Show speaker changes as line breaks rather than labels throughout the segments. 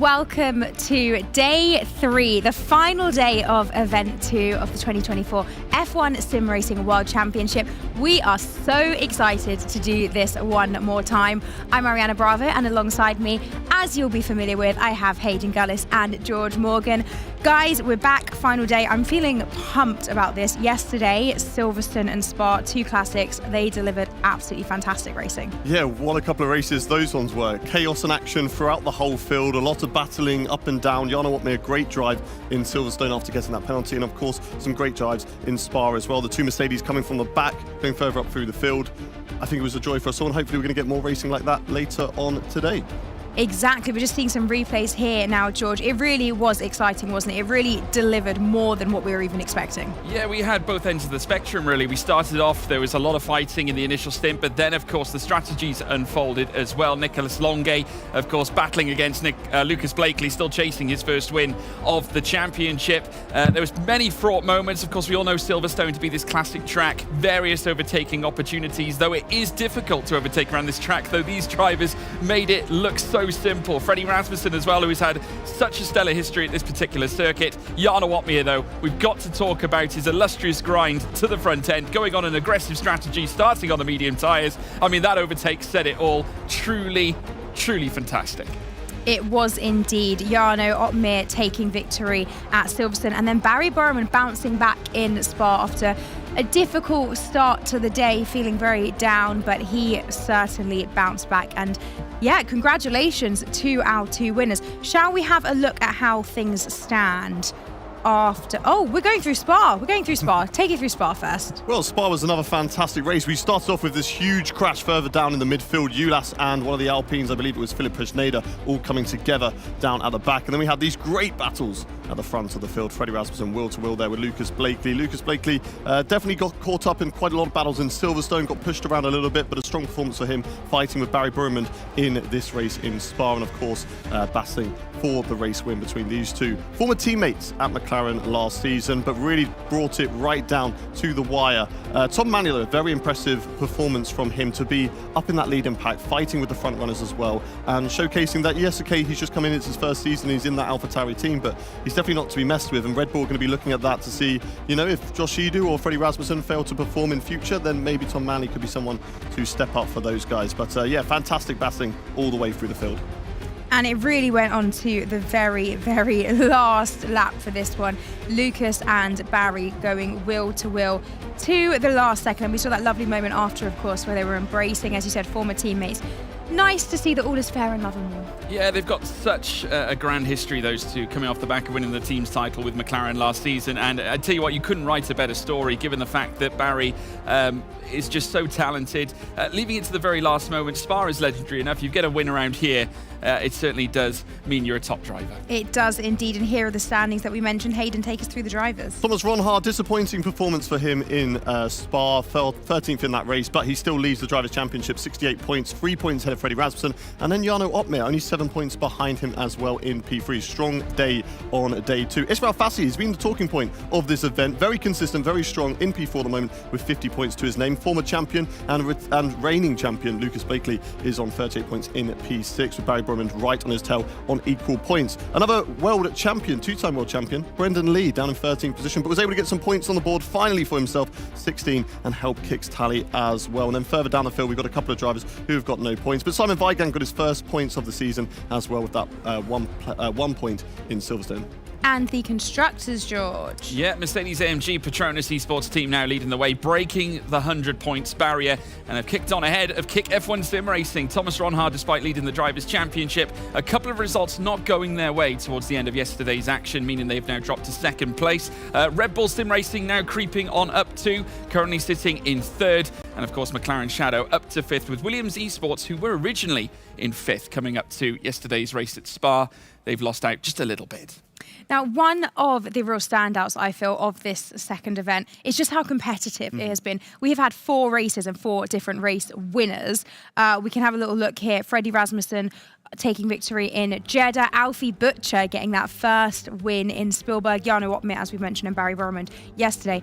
welcome to day 3, the final day of event 2 of the 2024 F1 Sim Racing World Championship. We are so excited to do this one more time. I'm Ariana Bravo, and alongside me, as you'll be familiar with, I have Hayden Gullis and George Morgan. Guys, we're back, final day. I'm feeling pumped about this. Yesterday, Silverstone and Spa, 2 classics, they delivered absolutely fantastic racing.
Yeah, what a couple of races those ones were. Chaos and action throughout the whole field, a lot of battling up and down. Jarno Opmeer, a great drive in Silverstone after getting that penalty, and of course, some great drives in Spa as well. The 2 Mercedes coming from the back, going further up through the field. I think it was a joy for us all, and hopefully we're going to get more racing like that later on today.
Exactly. We're just seeing some replays here now, George. It really was exciting, wasn't it? It really delivered more than what we were even expecting.
Yeah, we had both ends of the spectrum, really. We started off, there was a lot of fighting in the initial stint, but then, of course, the strategies unfolded as well. Nicolas Longuet, of course, battling against Lucas Blakeley, still chasing his first win of the championship. There was many fraught moments. Of course, we all know Silverstone to be this classic track, various overtaking opportunities, though it is difficult to overtake around this track, though these drivers made it look so simple. Freddie Rasmussen as well, who's had such a stellar history at this particular circuit. Jarno Opmeer, though, we've got to talk about his illustrious grind to the front end, going on an aggressive strategy, starting on the medium tyres. I mean, that overtake said it all. Truly, truly fantastic.
It was indeed. Jarno Opmeer taking victory at Silverstone, and then Barry Burman bouncing back in Spa after a difficult start to the day, feeling very down, but he certainly bounced back. And yeah, congratulations to our 2 winners. Shall we have a look at how things stand after... Oh, we're going through Spa. Take it through Spa first.
Well, Spa was another fantastic race. We started off with this huge crash further down in the midfield. Ulas and one of the Alpines, I believe it was Philip Schneider, all coming together down at the back. And then we had these great battles at the front of the field. Freddie Rasmussen wheel to wheel there with Lucas Blakeley. Lucas Blakeley definitely got caught up in quite a lot of battles in Silverstone, got pushed around a little bit, but a strong performance for him fighting with Barry Burman in this race in Spa, and of course battling for the race win between these 2 former teammates at McLaren last season, but really brought it right down to the wire. Tom Manuel, very impressive performance from him to be up in that lead pack, fighting with the front runners as well, and showcasing that, yes, okay, he's just come in, it's his first season, he's in that AlphaTauri team, but he's definitely not to be messed with, and Red Bull are going to be looking at that to see, you know, if Josh Edu or Freddie Rasmussen fail to perform in future, then maybe Tom Manley could be someone to step up for those guys. But yeah, fantastic battling all the way through the field.
And it really went on to the very, very last lap for this one. Lucas and Barry going wheel to wheel to the last second. We saw that lovely moment after, of course, where they were embracing, as you said, former teammates. Nice to see that all is fair in love and war.
Yeah, they've got such a grand history, those 2, coming off the back of winning the team's title with McLaren last season. And I tell you what, you couldn't write a better story, given the fact that Barry is just so talented. Leaving it to the very last moment, Spa is legendary enough. You get a win around here, it certainly does mean you're a top driver. It
does indeed, and here are the standings that we mentioned. Hayden, take us through the drivers.
Thomas Ronhard, disappointing performance for him in Spa, fell 13th in that race, but he still leads the Drivers' Championship, 68 points, 3 points ahead of Freddie Rasmussen, and then Jarno Opmeer, only 7 points behind him as well in P3. Strong day on day 2. Israel Fassi has been the talking point of this event, very consistent, very strong in P4 at the moment with 50 points to his name. Former champion and reigning champion Lucas Blakeley is on 38 points in P6, with Barry Burman right on his tail on equal points. Another world champion, 2-time world champion, Brendan Lee, down in 13th position, but was able to get some points on the board finally for himself, 16, and help Kick's tally as well. And then further down the field, we've got a couple of drivers who have got no points, but Simon Weigand got his first points of the season as well with that 1 point in Silverstone.
And the constructors, George.
Yeah, Mercedes-AMG Petronas Esports team now leading the way, breaking the 100 points barrier, and have kicked on ahead of Kick F1 Sim Racing. Thomas Ronhard, despite leading the Drivers' Championship, a couple of results not going their way towards the end of yesterday's action, meaning they've now dropped to 2nd place. Red Bull Sim Racing now creeping on up to, currently sitting in 3rd, and of course McLaren Shadow up to 5th, with Williams Esports, who were originally in 5th, coming up to yesterday's race at Spa. They've lost out just a little bit.
Now, one of the real standouts, I feel, of this second event is just how competitive it has been. We have had 4 races and 4 different race winners. We can have a little look here. Freddie Rasmussen taking victory in Jeddah. Alfie Butcher getting that first win in Spielberg. Jarno Opmeer, as we mentioned, and Barry Burman yesterday.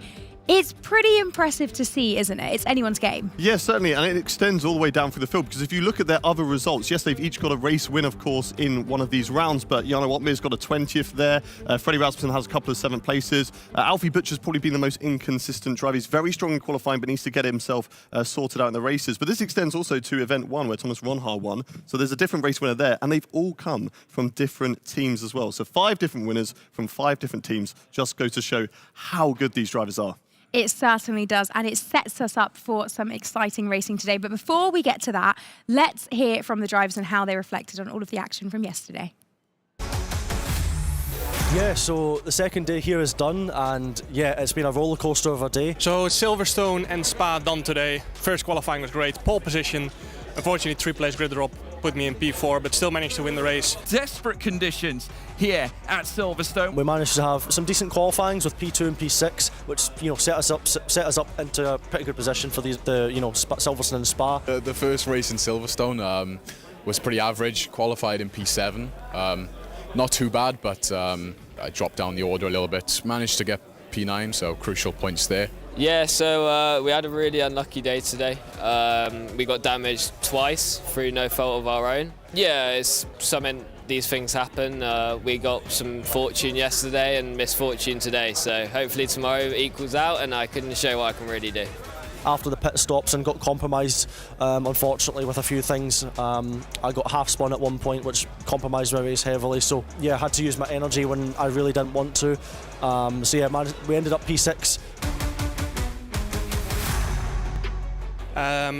It's pretty impressive to see, isn't it? It's anyone's game.
Yeah, certainly, and it extends all the way down through the field, because if you look at their other results, yes, they've each got a race win, of course, in one of these rounds, but Jarno Opmeer's got a 20th there. Freddie Rasmussen has a couple of 7th places. Alfie Butcher's probably been the most inconsistent driver. He's very strong in qualifying, but needs to get himself sorted out in the races. But this extends also to event 1, where Thomas Ronhaar won. So there's a different race winner there, and they've all come from different teams as well. So 5 different winners from 5 different teams just goes to show how good these drivers are.
It certainly does, and it sets us up for some exciting racing today. But before we get to that, let's hear from the drivers and how they reflected on all of the action from yesterday.
Yeah, so the second day here is done, and yeah, it's been a roller coaster of a day.
So Silverstone and Spa done today. First qualifying was great, pole position. Unfortunately, 3-place grid drop put me in P4, but still managed to win the race.
Desperate conditions here at Silverstone.
We managed to have some decent qualifyings with P2 and P6, which set us up into a pretty good position for the Silverstone and Spa.
The first race in Silverstone was pretty average. Qualified in P7. Not too bad, but I dropped down the order a little bit. Managed to get P9, so crucial points there.
Yeah, so we had a really unlucky day today. We got damaged twice through no fault of our own. Yeah, it's something, these things happen. We got some fortune yesterday and misfortune today, so hopefully tomorrow equals out and I can show what I can really do.
After the pit stops and got compromised, unfortunately, with a few things. I got half spun at one point, which compromised my race heavily. So yeah, I had to use my energy when I really didn't want to. So yeah, we ended up P6.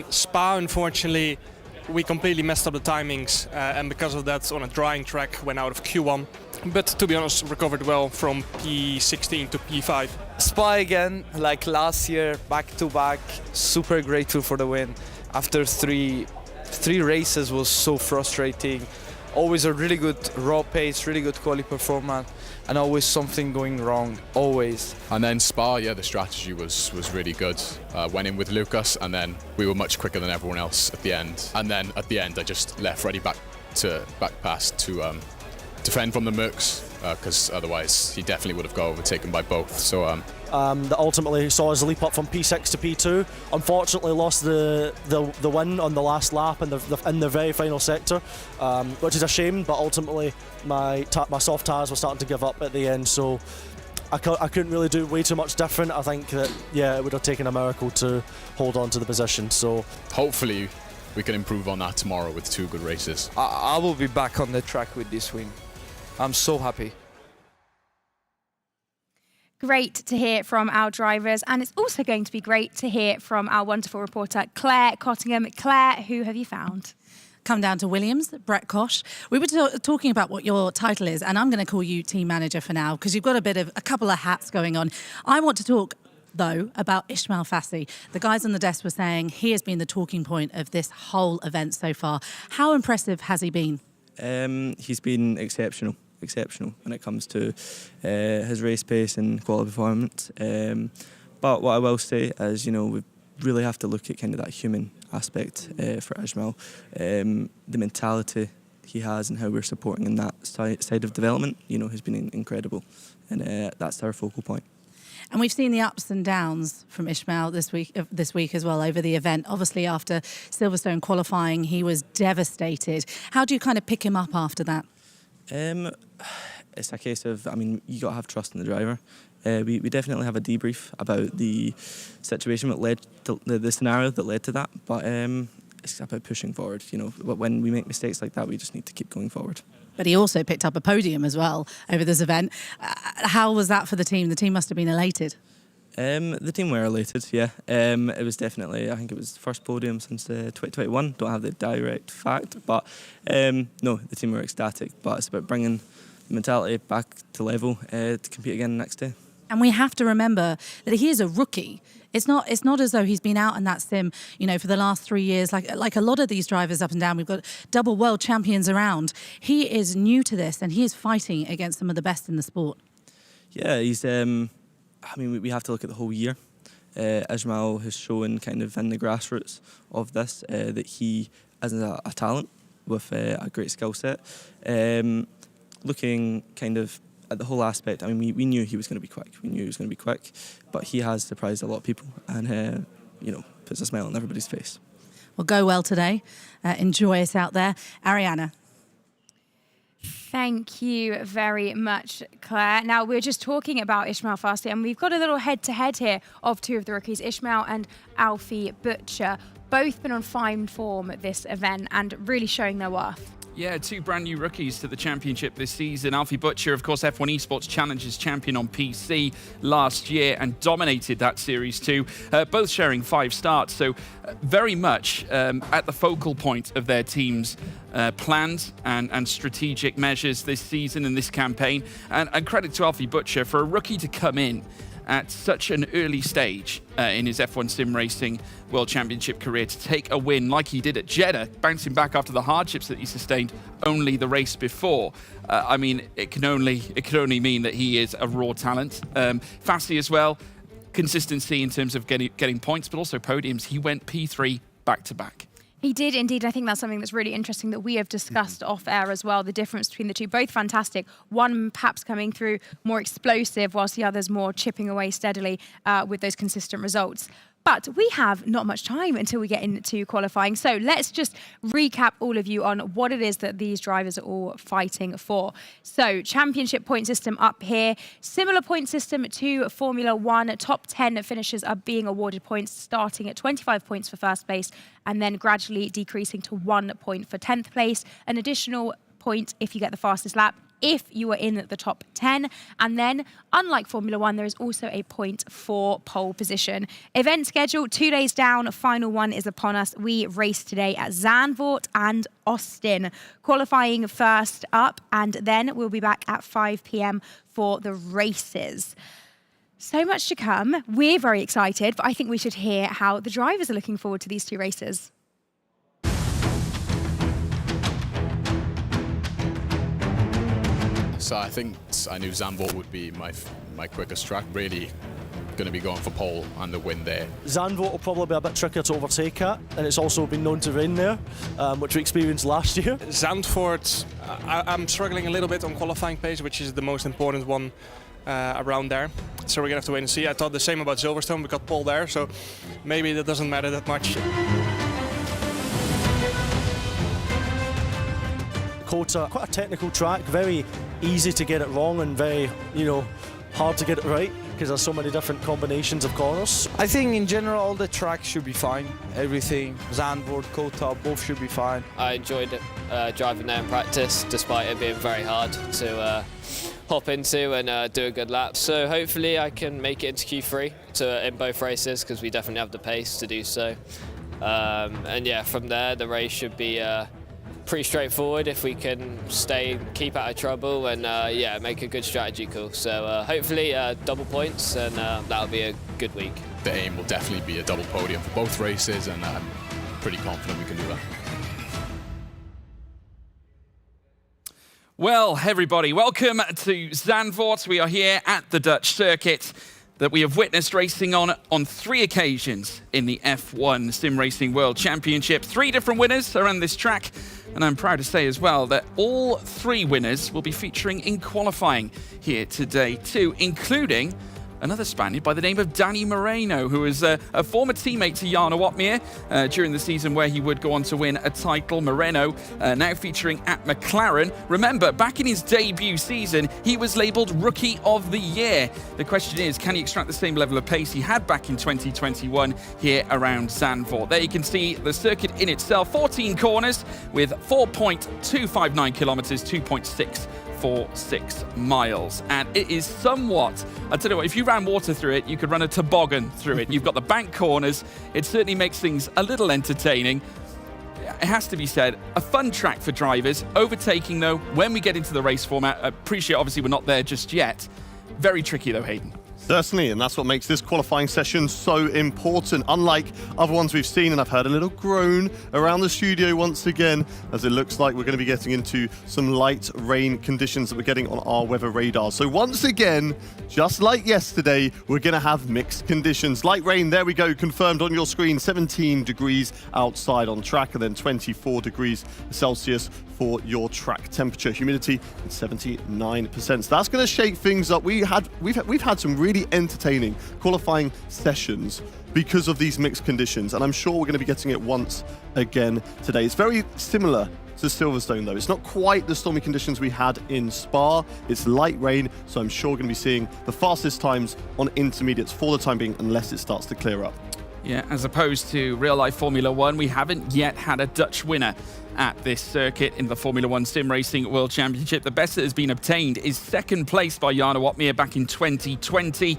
Spa, unfortunately, we completely messed up the timings, and because of that, on a drying track, went out of Q1. But to be honest, recovered well from P16 to P5.
Spa again, like last year, back to back. Super grateful for the win. After three races was so frustrating. Always a really good raw pace, really good quality performance, and always something going wrong, always.
And then Spa, yeah, the strategy was really good. Went in with Lucas, and then we were much quicker than everyone else at the end. And then at the end, I just left Freddie back past to defend from the Mercs, because otherwise he definitely would have got overtaken by both. So
that ultimately saw us leap up from P6 to P2. Unfortunately, lost the win on the last lap in the very final sector, which is a shame. But ultimately, my soft tires were starting to give up at the end, so I couldn't really do way too much different. I think that it would have taken a miracle to hold on to the position. So
hopefully we can improve on that tomorrow with 2 good races.
I will be back on the track with this win. I'm so happy.
Great to hear from our drivers, and it's also going to be great to hear from our wonderful reporter, Claire Cottingham. Claire, who have you found?
Come down to Williams, Brett Koch. We were talking about what your title is, and I'm going to call you team manager for now because you've got a couple of hats going on. I want to talk, though, about Ismail Fassi. The guys on the desk were saying he has been the talking point of this whole event so far. How impressive has he been?
He's been exceptional when it comes to his race pace and quality performance. But what I will say is, we really have to look at kind of that human aspect for Ismail. The mentality he has and how we're supporting in that side of development, has been incredible. And that's our focal point.
And we've seen the ups and downs from Ismail this week as well over the event. Obviously, after Silverstone qualifying, he was devastated. How do you kind of pick him up after that?
It's a case of, you got to have trust in the driver. We definitely have a debrief about the situation that led to the scenario that led to that. But it's about pushing forward. When we make mistakes like that, we just need to keep going forward.
But he also picked up a podium as well over this event. How was that for the team? The team must have been elated.
The team were elated, yeah. It was definitely, I think it was the first podium since 2021. Don't have the direct fact, but no, the team were ecstatic. But it's about bringing the mentality back to level to compete again next day.
And we have to remember that he is a rookie. It's not as though he's been out in that sim, for the last 3 years. Like a lot of these drivers up and down, we've got double world champions around. He is new to this, and he is fighting against some of the best in the sport.
Yeah, he's. We have to look at the whole year. Ismail has shown kind of in the grassroots of this that he is a talent with a great skill set. Looking kind of at the whole aspect, I mean, we knew he was going to be quick. We knew he was going to be quick, but he has surprised a lot of people and, puts a smile on everybody's face.
Well, go well today. Enjoy it out there. Ariana.
Thank you very much, Claire. Now, we're just talking about Ismail Fassi, and we've got a little head-to-head here of two of the rookies, Ismail and Alfie Butcher. Both been on fine form at this event and really showing their worth.
Yeah, two brand new rookies to the championship this season. Alfie Butcher, of course, F1 Esports Challengers champion on PC last year and dominated that series too, both sharing 5 starts. So very much at the focal point of their team's plans and strategic measures this season and this campaign. And credit to Alfie Butcher for a rookie to come in at such an early stage in his F1 Sim Racing World Championship career to take a win like he did at Jeddah, bouncing back after the hardships that he sustained only the race before. I mean, it can only mean that he is a raw talent. Fassi as well, consistency in terms of getting points, but also podiums. He went P3 back-to-back.
He did indeed. I think that's something that's really interesting that we have discussed off air as well, the difference between the two. Both fantastic. One perhaps coming through more explosive, whilst the other's more chipping away steadily with those consistent results. But we have not much time until we get into qualifying. So let's just recap all of you on what it is that these drivers are all fighting for. So championship point system up here. Similar point system to Formula One. Top 10 finishers are being awarded points, starting at 25 points for first place and then gradually decreasing to 1 point for 10th place. An additional point if you get the fastest lap, if you are in the top 10. And then, unlike Formula One, there is also a point for pole position. Event schedule, 2 days down, final one is upon us. We race today at Zandvoort and Austin. Qualifying first up, and then we'll be back at 5 p.m. for the races. So much to come. We're very excited, but I think we should hear how the drivers are looking forward to these 2 races.
So I knew Zandvoort would be my quickest track. Really going to be going for pole and the win there.
Zandvoort will probably be a bit trickier to overtake at, and it's also been known to rain there, which we experienced last year.
Zandvoort, I'm struggling a little bit on qualifying pace, which is the most important one around there. So we're going to have to wait and see. I thought the same about Silverstone. We got pole there, so maybe that doesn't matter that much.
Kota, quite a technical track, very easy to get it wrong and very, hard to get it right because there's so many different combinations of corners.
I think in general all the tracks should be fine. Everything, Zandvoort, Kota, both should be fine.
I enjoyed it, driving there in practice, despite it being very hard to hop into and do a good lap. So hopefully I can make it into Q3 in both races, because we definitely have the pace to do so. And yeah, from there the race should be pretty straightforward if we can keep out of trouble and yeah, make a good strategy call. So hopefully double points, and that'll be a good week.
The aim will definitely be a double podium for both races, and I'm pretty confident we can do that.
Well, everybody, welcome to Zandvoort. We are here at the Dutch circuit that we have witnessed racing on 3 occasions in the F1 Sim Racing World Championship. 3 different winners are on this track, and I'm proud to say as well that all 3 winners will be featuring in qualifying here today too, including another Spaniard by the name of Danny Moreno, who is a former teammate to Jarno Opmeer during the season where he would go on to win a title. Moreno now featuring at McLaren. Remember, back in his debut season, he was labelled Rookie of the Year. The question is, can he extract the same level of pace he had back in 2021 here around Zandvoort? There you can see the circuit in itself, 14 corners with 4.259 kilometres, 2.646 miles, and it is somewhat, I tell you what, if you ran water through it, you could run a toboggan through it. You've got the bank corners. It certainly makes things a little entertaining. It has to be said, a fun track for drivers. Overtaking, though, when we get into the race format, I appreciate obviously we're not there just yet. Very tricky, though, Hayden.
Certainly, and that's what makes this qualifying session so important. Unlike other ones we've seen, and I've heard a little groan around the studio once again, as it looks like we're going to be getting into some light rain conditions that we're getting on our weather radar. So once again, just like yesterday, we're going to have mixed conditions. Light rain, there we go, confirmed on your screen, 17 degrees outside on track, and then 24 degrees Celsius for your track temperature. Humidity at 79%. So that's going to shake things up. We've had some really entertaining qualifying sessions because of these mixed conditions, and I'm sure we're going to be getting it once again today. It's very similar to Silverstone though. It's not quite the stormy conditions we had in Spa. It's light rain, so I'm sure we're going to be seeing the fastest times on intermediates for the time being, unless it starts to clear up.
Yeah, as opposed to real-life Formula One, we haven't yet had a Dutch winner at this circuit in the Formula One Sim Racing World Championship. The best that has been obtained is second place by Jarno Opmeer back in 2020.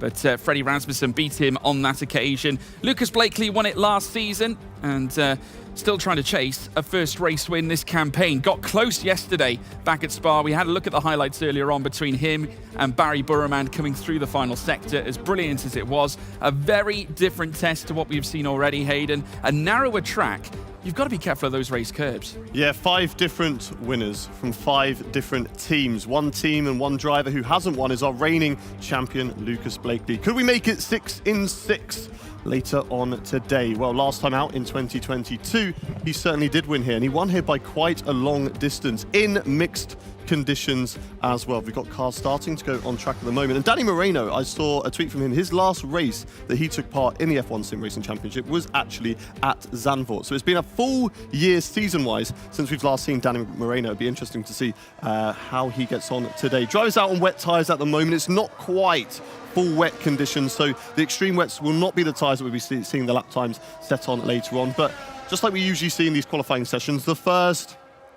But Freddie Rasmussen beat him on that occasion. Lucas Blakeley won it last season and still trying to chase a first race win this campaign. Got close yesterday back at Spa. We had a look at the highlights earlier on between him and Barry Burman coming through the final sector. As brilliant as it was, a very different test to what we've seen already, Hayden. A narrower track. You've got to be careful of those raised curbs.
Yeah, 5 different winners from 5 different teams. One team and one driver who hasn't won is our reigning champion, Lucas Blakeley. Could we make it 6 in 6 later on today? Well, last time out in 2022, he certainly did win here, and he won here by quite a long distance in mixed conditions as well. We've got cars starting to go on track at the moment. And Danny Moreno, I saw a tweet from him. His last race that he took part in the F1 Sim Racing Championship was actually at Zandvoort. So it's been a full year season-wise since we've last seen Danny Moreno. It'd be interesting to see how he gets on today. Drivers out on wet tyres at the moment. It's not quite full wet conditions, so the extreme wets will not be the tyres that we'll be seeing the lap times set on later on. But just like we usually see in these qualifying sessions, the first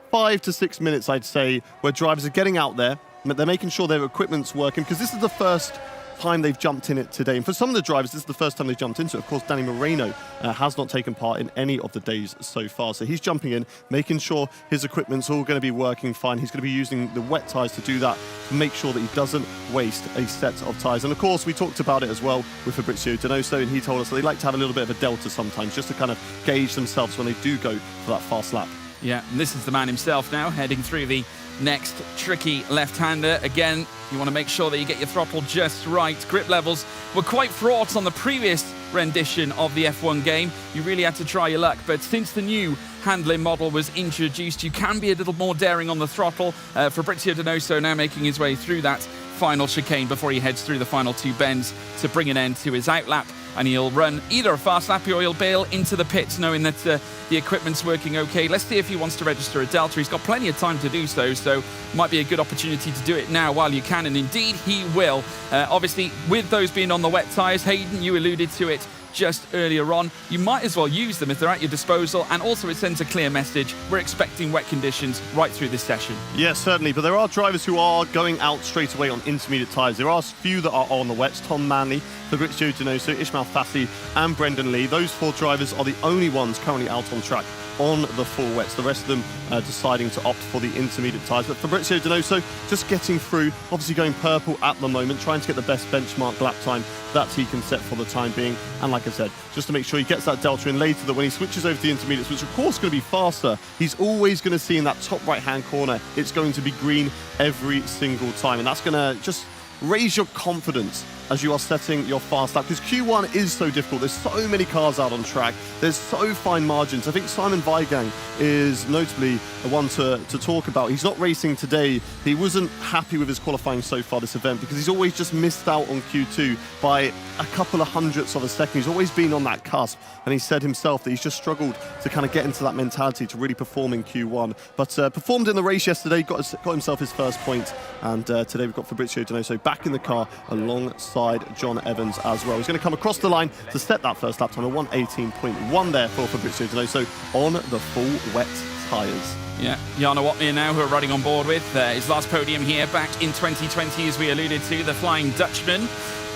5 to 6 minutes, I'd say, where drivers are getting out there, they're making sure their equipment's working, because this is the first time they've jumped in it today. And for some of the drivers, this is the first time they've jumped into it. Of course, Danny Moreno has not taken part in any of the days so far. So he's jumping in, making sure his equipment's all going to be working fine. He's going to be using the wet tyres to do that, to make sure that he doesn't waste a set of tyres. And of course, we talked about it as well with Fabrizio Donoso, and he told us that they like to have a little bit of a delta sometimes, just to kind of gauge themselves when they do go for that fast lap.
Yeah, and this is the man himself now, heading through the next tricky left-hander. Again, you want to make sure that you get your throttle just right. Grip levels were quite fraught on the previous rendition of the F1 game. You really had to try your luck, but since the new handling model was introduced, you can be a little more daring on the throttle. Fabrizio Donoso now making his way through that final chicane before he heads through the final 2 bends to bring an end to his outlap. And he'll run either a fast lap or he'll bail into the pits knowing that the equipment's working okay. Let's see if he wants to register a delta. He's got plenty of time to do so might be a good opportunity to do it now while you can, and indeed he will. Obviously, with those being on the wet tyres, Hayden, you alluded to it just earlier on, you might as well use them if they're at your disposal, and also it sends a clear message. We're expecting wet conditions right through this session.
Yes, certainly, but there are drivers who are going out straight away on intermediate tyres. There are a few that are on the wets. Tom Manley, Fabrizio Donoso, Ismail Fassi and Brendan Lee. Those 4 drivers are the only ones currently out on track on the full wets. The rest of them deciding to opt for the intermediate tyres. But Fabrizio Donoso just getting through, obviously going purple at the moment, trying to get the best benchmark lap time that he can set for the time being. And like I said, just to make sure he gets that delta in later, that when he switches over to the intermediates, which of course is going to be faster, he's always going to see in that top right-hand corner, it's going to be green every single time. And that's going to just raise your confidence as you are setting your fast lap, because Q1 is so difficult. There's so many cars out on track. There's so fine margins. I think Simon Weigang is notably the one to talk about. He's not racing today. He wasn't happy with his qualifying so far this event because he's always just missed out on Q2 by a couple of hundredths of a second. He's always been on that cusp, and he said himself that he's just struggled to kind of get into that mentality to really perform in Q1. But performed in the race yesterday, got himself his first point, and today we've got Fabrizio Donoso back in the car alongside John Evans as well. He's going to come across the line to set that first lap time, a 1:18.1 there for Fabrizio Donoso on the full wet tyres.
Yeah, Jarno Opmeer now, who are riding on board with his last podium here back in 2020, as we alluded to. The Flying Dutchman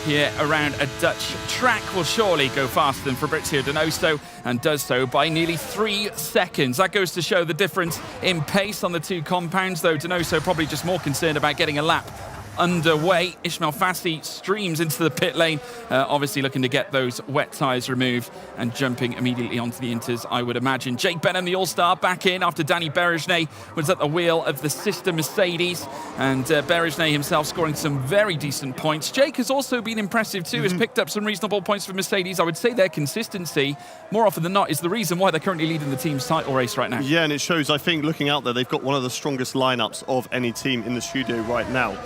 here around a Dutch track will surely go faster than Fabrizio Donoso, and does so by nearly 3 seconds. That goes to show the difference in pace on the 2 compounds, though Donoso probably just more concerned about getting a lap underway. Ismail Fassi streams into the pit lane, obviously looking to get those wet tyres removed and jumping immediately onto the inters, I would imagine. Jake Benham, the All-Star, back in after Danny Berejnay was at the wheel of the sister Mercedes, and Berejnay himself scoring some very decent points. Jake has also been impressive too, has picked up some reasonable points for Mercedes. I would say their consistency, more often than not, is the reason why they're currently leading the team's title race right now.
Yeah, and it shows, I think, looking out there, they've got one of the strongest lineups of any team in the studio right now.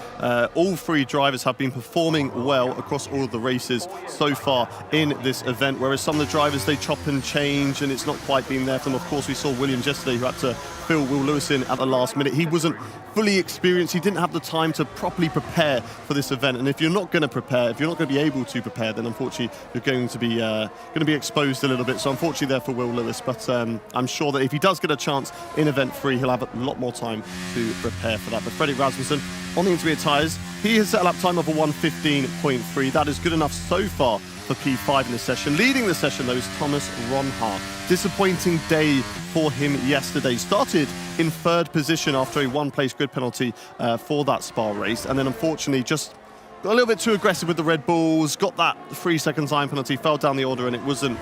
All three drivers have been performing well across all of the races so far in this event, whereas some of the drivers, they chop and change and it's not quite been there for them. Of course, we saw Williams yesterday who had to fill Will Lewis in at the last minute. He wasn't fully experienced. He didn't have the time to properly prepare for this event. And if you're not going to prepare, if you're not going to be able to prepare, then unfortunately you're going to be exposed a little bit. So unfortunately there for Will Lewis. But I'm sure that if he does get a chance in event 3, he'll have a lot more time to prepare for that. But Fredrik Rasmussen on the intermediate tyres, he has set a lap time of a 1:15.3. That is good enough so far for P5 in the session. Leading the session, though, is Thomas Ronhaar. Disappointing day for him yesterday. Started in 3rd position after a 1-place grid penalty for that Spa race, and then unfortunately just got a little bit too aggressive with the Red Bulls, got that 3-second time penalty, fell down the order, and it wasn't,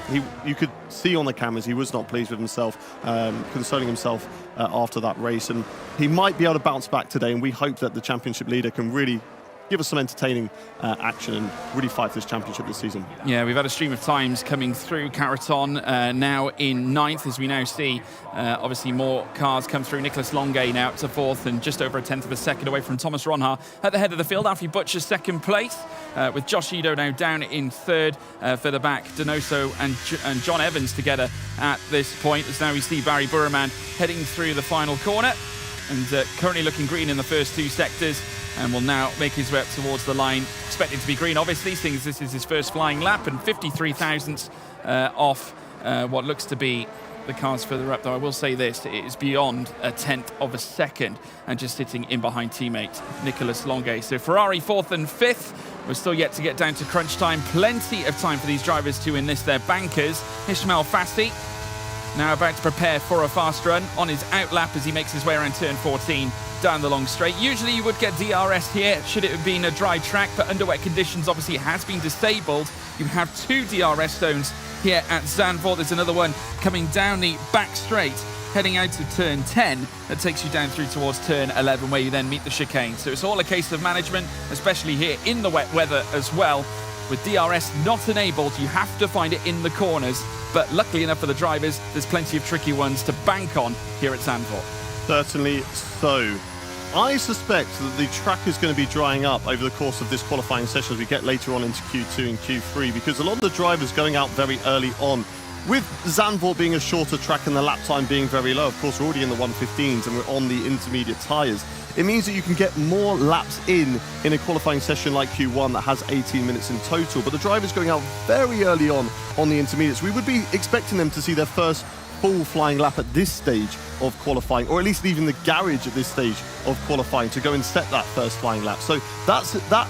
you could see on the cameras he was not pleased with himself, consoling himself after that race, and he might be able to bounce back today, and we hope that the championship leader can really give us some entertaining action and really fight for this championship this season.
Yeah, we've had a stream of times coming through. Carreton now in 9th, as we now see. Obviously, more cars come through. Nicholas Longuet now up to 4th and just over a 10th of a second away from Thomas Ronhaar at the head of the field. Alfie Butcher 2nd place, with Josh Edo now down in 3rd. Further back, Donoso and John Evans together at this point. As now we see Barry Burman heading through the final corner and currently looking green in the first 2 sectors, and will now make his way up towards the line, expected to be green, obviously, seeing as this is his first flying lap, and 53 thousandths off what looks to be the cars further up. Though I will say this, it is beyond a 1/10 of a second, and just sitting in behind teammate Nicholas Longuet. So Ferrari 4th and 5th. We're still yet to get down to crunch time. Plenty of time for these drivers to enlist their bankers. Ismail Fassi now about to prepare for a fast run on his outlap as he makes his way around turn 14 down the long straight. Usually you would get DRS here should it have been a dry track, but under wet conditions obviously it has been disabled. You have 2 DRS zones here at Zandvoort. There's another one coming down the back straight heading out to turn 10 that takes you down through towards turn 11 where you then meet the chicane. So it's all a case of management, especially here in the wet weather as well. With DRS not enabled, you have to find it in the corners, but luckily enough for the drivers, there's plenty of tricky ones to bank on here at Zandvoort.
Certainly so. I suspect that the track is going to be drying up over the course of this qualifying session as we get later on into Q2 and Q3, because a lot of the drivers going out very early on. With Zandvoort being a shorter track and the lap time being very low, of course we're already in the 1:15s and we're on the intermediate tyres. It means that you can get more laps in a qualifying session like Q1 that has 18 minutes in total. But the drivers going out very early on the intermediates, we would be expecting them to see their first full flying lap at this stage of qualifying, or at least leaving the garage at this stage of qualifying to go and set that first flying lap. So that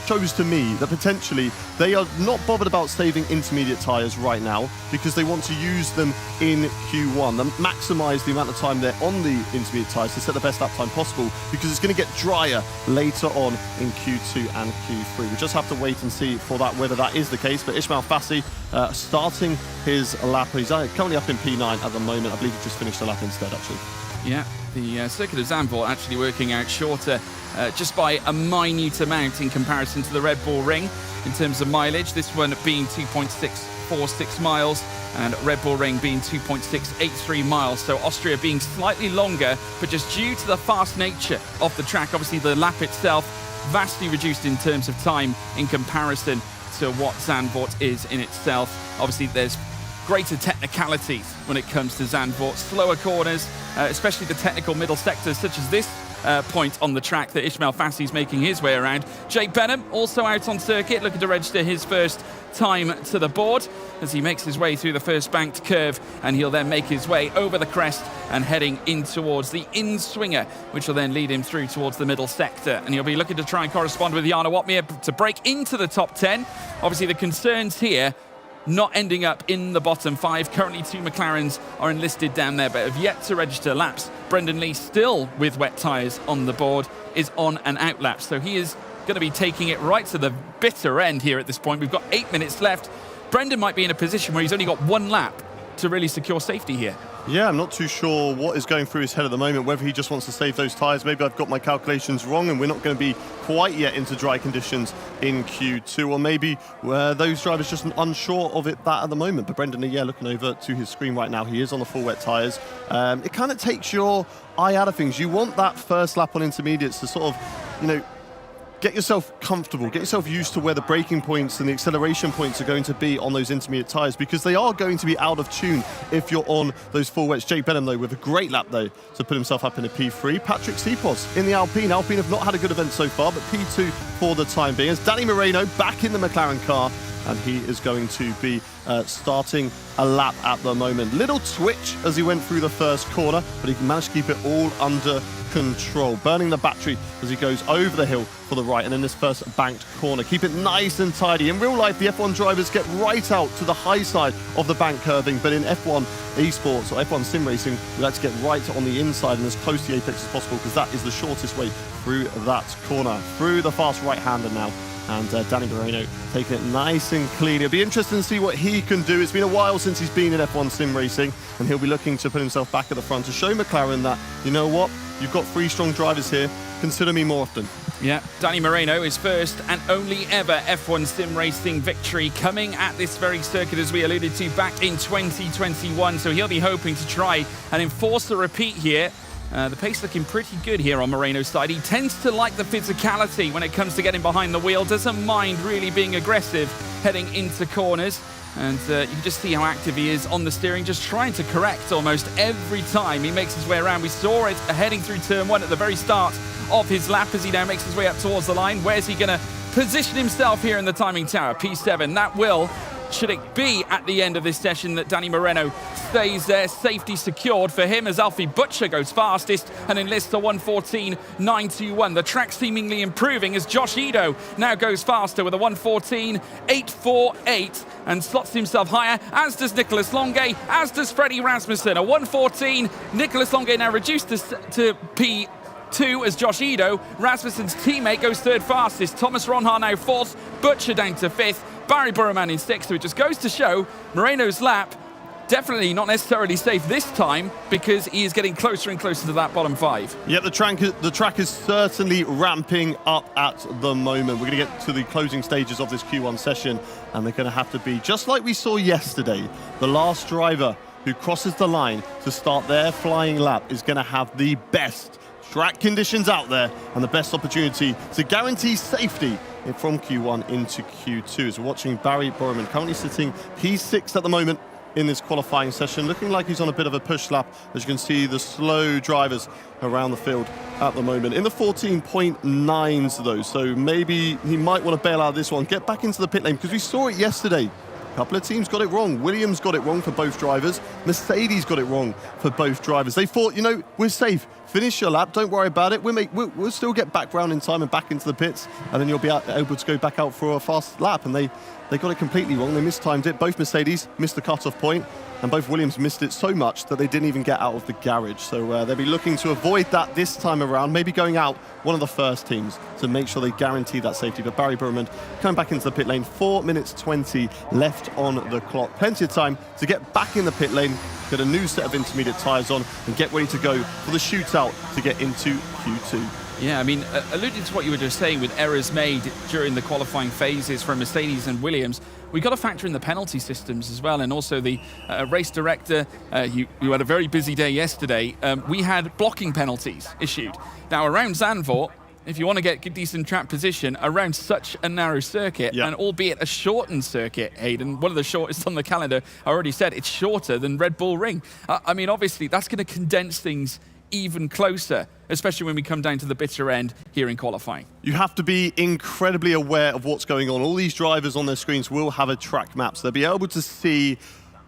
shows to me that potentially they are not bothered about saving intermediate tyres right now because they want to use them in Q1 and maximise the amount of time they're on the intermediate tyres to set the best lap time possible, because it's going to get drier later on in Q2 and Q3. We just have to wait and see for that, whether that is the case. But Ismail Fassi starting his lap. He's currently up in P9 at the moment. I believe he just finished a lap instead, actually.
Yeah, the circuit of Zandvoort actually working out shorter just by a minute amount in comparison to the Red Bull Ring in terms of mileage. This one being 2.646 miles and Red Bull Ring being 2.683 miles. So Austria being slightly longer, but just due to the fast nature of the track, obviously the lap itself vastly reduced in terms of time in comparison to what Zandvoort is in itself. Obviously there's greater technicalities when it comes to Zandvoort. Slower corners, especially the technical middle sectors such as this point on the track that Ismail Fassi is making his way around. Jake Benham also out on circuit, looking to register his first time to the board as he makes his way through the first banked curve, and he'll then make his way over the crest and heading in towards the in-swinger, which will then lead him through towards the middle sector, and he'll be looking to try and correspond with Jana Watmir to break into the top 10. Obviously the concerns here not ending up in the bottom 5. Currently 2 McLarens are enlisted down there, but have yet to register laps. Brendan Lee, still with wet tyres on the board, is on an out lap. So he is going to be taking it right to the bitter end here at this point. We've got 8 minutes left. Brendan might be in a position where he's only got 1 lap to really secure safety here.
Yeah, I'm not too sure what is going through his head at the moment, whether he just wants to save those tyres. Maybe I've got my calculations wrong and we're not going to be quite yet into dry conditions in Q2, or maybe those drivers just unsure of it that at the moment. But Brendan, yeah, looking over to his screen right now, he is on the full wet tyres. It kind of takes your eye out of things. You want that first lap on intermediates to sort of, get yourself comfortable, get yourself used to where the braking points and the acceleration points are going to be on those intermediate tyres, because they are going to be out of tune if you're on those full wets. Jake Benham, though, with a great lap, though, to put himself up in a P3. Patrick Sipos in the Alpine. Alpine have not had a good event so far, but P2 for the time being. As Danny Moreno back in the McLaren car, and he is going to be starting a lap at the moment. Little twitch as he went through the first corner, but he managed to keep it all under control, burning the battery as he goes over the hill for the right and in this first banked corner. Keep it nice and tidy. In real life, the F1 drivers get right out to the high side of the bank curving, but in F1 esports or F1 sim racing, we like to get right on the inside and as close to the apex as possible, because that is the shortest way through that corner. Through the fast right-hander now, and Danny Moreno taking it nice and clean. It'll be interesting to see what he can do. It's been a while since he's been in F1 sim racing, and he'll be looking to put himself back at the front to show McLaren that, you know what, you've got 3 strong drivers here, consider me more often.
Yeah, Danny Moreno, his first and only ever F1 sim racing victory coming at this very circuit, as we alluded to, back in 2021. So he'll be hoping to try and enforce a repeat here. The pace looking pretty good here on Moreno's side. He tends to like the physicality when it comes to getting behind the wheel, doesn't mind really being aggressive heading into corners. And you can just see how active he is on the steering, just trying to correct almost every time he makes his way around. We saw it heading through turn 1 at the very start of his lap as he now makes his way up towards the line. Where's he going to position himself here in the timing tower? P7, that will... Should it be at the end of this session that Danny Moreno stays there, safety secured for him as Alfie Butcher goes fastest and enlists a 1:14.921. The track seemingly improving as Josh Edo now goes faster with a 1:14.848 and slots himself higher, as does Nicholas Longe, as does Freddie Rasmussen. A 1:14. Nicholas Longe now reduced to P2 as Josh Edo, Rasmussen's teammate, goes third fastest. Thomas Ronhaar now fourth, Butcher down to fifth, Barry Burman in sixth. So it just goes to show Moreno's lap definitely not necessarily safe this time, because he is getting closer and closer to that bottom 5.
Yep, the track is certainly ramping up at the moment. We're going to get to the closing stages of this Q1 session, and they're going to have to be, just like we saw yesterday, the last driver who crosses the line to start their flying lap is going to have the best track conditions out there and the best opportunity to guarantee safety from Q1 into Q2. As we're watching Barry Borman, currently sitting P6 at the moment in this qualifying session, looking like he's on a bit of a push lap. As you can see, the slow drivers around the field at the moment in the 14.9s though, so maybe he might want to bail out of this one, get back into the pit lane, because we saw it yesterday. A couple of teams got it wrong. Williams got it wrong for both drivers. Mercedes got it wrong for both drivers. They thought, we're safe. Finish your lap. Don't worry about it. We'll still get back round in time and back into the pits, and then you'll be able to go back out for a fast lap. And they got it completely wrong. They mistimed it. Both Mercedes missed the cut-off point, and both Williams missed it so much that they didn't even get out of the garage. So they'll be looking to avoid that this time around, maybe going out one of the first teams to make sure they guarantee that safety. But Barry Burman coming back into the pit lane, 4 minutes 20 left on the clock. Plenty of time to get back in the pit lane, get a new set of intermediate tyres on, and get ready to go for the shootout to get into Q2.
Yeah, I mean, alluding to what you were just saying with errors made during the qualifying phases from Mercedes and Williams, we've got to factor in the penalty systems as well, and also the race director. You had a very busy day yesterday. We had blocking penalties issued. Now, around Zandvoort, if you want to get good, decent track position around such a narrow circuit, and albeit a shortened circuit, Hayden, one of the shortest on the calendar, I already said it's shorter than Red Bull Ring. I mean, obviously, that's going to condense things even closer, especially when we come down to the bitter end here in qualifying.
You have to be incredibly aware of what's going on. All these drivers on their screens will have a track map, so they'll be able to see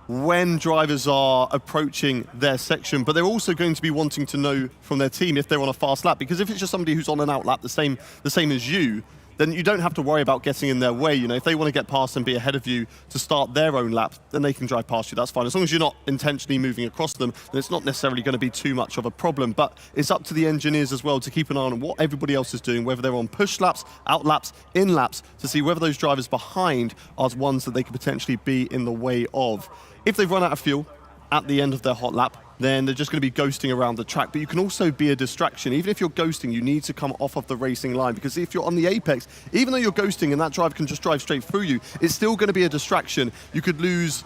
when drivers are approaching their section, but they're also going to be wanting to know from their team if they're on a fast lap, because if it's just somebody who's on an out lap the same as you, then you don't have to worry about getting in their way. You know, if they want to get past and be ahead of you to start their own lap, then they can drive past you. That's fine. As long as you're not intentionally moving across them, then it's not necessarily going to be too much of a problem. But it's up to the engineers as well to keep an eye on what everybody else is doing, whether they're on push laps, out laps, in laps, to see whether those drivers behind are ones that they could potentially be in the way of. If they've run out of fuel at the end of their hot lap, then they're just going to be ghosting around the track. But you can also be a distraction. Even if you're ghosting, you need to come off of the racing line, because if you're on the apex, even though you're ghosting and that driver can just drive straight through you, it's still going to be a distraction. You could lose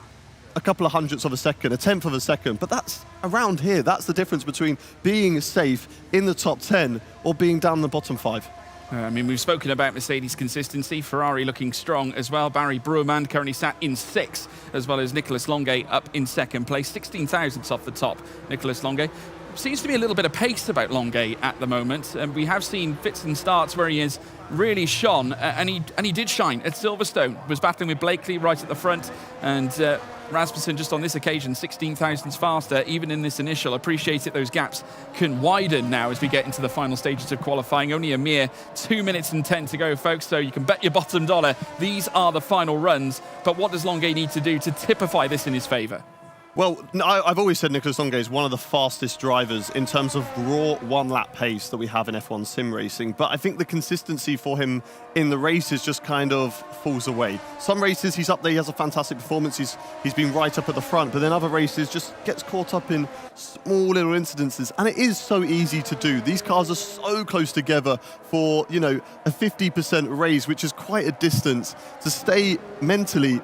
a couple of hundredths of a second, a tenth of a second, but that's around here. That's the difference between being safe in the top 10 or being down in the bottom 5.
I mean, we've spoken about Mercedes consistency, Ferrari looking strong as well. Barry Breuermann currently sat in 6th, as well as Nicolas Longuet up in 2nd place. 16 thousandths off the top, Nicolas Longuet. Seems to be a little bit of pace about Longuet at the moment, and we have seen fits and starts where he has really shone, and he did shine at Silverstone. Was battling with Blakeley right at the front, and Rasmussen just on this occasion 16 thousandths faster, even in this initial. Appreciate it, those gaps can widen now as we get into the final stages of qualifying. Only a mere 2 minutes and 10 to go, folks, so you can bet your bottom dollar these are the final runs. But what does Longuet need to do to typify this in his favour?
Well, I've always said Nicolas Longuet is one of the fastest drivers in terms of raw one-lap pace that we have in F1 sim racing, but I think the consistency for him in the races just kind of falls away. Some races he's up there, he has a fantastic performance, he's been right up at the front, but then other races just gets caught up in small little incidences, and it is so easy to do. These cars are so close together for, you know, a 50% raise, which is quite a distance to stay mentally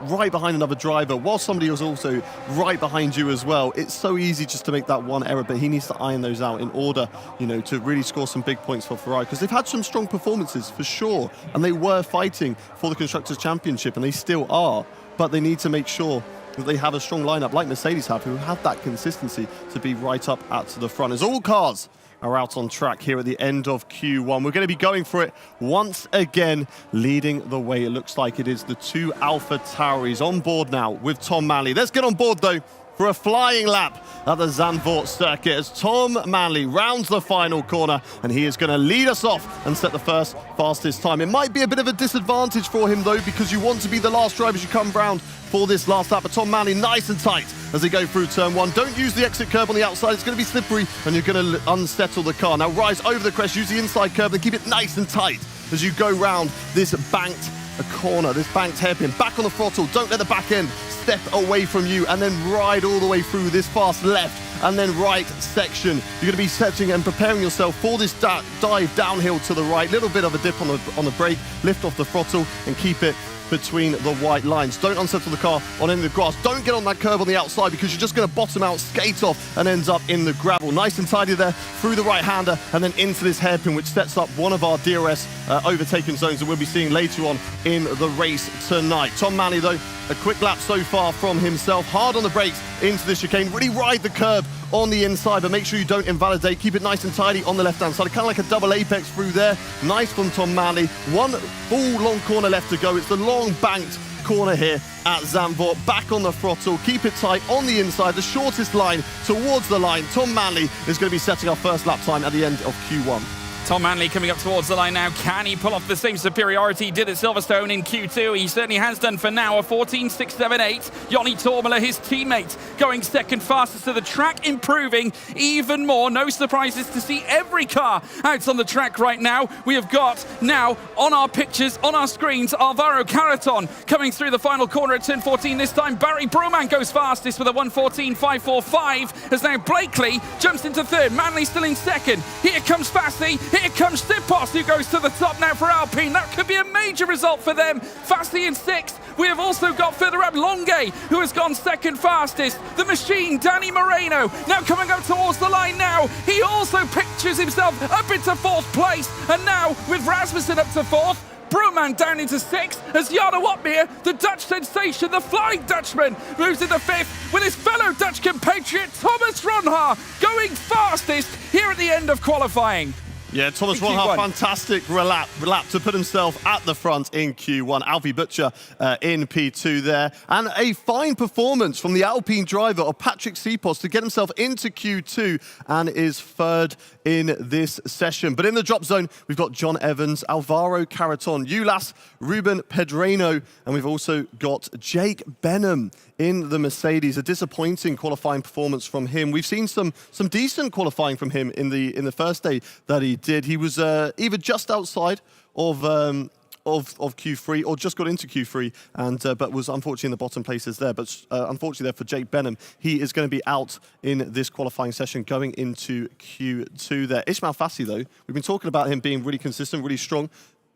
right behind another driver while somebody was also right behind you as well. It's so easy just to make that one error, but he needs to iron those out in order, you know, to really score some big points for Ferrari, because they've had some strong performances for sure, and they were fighting for the Constructors' Championship, and they still are, but they need to make sure that they have a strong lineup like Mercedes have, who have that consistency to be right up at the front. As all cars are out on track here at the end of Q1. We're going to be going for it once again, leading the way. It looks like it is the 2 Alpha Tauris on board now with Tom Manley. Let's get on board, though, for a flying lap at the Zandvoort circuit as Tom Manley rounds the final corner, and he is going to lead us off and set the first fastest time. It might be a bit of a disadvantage for him, though, because you want to be the last driver as you come round for this last lap. But Tom Manley nice and tight as they go through turn 1. Don't use the exit curb on the outside. It's going to be slippery, and you're going to unsettle the car. Now rise over the crest, use the inside curb, and keep it nice and tight as you go round this banked corner, this banked hairpin. Back on the throttle, don't let the back end step away from you, and then ride all the way through this fast left and then right section. You're going to be setting and preparing yourself for this dive downhill to the right. Little bit of a dip on the brake, lift off the throttle and keep it between the white lines. Don't unsettle the car on any of the grass. Don't get on that curb on the outside, because you're just going to bottom out, skate off, and ends up in the gravel. Nice and tidy there through the right-hander and then into this hairpin, which sets up one of our DRS overtaken zones that we'll be seeing later on in the race tonight. Tom Manley, though, a quick lap so far from himself. Hard on the brakes into the chicane. Really ride the curb on the inside, but make sure you don't invalidate. Keep it nice and tidy on the left-hand side. Kind of like a double apex through there. Nice from Tom Manley. One full long corner left to go. It's the long banked corner here at Zandvoort. Back on the throttle. Keep it tight on the inside. The shortest line towards the line. Tom Manley is going to be setting our first lap time at the end of Q1.
Tom Manley coming up towards the line now. Can he pull off the same superiority he did at Silverstone in Q2? He certainly has done for now. A 14.678. Jonny Tormela, his teammate, going second fastest to the track, improving even more. No surprises to see every car out on the track right now. We have got now on our pictures, on our screens, Alvaro Carreton coming through the final corner at turn 14 this time. Barry Breuermann goes fastest with a 1:14.545 as now Blakeley jumps into third. Manley still in second. Here comes Fassi. Here comes Stipos, who goes to the top now for Alpine. That could be a major result for them. Fassi in sixth. We have also got further up Longuet, who has gone second fastest. The machine, Danny Moreno, now coming up towards the line now. He also pictures himself up into fourth place. And now with Rasmussen up to fourth, Breuermann down into sixth as Jarno Opmeer, the Dutch sensation, the Flying Dutchman, moves into fifth with his fellow Dutch compatriot Thomas Ronhaar going fastest here at the end of qualifying.
Yeah, Thomas
in
Ronhart,
Q1.
fantastic lap to put himself at the front in Q1. Alfie Butcher in P2 there. And a fine performance from the Alpine driver of Patrick Sipos to get himself into Q2 and is third in this session. But in the drop zone, we've got John Evans, Alvaro Caraton, Ulas, Ruben Pedreno, and we've also got Jake Benham in the Mercedes. A disappointing qualifying performance from him. We've seen some decent qualifying from him in the first day that he did. He was either just outside of Q3 or just got into Q3, and but was unfortunately in the bottom places there. But unfortunately there for Jake Benham, he is going to be out in this qualifying session going into Q2 there. Ismail Fassi, though, we've been talking about him being really consistent, really strong.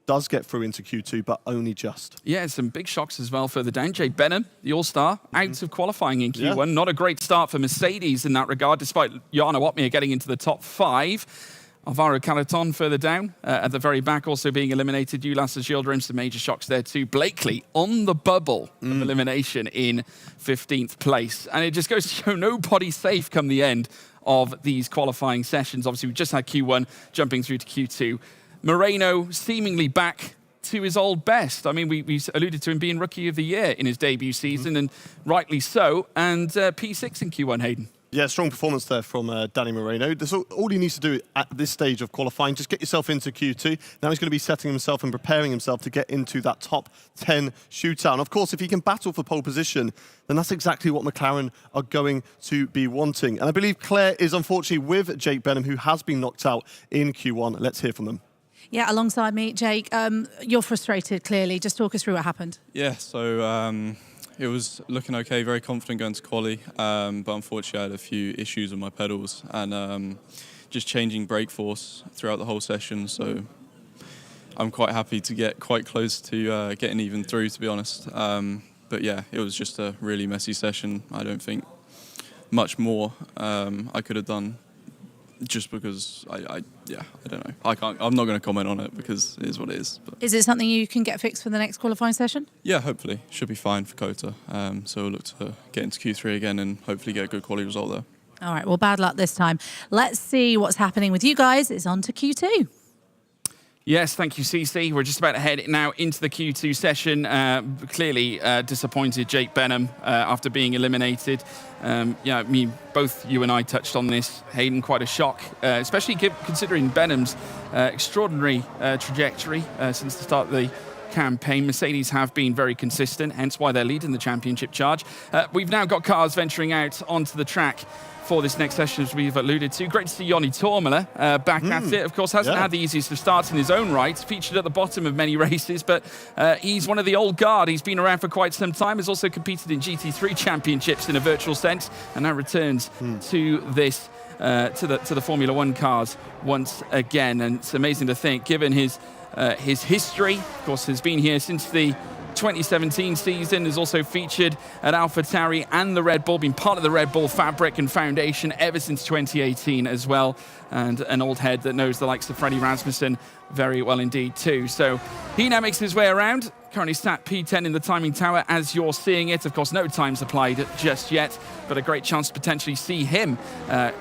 Does get through into Q2, but only just.
Yeah, some big shocks as well further down. Jake Benham, the All-Star, out of qualifying in Q1. Yeah. Not a great start for Mercedes in that regard, despite Jarno Opmeer getting into the top 5. Alvaro Calaton further down at the very back, also being eliminated. Ulas Gildrim, some major shocks there too. Blakeley on the bubble of elimination in 15th place. And it just goes to show nobody's safe come the end of these qualifying sessions. Obviously, we just had Q1 jumping through to Q2. Moreno seemingly back to his old best. I mean, we alluded to him being Rookie of the Year in his debut season, and rightly so. And P6 in Q1, Hayden.
Yeah, strong performance there from Danny Moreno. That's all he needs to do at this stage of qualifying. Just get yourself into Q2. Now he's going to be setting himself and preparing himself to get into that top 10 shootout. And of course, if he can battle for pole position, then that's exactly what McLaren are going to be wanting. And I believe Claire is unfortunately with Jake Benham, who has been knocked out in Q1. Let's hear from them.
Yeah, alongside me, Jake, you're frustrated, clearly. Just talk us through what happened.
Yeah, so it was looking okay, very confident going to quali, but unfortunately I had a few issues with my pedals and just changing brake force throughout the whole session, so I'm quite happy to get quite close to getting even through, to be honest. But yeah, it was just a really messy session. I don't think much more I could have done. Just because I don't know. I'm not going to comment on it because it is what it is. But.
Is it something you can get fixed for the next qualifying session?
Yeah, hopefully. Should be fine for Kota. So we'll look to get into Q3 again and hopefully get a good quality result there.
All right, well, bad luck this time. Let's see what's happening with you guys. It's on to Q2.
Yes, thank you, CC. We're just about to head now into the Q2 session. Clearly disappointed Jake Benham after being eliminated. Yeah, I mean, both you and I touched on this. Hayden, quite a shock, especially considering Benham's extraordinary trajectory since the start of the campaign. Mercedes have been very consistent, hence why they're leading the championship charge. We've now got cars venturing out onto the track for this next session, as we've alluded to. Great to see Joni Tormela back at it. Of course, hasn't had the easiest of starts in his own right. Featured at the bottom of many races, but he's one of the old guard. He's been around for quite some time. Has also competed in GT3 championships in a virtual sense, and now returns to this to the Formula One cars once again. And it's amazing to think, given his history, of course, has been here since the 2017 season, has also featured at AlphaTauri and the Red Bull, been part of the Red Bull fabric and foundation ever since 2018 as well, and an old head that knows the likes of Freddie Rasmussen very well indeed too. So he now makes his way around, currently sat P10 in the timing tower as you're seeing it. Of course, no times applied just yet, but a great chance to potentially see him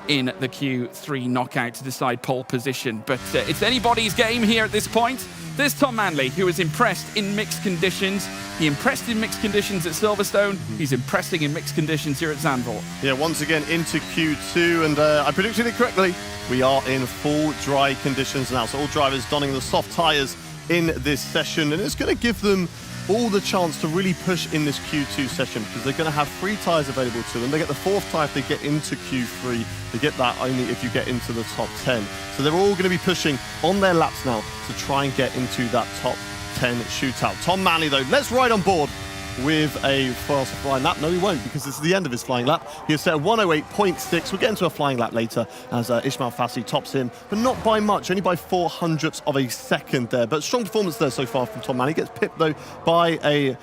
in the Q3 knockout to decide pole position. But it's anybody's game here at this point. There's Tom Manley, who was impressed in mixed conditions. He impressed in mixed conditions at Silverstone. He's impressing in mixed conditions here at Zandvoort.
Yeah, once again into Q2, and I predicted it correctly. We are in full dry conditions now, so all drivers donning the soft tyres in this session, and it's going to give them all the chance to really push in this Q2 session, because they're going to have 3 tyres available to them. They get the 4th tyre if they get into Q3. They get that only if you get into the top 10. So they're all going to be pushing on their laps now to try and get into that top 10 shootout. Tom Manley, though, let's ride on board with a fast flying lap. No, he won't, because this is the end of his flying lap. He'll set a 108.6. We'll get into a flying lap later as Ismail Fassi tops him, but not by much, only by 0.04 of a second there. But strong performance there so far from Tom Manley. Gets pipped, though, by a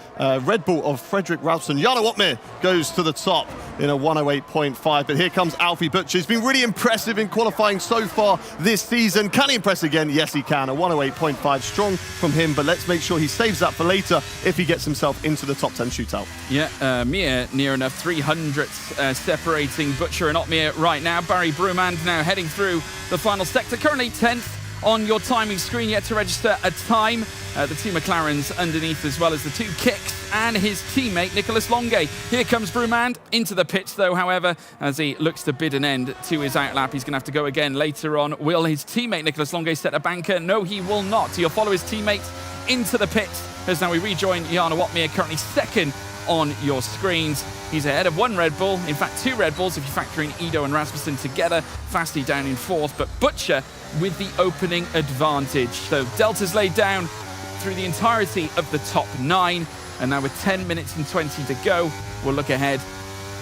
Red Bull of Frederick Rasmussen. Jarno Opmeer goes to the top in a 108.5, but here comes Alfie Butcher. He's been really impressive in qualifying so far this season. Can he impress again? Yes, he can. A 108.5, strong from him, but let's make sure he saves that for later if he gets himself into the top 10 shootout.
Yeah, Mir near enough 300ths separating Butcher and Opmeer right now. Barry Brumand now heading through the final sector, currently 10th on your timing screen yet to register a time. The two McLarens underneath, as well as the two kicks and his teammate Nicholas Longuet. Here comes Brumand into the pits though, however, as he looks to bid an end to his outlap. He's going to have to go again later on. Will his teammate Nicholas Longuet set a banker? No, he will not. He'll follow his teammates into the pits as now we rejoin Jarno Watmere, currently second on your screens. He's ahead of one Red Bull, in fact 2 Red Bulls if you factor in Ido and Rasmussen together. Fastly down in 4th, but Butcher with the opening advantage. So Delta's laid down through the entirety of the top 9, and now with 10 minutes and 20 to go, we'll look ahead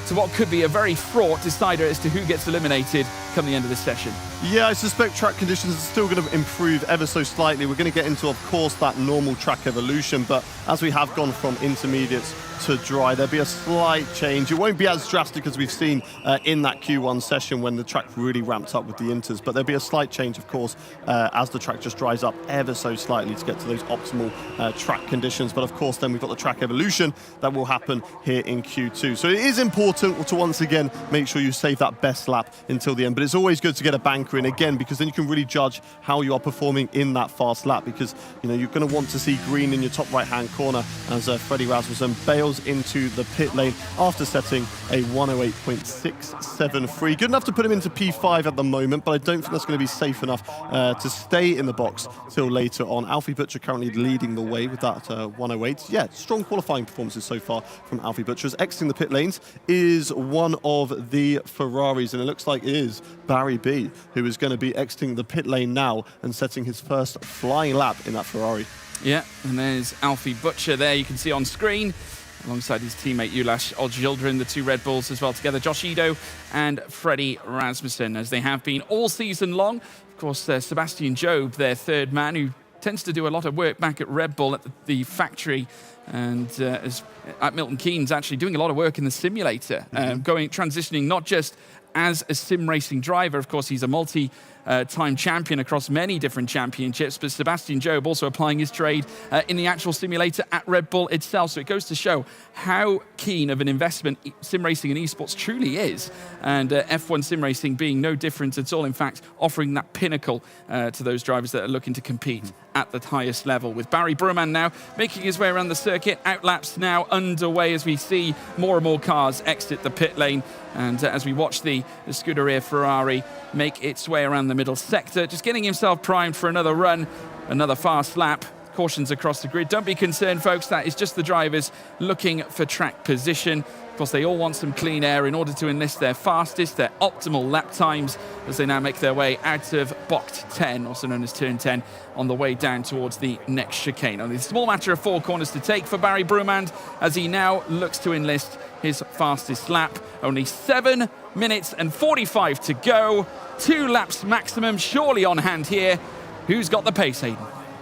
to what could be a very fraught decider as to who gets eliminated come the end of this session.
Yeah, I suspect track conditions are still going to improve ever so slightly. We're going to get into, of course, that normal track evolution, but as we have gone from intermediates to dry, there'll be a slight change. It won't be as drastic as we've seen in that Q1 session when the track really ramped up with the inters, but there'll be a slight change, of course, as the track just dries up ever so slightly to get to those optimal track conditions. But of course, then we've got the track evolution that will happen here in Q2. So it is important to once again make sure you save that best lap until the end. But it's always good to get a banker in again, because then you can really judge how you are performing in that fast lap, because you're going to want to see green in your top right hand corner as Freddie Rasmussen bails into the pit lane after setting a 108.673. Good enough to put him into P5 at the moment, but I don't think that's going to be safe enough to stay in the box till later on. Alfie Butcher currently leading the way with that 108. Yeah, strong qualifying performances so far from Alfie Butcher. As exiting the pit lanes is one of the Ferraris, and it looks like it is Barry B, who is going to be exiting the pit lane now and setting his first flying lap in that Ferrari.
Yeah, and there's Alfie Butcher there, you can see on screen, alongside his teammate Ulash Oldjildren, the 2 Red Bulls as well together, Josh Ido and Freddie Rasmussen, as they have been all season long. Of course, Sebastian Job, their 3rd man, who tends to do a lot of work back at Red Bull at the factory, and as at Milton Keynes, actually doing a lot of work in the simulator, transitioning not just as a sim racing driver. Of course, he's a multi-time champion across many different championships, but Sebastian Job also applying his trade in the actual simulator at Red Bull itself. So it goes to show how keen of an investment sim racing and esports truly is, and F1 sim racing being no different at all. In fact, offering that pinnacle to those drivers that are looking to compete at the highest level. With Barry Brumand now making his way around the circuit, outlaps now underway as we see more and more cars exit the pit lane, and as we watch the Scuderia Ferrari make its way around the middle sector, just getting himself primed for another run, another fast lap. Cautions across the grid. Don't be concerned, folks, that is just the drivers looking for track position. Of course, they all want some clean air in order to enlist their fastest, their optimal lap times, as they now make their way out of Bocht 10, also known as Turn 10, on the way down towards the next chicane. Only a small matter of 4 corners to take for Barry Brumand as he now looks to enlist his fastest lap. Only 7 minutes and 45 to go. 2 laps maximum surely on hand here. Who's got the pace, Hayden?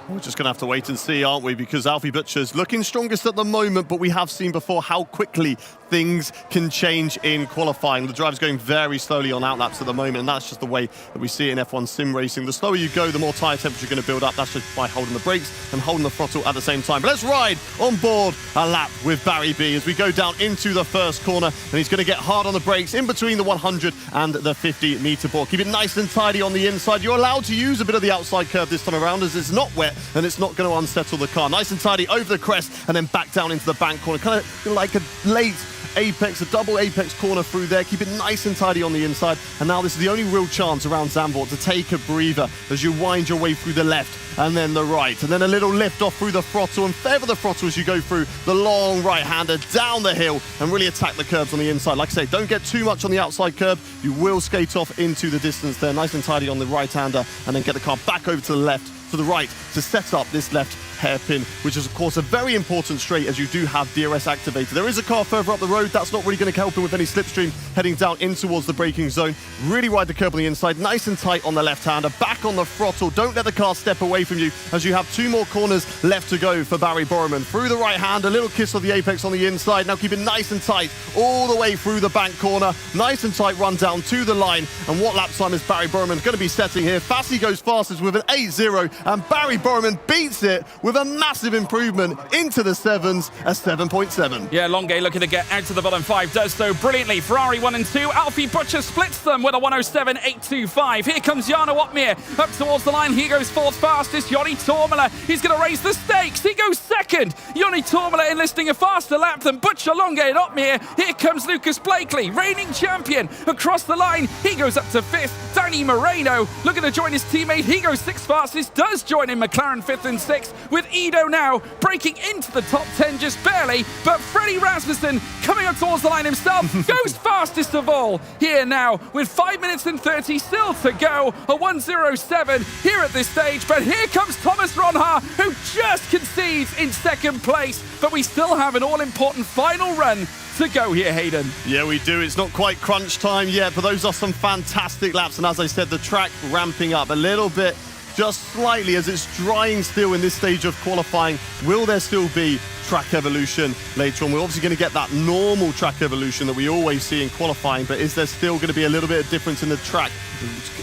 We're just going to have to wait and see, aren't we? Because Alfie Butcher's looking strongest at the moment, but we have seen before how quickly things can change in qualifying. The driver's going very slowly on outlaps at the moment, and that's just the way that we see it in F1 sim racing. The slower you go, the more tyre temperature you're going to build up. That's just by holding the brakes and holding the throttle at the same time. But let's ride on board a lap with Barry B as we go down into the first corner, and he's going to get hard on the brakes in between the 100 and the 50-metre board. Keep it nice and tidy on the inside. You're allowed to use a bit of the outside curve this time around, as it's not wet and it's not going to unsettle the car. Nice and tidy over the crest and then back down into the bank corner. Kind of like a late apex, a double apex corner through there. Keep it nice and tidy on the inside. And now this is the only real chance around Zandvoort to take a breather as you wind your way through the left and then the right. And then a little lift off through the throttle and feather the throttle as you go through the long right-hander down the hill and really attack the curbs on the inside. Like I say, don't get too much on the outside curb. You will skate off into the distance there. Nice and tidy on the right-hander and then get the car back over to the left, to the right, to set up this left hairpin, which is of course a very important straight as you do have DRS activated. There is a car further up the road. That's not really going to help him with any slipstream heading down in towards the braking zone. Really ride the curb on the inside, nice and tight on the left-hander, back on the throttle. Don't let the car step away from you as you have 2 more corners left to go for Barry Brumand. Through the right-hand, a little kiss of the apex on the inside. Now keep it nice and tight all the way through the bank corner. Nice and tight run down to the line. And what lap time is Barry Brumand going to be setting here? Fassi goes fastest with an 8.0 and Barry Brumand beats it with with a massive improvement into the 7s, a 7.7.
Yeah, Longuet looking to get out to the bottom 5, does so brilliantly. Ferrari 1 and 2, Alfie Butcher splits them with a 107.825. Here comes Jarno Opmeer up towards the line. He goes fourth fastest. Joni Tormela, he's going to raise the stakes. He goes second. Joni Tormela enlisting a faster lap than Butcher, Longuet and Opmeer. Here comes Lucas Blakeley, reigning champion, across the line. He goes up to 5th. Danny Moreno looking to join his teammate. He goes 6th fastest, does join in McLaren 5th and 6th, with Ido now breaking into the top 10 just barely. But Freddie Rasmussen coming up towards the line himself goes fastest of all here now with 5 minutes and 30 still to go. A 1:07 here at this stage. But here comes Thomas Ronha, who just concedes in second place. But we still have an all-important final run to go here, Hayden.
Yeah, we do. It's not quite crunch time yet, but those are some fantastic laps. And as I said, the track ramping up a little bit, just slightly, as it's drying still in this stage of qualifying. Will there still be track evolution later on? We're obviously going to get that normal track evolution that we always see in qualifying, but is there still going to be a little bit of difference in the track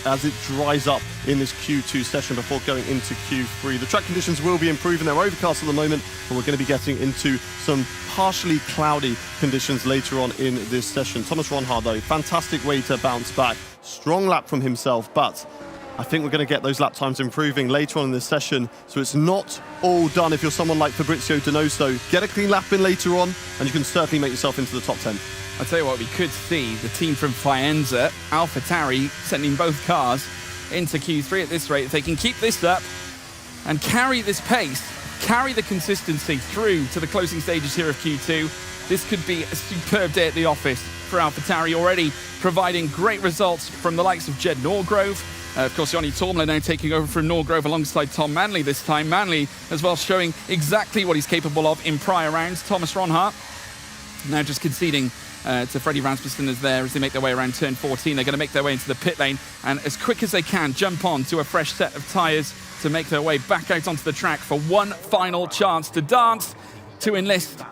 as it dries up in this Q2 session before going into Q3? The track conditions will be improving. They're overcast at the moment, but we're going to be getting into some partially cloudy conditions later on in this session. Thomas Ronha, though, fantastic way to bounce back. Strong lap from himself, but I think we're going to get those lap times improving later on in this session, so it's not all done. If you're someone like Fabrizio Donoso, get a clean lap in later on, and you can certainly make yourself into the top 10.
I'll tell you what, we could see the team from Faenza, AlphaTauri, sending both cars into Q3 at this rate. If they can keep this up and carry this pace, carry the consistency through to the closing stages here of Q2, this could be a superb day at the office for AlphaTauri, already providing great results from the likes of Jed Norgrove. Of course, Joni Tormela now taking over from Norgrove alongside Tom Manley this time. Manley as well showing exactly what he's capable of in prior rounds. Thomas Ronha now just conceding to Freddie Rasmussen as they make their way around turn 14. They're going to make their way into the pit lane and as quick as they can jump on to a fresh set of tyres to make their way back out onto the track for one final chance to dance, to enlist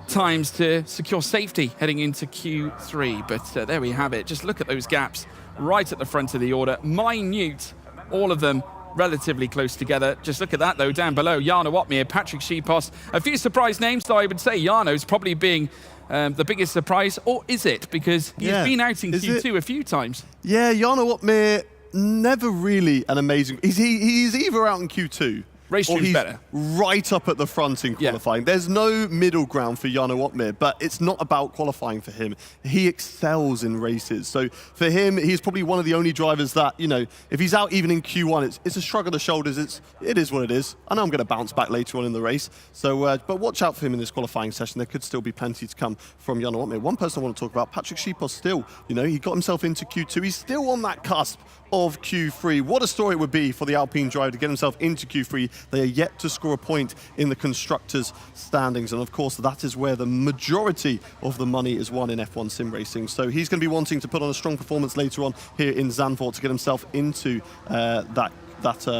times to secure safety heading into Q3. But there we have it. Just look at those gaps right at the front of the order. Minute, all of them relatively close together. Just look at that, though, down below. Jarno Opmeer, Patrick Schipos. A few surprise names, though I would say Jarno's probably being the biggest surprise. Or is it? Because he's been out in Q2 a few times.
Yeah, Jarno Opmeer, never really an amazing... He's either out in Q2
Race
or he's
better.
Right up at the front in qualifying. There's no middle ground for Jarno Opmeer, but it's not about qualifying for him. He excels in races. So for him, he's probably one of the only drivers that, you know, if he's out even in Q1, it's a shrug of the shoulders. It is what it is. I know I'm going to bounce back later on in the race. So, but watch out for him in this qualifying session. There could still be plenty to come from Jarno Opmeer. One person I want to talk about, Patrick Schipos, still, you know, he got himself into Q2. He's still on that cusp of Q3. What a story it would be for the Alpine driver to get himself into Q3. They are yet to score a point in the constructors' standings, and of course that is where the majority of the money is won in F1 sim racing. So he's going to be wanting to put on a strong performance later on here in Zandvoort to get himself into that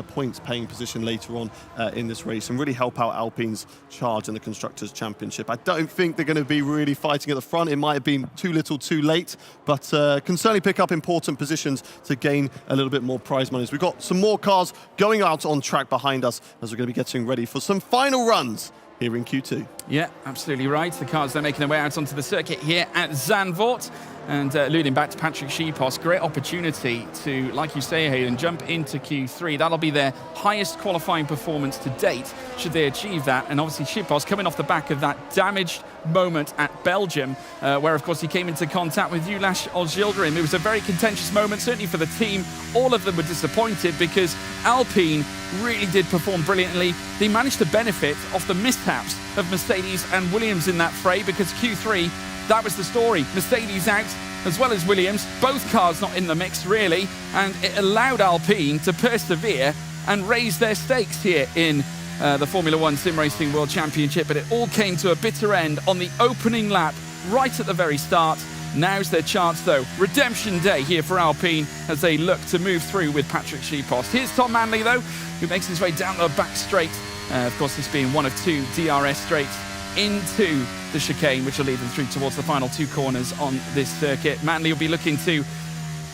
points-paying position later on in this race and really help out Alpine's charge in the Constructors' Championship. I don't think they're going to be really fighting at the front. It might have been too little too late, but can certainly pick up important positions to gain a little bit more prize money. We've got some more cars going out on track behind us as we're going to be getting ready for some final runs here in Q2.
Yeah, absolutely right. The cars, they're making their way out onto the circuit here at Zandvoort. And alluding back to Patrick Schipos, great opportunity to, like you say, Hayden, jump into Q3. That'll be their highest qualifying performance to date, should they achieve that. And obviously Schipos coming off the back of that damaged moment at Belgium, where, of course, he came into contact with Ulash Oljildirim. It was a very contentious moment, certainly for the team. All of them were disappointed because Alpine really did perform brilliantly. They managed to benefit off the mishaps of Mercedes and Williams in that fray because Q3, that was the story. Mercedes out, as well as Williams. Both cars not in the mix, really. And it allowed Alpine to persevere and raise their stakes here in the Formula One Sim Racing World Championship. But it all came to a bitter end on the opening lap, right at the very start. Now's their chance, though. Redemption day here for Alpine as they look to move through with Patrick Schipos. Here's Tom Manley, though, who makes his way down the back straight. Of course, this being one of two DRS straights into the chicane, which will lead them through towards the final two corners on this circuit. Manley will be looking to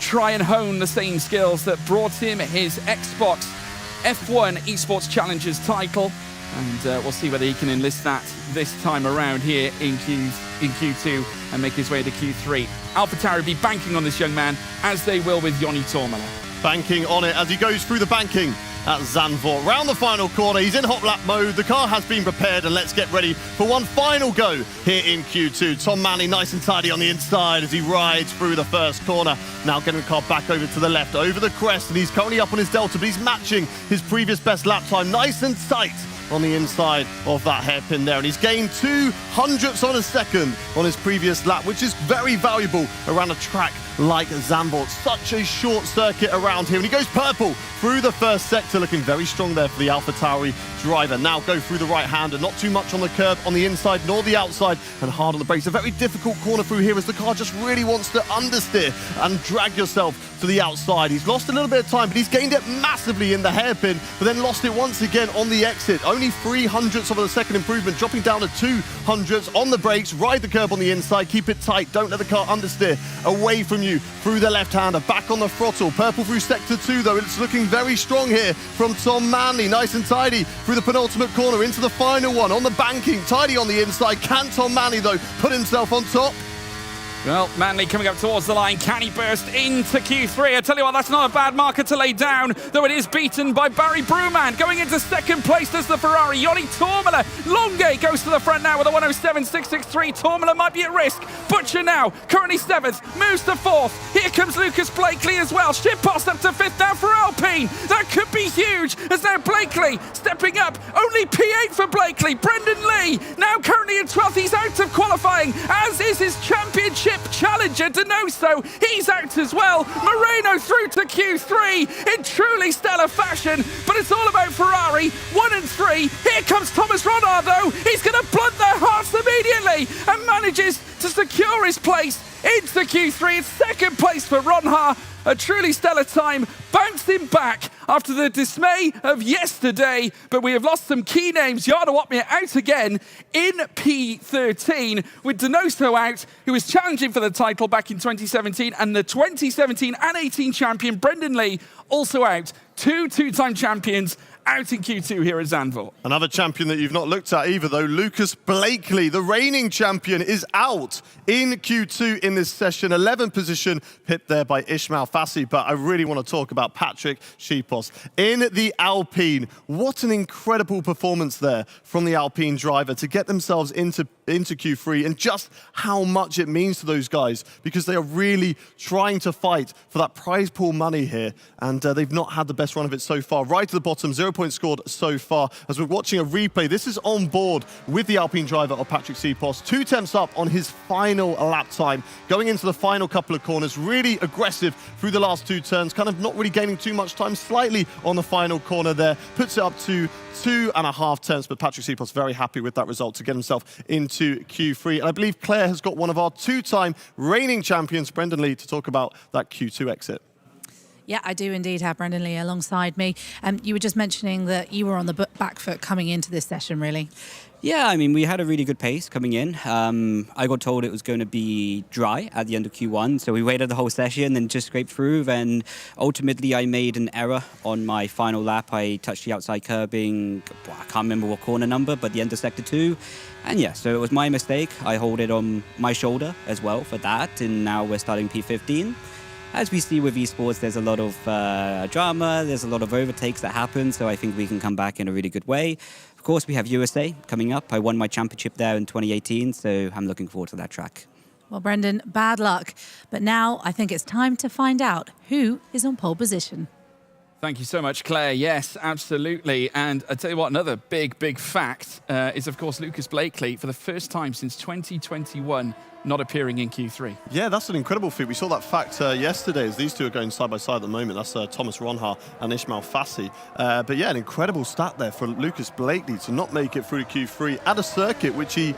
try and hone the same skills that brought him his Xbox F1 Esports Challengers title And we'll see whether he can enlist that this time around here in Q2 and make his way to Q3. AlphaTauri will be banking on this young man, as they will with Joni Toomala.
Banking on it as he goes through the banking at Zandvoort. Round the final corner, he's in hot lap mode. The car has been prepared, and let's get ready for one final go here in Q2. Tom Manley nice and tidy on the inside as he rides through the first corner. Now getting the car back over to the left, over the crest, and he's currently up on his delta, but he's matching his previous best lap time. Nice and tight on the inside of that hairpin there, and he's gained 0.02 of a second on his previous lap, which is very valuable around a track like Zandvoort. Such a short circuit around here, and he goes purple through the first sector, looking very strong there for the AlphaTauri driver. Now go through the right hander, not too much on the curb on the inside nor the outside, and hard on the brakes. A very difficult corner through here as the car just really wants to understeer and drag yourself to the outside. He's lost a little bit of time, but he's gained it massively in the hairpin, but then lost it once again on the exit. Only 0.03 of a second improvement, dropping down to 0.02 on the brakes. Ride the curb on the inside, keep it tight, don't let the car understeer away from you through the left-hander, back on the throttle. Purple through sector 2 though, it's looking very strong here from Tom Manley. Nice and tidy through the penultimate corner into the final one on the banking, tidy on the inside. Can Tom Manley though put himself on top?
Well, Manley coming up towards the line. Can he burst into Q3? I tell you what, that's not a bad marker to lay down, though it is beaten by Barry Brewman. Going into second place, there's the Ferrari. Joni Toomala. Longe goes to the front now with a 107.663. Toomala might be at risk. Butcher now, currently 7th, moves to 4th. Here comes Lucas Blakeley as well. Shitpost up to 5th now for Alpine. That could be huge, as now Blakeley stepping up. Only P8 for Blakeley. Brendan Lee now currently in 12th. He's out of qualifying, as is his championship challenger Donoso. He's out as well. Moreno through to Q3 in truly stellar fashion, but it's all about Ferrari. 1 and 3. Here comes Thomas Ronard though. He's going to blunt their hearts immediately and manages to secure his place into Q3. It's second place for Ronhar. A truly stellar time, bouncing back after the dismay of yesterday, but we have lost some key names. Jarno Opmeer out again in P13, with Donoso out, who was challenging for the title back in 2017, and the 2017 and 18 champion Brendan Lee also out. Two-time champions out in Q2 here at Zandvoort.
Another champion that you've not looked at either, though, Lucas Blakeley, the reigning champion, is out in Q2 in this session. 11th position, pipped there by Ismail Fassi, but I really want to talk about Patrick Shipos in the Alpine. What an incredible performance there from the Alpine driver to get themselves into Q3, and just how much it means to those guys, because they are really trying to fight for that prize pool money here, and they've not had the best run of it so far. Right to the bottom, 0 points scored so far. As we're watching a replay, this is on board with the Alpine driver of Patrick Shipos. 2 tenths up on his final lap time, going into the final couple of corners, really aggressive through the last 2 turns, kind of not really gaining too much time, slightly on the final corner there, puts it up to 2.5 tenths, but Patrick Shipos very happy with that result to get himself into Q3. And I believe Claire has got one of our 2-time reigning champions, Brendan Lee, to talk about that Q2 exit.
Yeah, I do indeed have Brendan Lee alongside me. You were just mentioning that you were on the back foot coming into this session, really.
Yeah, I mean, we had a really good pace coming in. I got told it was going to be dry at the end of Q1, so we waited the whole session and just scraped through. And ultimately, I made an error on my final lap. I touched the outside curbing, I can't remember what corner number, but the end of sector 2. And yeah, so it was my mistake. I hold it on my shoulder as well for that, and now we're starting P15. As we see with esports, there's a lot of drama, there's a lot of overtakes that happen, so I think we can come back in a really good way. Of course, we have USA coming up. I won my championship there in 2018, so I'm looking forward to that track.
Well, Brendan, bad luck. But now I think it's time to find out who is on pole position.
Thank you so much, Claire. Yes, absolutely. And I tell you what, another big fact is, of course, Lucas Blakeley, for the first time since 2021, not appearing in Q3.
Yeah, that's an incredible feat. We saw that fact yesterday as these two are going side by side at the moment. That's Thomas Ronhar and Ismail Fassi. But yeah, an incredible stat there for Lucas Blakeley to not make it through to Q3 at a circuit which he,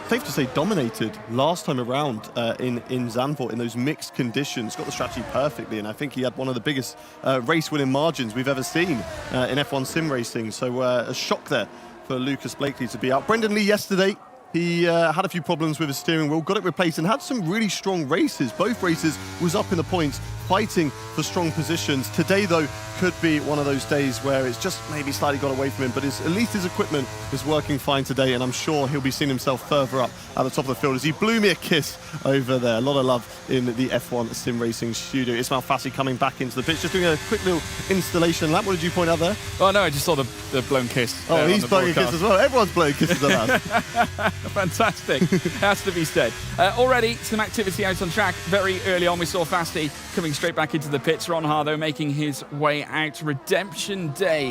safe to say, dominated last time around in Zandvoort in those mixed conditions. Got the strategy perfectly, and I think he had one of the biggest race-winning margins we've ever seen in F1 sim racing. So a shock there for Lucas Blakeley to be out. Brendan Lee yesterday, he had a few problems with his steering wheel, got it replaced, and had some really strong races. Both races was up in the points fighting for strong positions. Today, though, could be one of those days where it's just maybe slightly got away from him, but at least his equipment is working fine today, and I'm sure he'll be seeing himself further up at the top of the field as he blew me a kiss over there. A lot of love in the F1 sim racing studio. Ismail Fassi coming back into the pitch, just doing a quick little installation lap. What did you point out there?
Oh, no, I just saw the blown kiss.
Oh, he's blowing a kiss as well. Everyone's blowing kisses at us.
Fantastic. Has to be said. Already some activity out on track. Very early on, we saw Fassi coming straight back into the pits. Ron Hardow making his way out. Redemption Day,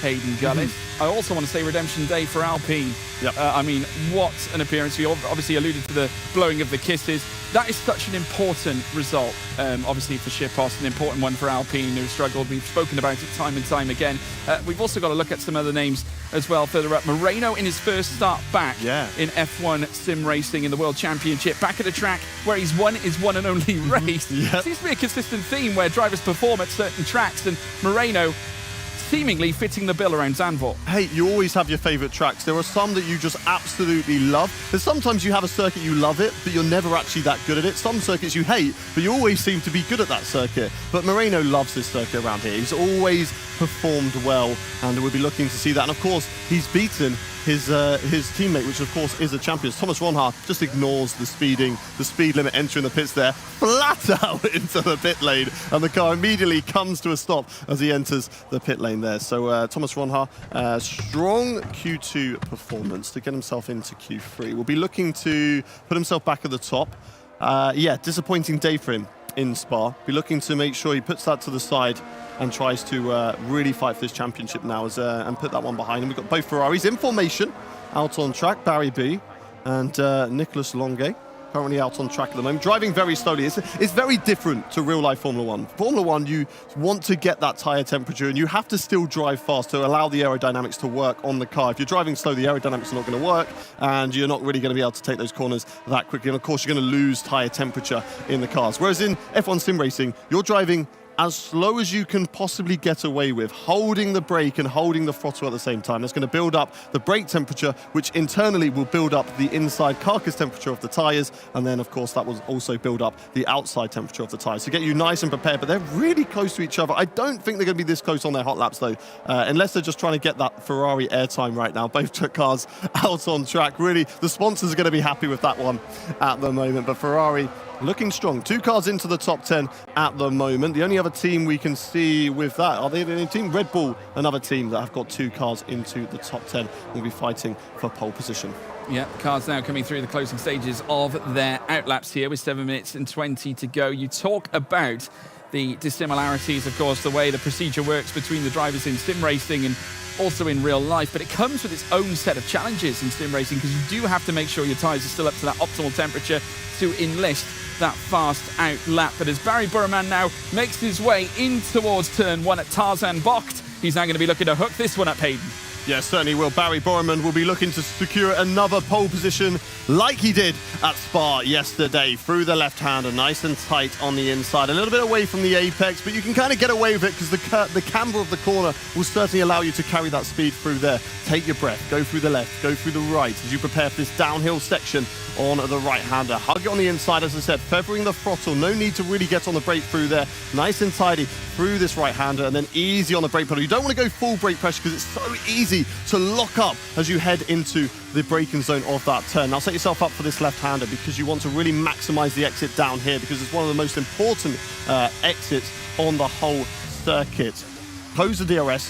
Hayden Gullis. I also want to say Redemption Day for Alpine.
Yep.
I mean, what an appearance. We obviously alluded to the blowing of the kisses. That is such an important result, obviously, for Shipos, an important one for Alpine, who struggled. We've spoken about it time and time again. We've also got to look at some other names as well further up. Moreno in his first start back in F1 sim racing in the World Championship, back at a track where he's won his one and only race. Seems to be a consistent theme where drivers perform at certain tracks, and Moreno seemingly fitting the bill around Zandvoort.
Hey, you always have your favourite tracks. There are some that you just absolutely love. There's sometimes you have a circuit you love it, but you're never actually that good at it. Some circuits you hate, but you always seem to be good at that circuit. But Moreno loves this circuit around here. He's always performed well, and we'll be looking to see that. And of course, he's beaten his teammate, which of course is a champion. Thomas Ronha just ignores the speed limit entering the pits there, flat out into the pit lane, and the car immediately comes to a stop as he enters the pit lane there. So Thomas Ronha, strong Q2 performance to get himself into Q3. Will be looking to put himself back at the top. Disappointing day for him in Spa. Be looking to make sure he puts that to the side and tries to really fight for this championship now and put that one behind him. We've got both Ferraris in formation out on track, Barry B and Nicolas Longuet. Currently out on track at the moment, driving very slowly. It's very different to real-life Formula 1. Formula 1, you want to get that tyre temperature, and you have to still drive fast to allow the aerodynamics to work on the car. If you're driving slow, the aerodynamics are not going to work, and you're not really going to be able to take those corners that quickly. And of course, you're going to lose tyre temperature in the cars. Whereas in F1 sim racing, you're driving as slow as you can possibly get away with, holding the brake and holding the throttle at the same time. That's going to build up the brake temperature, which internally will build up the inside carcass temperature of the tyres, and then of course that will also build up the outside temperature of the tyres to get you nice and prepared. But they're really close to each other. I don't think they're going to be this close on their hot laps though, unless they're just trying to get that Ferrari airtime right now. Both cars out on track. Really, the sponsors are going to be happy with that one at the moment, but Ferrari looking strong. 2 cars into the top 10 at the moment. The only other team we can see with that, are they the only team? Red Bull, another team that have got 2 cars into the top 10, will be fighting for pole position.
Yeah, cars now coming through the closing stages of their outlaps here with 7 minutes and 20 to go. You talk about the dissimilarities, of course, the way the procedure works between the drivers in sim racing and also in real life, but it comes with its own set of challenges in sim racing because you do have to make sure your tyres are still up to that optimal temperature to enlist that fast out lap. But as Barry Burman now makes his way in towards turn 1 at Tarzan Bocht, he's now going to be looking to hook this one up, Hayden.
Yeah, certainly will. Barry Borman will be looking to secure another pole position like he did at Spa yesterday. Through the left-hander, nice and tight on the inside. A little bit away from the apex, but you can kind of get away with it because the camber of the corner will certainly allow you to carry that speed through there. Take your breath, go through the left, go through the right as you prepare for this downhill section on the right-hander. Hug it on the inside, as I said, feathering the throttle. No need to really get on the brake through there. Nice and tidy through this right-hander, and then easy on the brake pedal. You don't want to go full brake pressure because it's so easy to lock up as you head into the braking zone of that turn. Now set yourself up for this left-hander because you want to really maximize the exit down here because it's one of the most important exits on the whole circuit. Close the DRS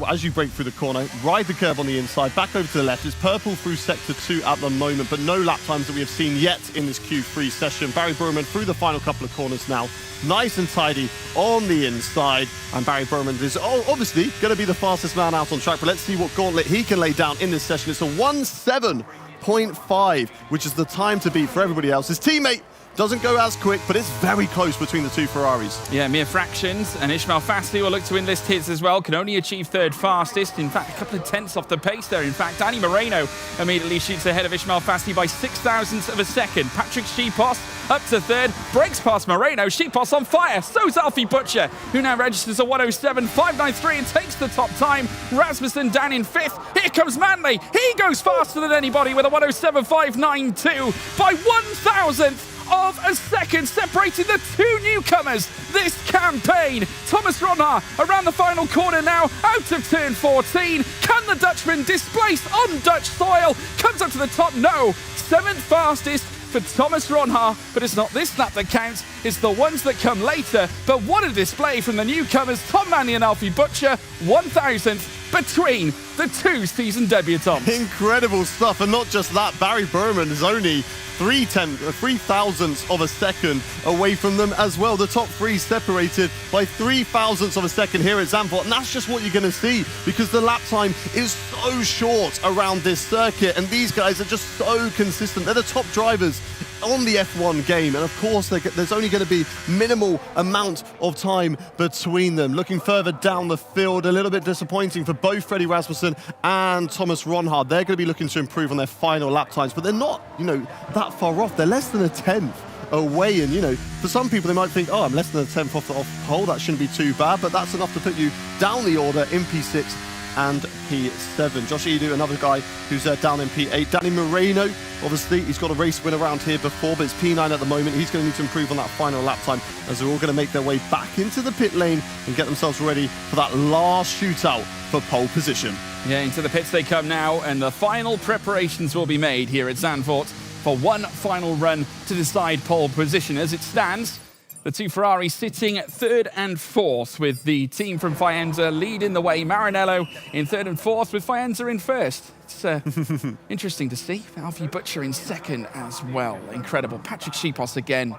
as you brake through the corner, ride the curve on the inside, back over to the left. It's purple through sector 2 at the moment, but no lap times that we have seen yet in this Q3 session. Barry Burman through the final couple of corners now, nice and tidy on the inside, and Barry Burman is obviously going to be the fastest man out on track, but let's see what gauntlet he can lay down in this session. It's a 1:7.5, which is the time to beat for everybody else. His teammate doesn't go as quick, but it's very close between the 2 Ferraris.
Yeah, mere fractions, and Ismail Fassi will look to enlist his as well. Can only achieve 3rd fastest. In fact, a couple of tenths off the pace there. In fact, Danny Moreno immediately shoots ahead of Ismail Fassi by 0.06 of a second. Patrick Schipos up to 3rd, breaks past Moreno. Schipos on fire. So's Alfie Butcher, who now registers a 1:07.593 and takes the top time. Rasmussen down in 5th. Here comes Manley. He goes faster than anybody with a 1:07.592 by 1,000th of a second separating the two newcomers this campaign. Thomas Ronhaar around the final corner now, out of turn 14. Can the Dutchman displace on Dutch soil? Comes up to the top, no. 7th fastest for Thomas Ronhaar, but it's not this lap that counts, it's the ones that come later. But what a display from the newcomers, Tom Manley and Alfie Butcher, 1,000th between the two season debutants.
Incredible stuff, and not just that, Barry Burman is only 3,000ths of a second away from them as well. The top three separated by 3,000ths of a second here at Zandvoort, and that's just what you're going to see because the lap time is so short around this circuit, and these guys are just so consistent. They're the top drivers on the F1 game, and of course there's only going to be minimal amount of time between them. Looking further down the field, a little bit disappointing for both Freddie Rasmussen and Thomas Ronhaar. They're going to be looking to improve on their final lap times, but they're not, that far off. They're less than a 10th away, and for some people they might think, oh, I'm less than a 10th off the pole, that shouldn't be too bad, but that's enough to put you down the order in P6 and P7. Josh Edu, another guy who's down in P8. Danny Moreno, obviously, he's got a race win around here before, but it's P9 at the moment. He's going to need to improve on that final lap time as they're all going to make their way back into the pit lane and get themselves ready for that last shootout for pole position.
Yeah, into the pits they come now, and the final preparations will be made here at Zandvoort for one final run to decide pole position. As it stands, the two Ferrari sitting 3rd and 4th, with the team from Faenza leading the way. Maranello in 3rd and 4th, with Faenza in 1st. It's interesting to see. Alfie Butcher in 2nd as well. Incredible. Patrick Schipos again.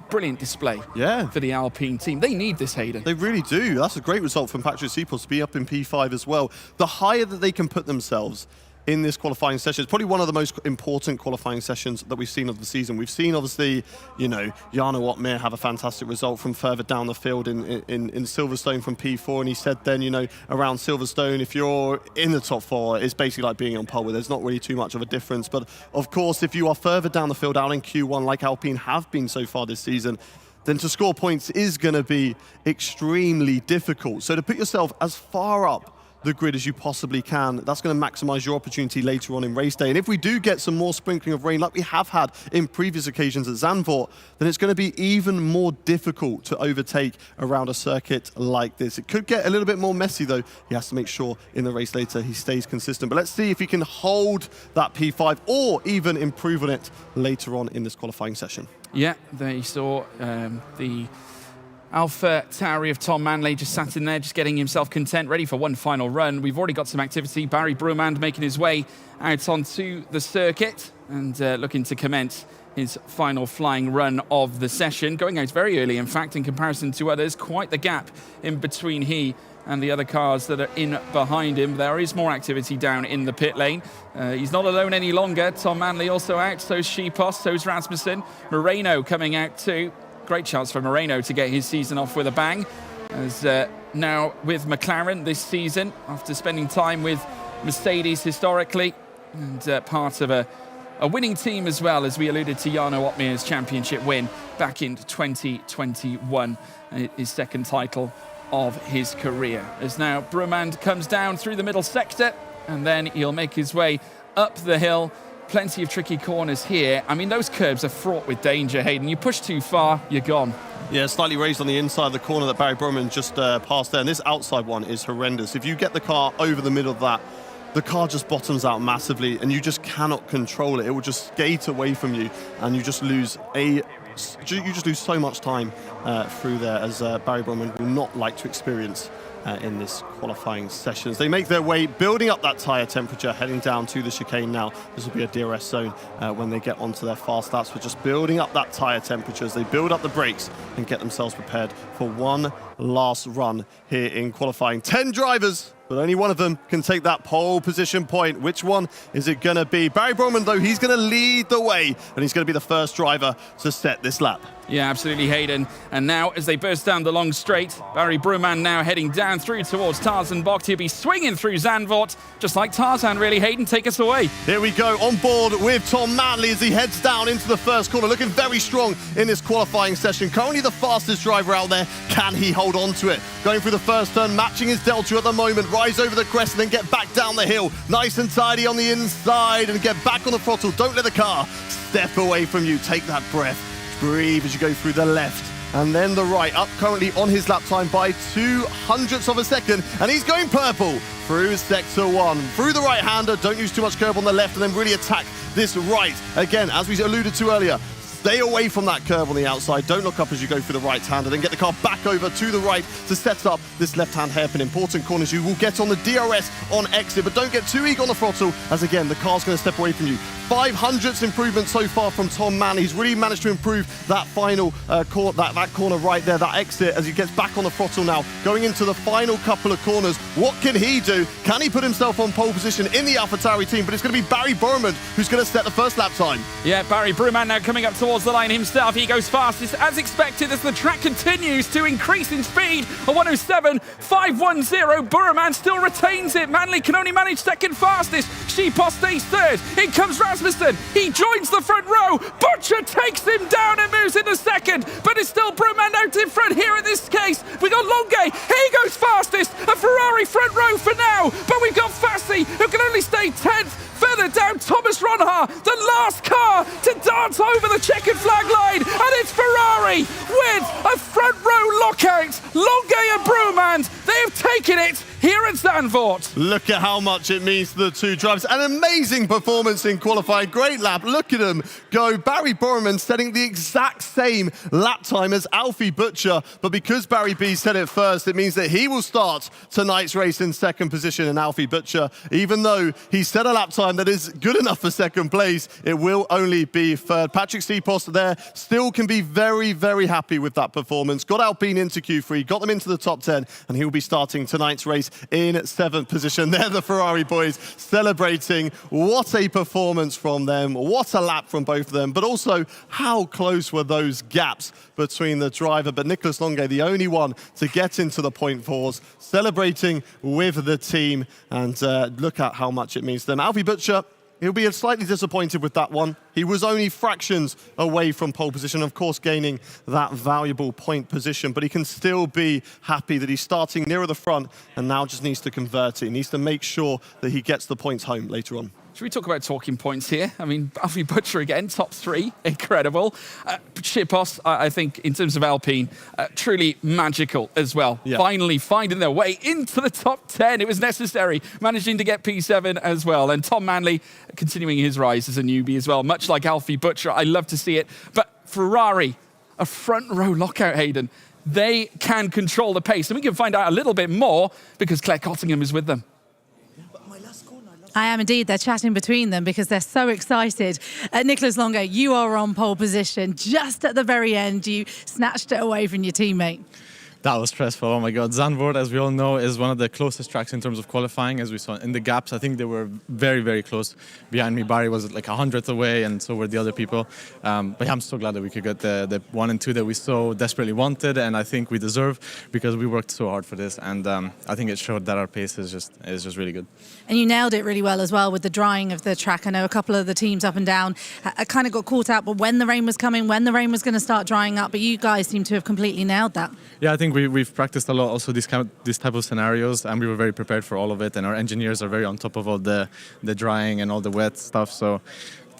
Brilliant display for the Alpine team. They need this, Hayden.
They really do. That's a great result from Patrick Schipos to be up in P5 as well. The higher that they can put themselves in this qualifying session, it's probably one of the most important qualifying sessions that we've seen of the season. We've seen, obviously, Jarno Opmeer have a fantastic result from further down the field in Silverstone from P4, and he said then, around Silverstone, if you're in the top 4, it's basically like being on pole with. There's not really too much of a difference. But of course, if you are further down the field out in Q1, like Alpine have been so far this season, then to score points is going to be extremely difficult. So to put yourself as far up the grid as you possibly can, that's going to maximize your opportunity later on in race day. And if we do get some more sprinkling of rain like we have had in previous occasions at Zandvoort, then it's going to be even more difficult to overtake around a circuit like this. It could get a little bit more messy though. He has to make sure in the race later he stays consistent. But let's see if he can hold that P5 or even improve on it later on in this qualifying session.
Yeah, they saw the Alpha Tauri of Tom Manley just sat in there, just getting himself content, ready for one final run. We've already got some activity. Barry Brumand making his way out onto the circuit and looking to commence his final flying run of the session. Going out very early, in fact, in comparison to others. Quite the gap in between he and the other cars that are in behind him. There is more activity down in the pit lane. He's not alone any longer. Tom Manley also out, so's Schipos, so's Rasmussen. Moreno coming out too. Great chance for Moreno to get his season off with a bang. As now with McLaren this season, after spending time with Mercedes historically, and part of a winning team as well, as we alluded to Jarno Opmeer's championship win back in 2021, his second title of his career. As now Brumand comes down through the middle sector, and then he'll make his way up the hill. Plenty of tricky corners here. I mean, those curbs are fraught with danger, Hayden. You push too far, you're gone.
Yeah, slightly raised on the inside of the corner that Barry Brumand just passed there. And this outside one is horrendous. If you get the car over the middle of that, the car just bottoms out massively and you just cannot control it. It will just skate away from you and you just lose so much time through there, as Barry Brumand will not like to experience in this qualifying sessions. They make their way, building up that tyre temperature, heading down to the chicane now. This will be a DRS zone when they get onto their fast laps, but just building up that tyre temperature as they build up the brakes and get themselves prepared for one last run here in qualifying. 10 drivers, but only one of them can take that pole position point. Which one is it going to be? Barry Brumand, though, he's going to lead the way, and he's going to be the first driver to set this lap.
Yeah, absolutely, Hayden. And now, as they burst down the long straight, Barry Brumand now heading down through towards Tarzan Bocht. He'll be swinging through Zandvoort, just like Tarzan, really. Hayden, take us away.
Here we go, on board with Tom Manley as he heads down into the first corner, looking very strong in this qualifying session. Currently the fastest driver out there. Can he hold on to it? Going through the first turn, matching his delta at the moment, rise over the crest and then get back down the hill. Nice and tidy on the inside and get back on the throttle. Don't let the car step away from you. Take that breath. breathe as you go through the left and then the right, up currently on his lap time by 0.02 of a second, and he's going purple through sector 1, through the right-hander. Don't use too much curb on the left and then really attack this right. Again, as we alluded to earlier, stay away from that curve on the outside. Don't look up as you go through the right-hander. Then get the car back over to the right to set up this left-hand hairpin. Important corners you will get on the DRS on exit, but don't get too eager on the throttle, as again, the car's going to step away from you. 500th improvement so far from Tom Manley. He's really managed to improve that final that corner right there, that exit, as he gets back on the throttle now, going into the final couple of corners. What can he do? Can he put himself on pole position in the AlphaTauri team? But it's going to be Barry Borman who's going to set the first lap time.
Yeah, Barry Brumand now coming up towards the line himself. He goes fastest as expected as the track continues to increase in speed. A 107.510. Burman still retains it. Manley can only manage second fastest. Sheepos stays third. In comes Rasmussen. He joins the front row. Butcher takes him down and moves into second, but it's still Brumand out in front here in this case. We got Longue. He goes fastest. A Ferrari front row for now, but we've got Fassi who can only stay 10th. Further down, Thomas Ronha, the last car to dance over the checkered flag line, and it's Ferrari with a front row lockout. Longue and Brumand, they have taken it here at Zandvoort.
Look at how much it means to the two drivers. An amazing performance in qualifying. Great lap. Look at him go. Barry Borman setting the exact same lap time as Alfie Butcher, but because Barry B said it first, it means that he will start tonight's race in second position, and Alfie Butcher, even though he set a lap time that is good enough for second place, it will only be third. Patrick Seapost there still can be very, very happy with that performance. Got Alpine into Q3, got them into the top 10, and he'll be starting tonight's race in 7th position. They're the Ferrari boys celebrating. What a performance from them. What a lap from both of them. But also, how close were those gaps between the driver? But Nicolas Longue, the only one to get into the point fours, celebrating with the team. And look at how much it means to them. Alfie Butcher, he'll be slightly disappointed with that one. He was only fractions away from pole position, of course, gaining that valuable point position, but he can still be happy that he's starting nearer the front and now just needs to convert it. He needs to make sure that he gets the points home later on.
Should we talk about talking points here? I mean, Alfie Butcher again, top 3, incredible. Shipos, I think, in terms of Alpine, truly magical as well. Yeah. Finally finding their way into the top 10. It was necessary, managing to get P7 as well. And Tom Manley continuing his rise as a newbie as well, much like Alfie Butcher. I love to see it. But Ferrari, a front row lockout, Hayden. They can control the pace. And we can find out a little bit more because Claire Cottingham is with them.
I am indeed. They're chatting between them because they're so excited. Nicolas Longue, you are on pole position. Just at the very end, you snatched it away from your teammate.
That was stressful. Oh my God. Zandvoort, as we all know, is one of the closest tracks in terms of qualifying, as we saw in the gaps. I think they were very, very close behind me. Barry was like 100th away, and so were the other people. But yeah, I'm so glad that we could get the 1 and 2 that we so desperately wanted, and I think we deserve, because we worked so hard for this. And I think it showed that our pace is just really good.
And you nailed it really well as well with the drying of the track. I know a couple of the teams up and down kind of got caught out, but when the rain was coming, when the rain was going to start drying up, but you guys seem to have completely nailed that.
Yeah, I think we've practiced a lot also this type of scenarios, and we were very prepared for all of it, and our engineers are very on top of all the drying and all the wet stuff, so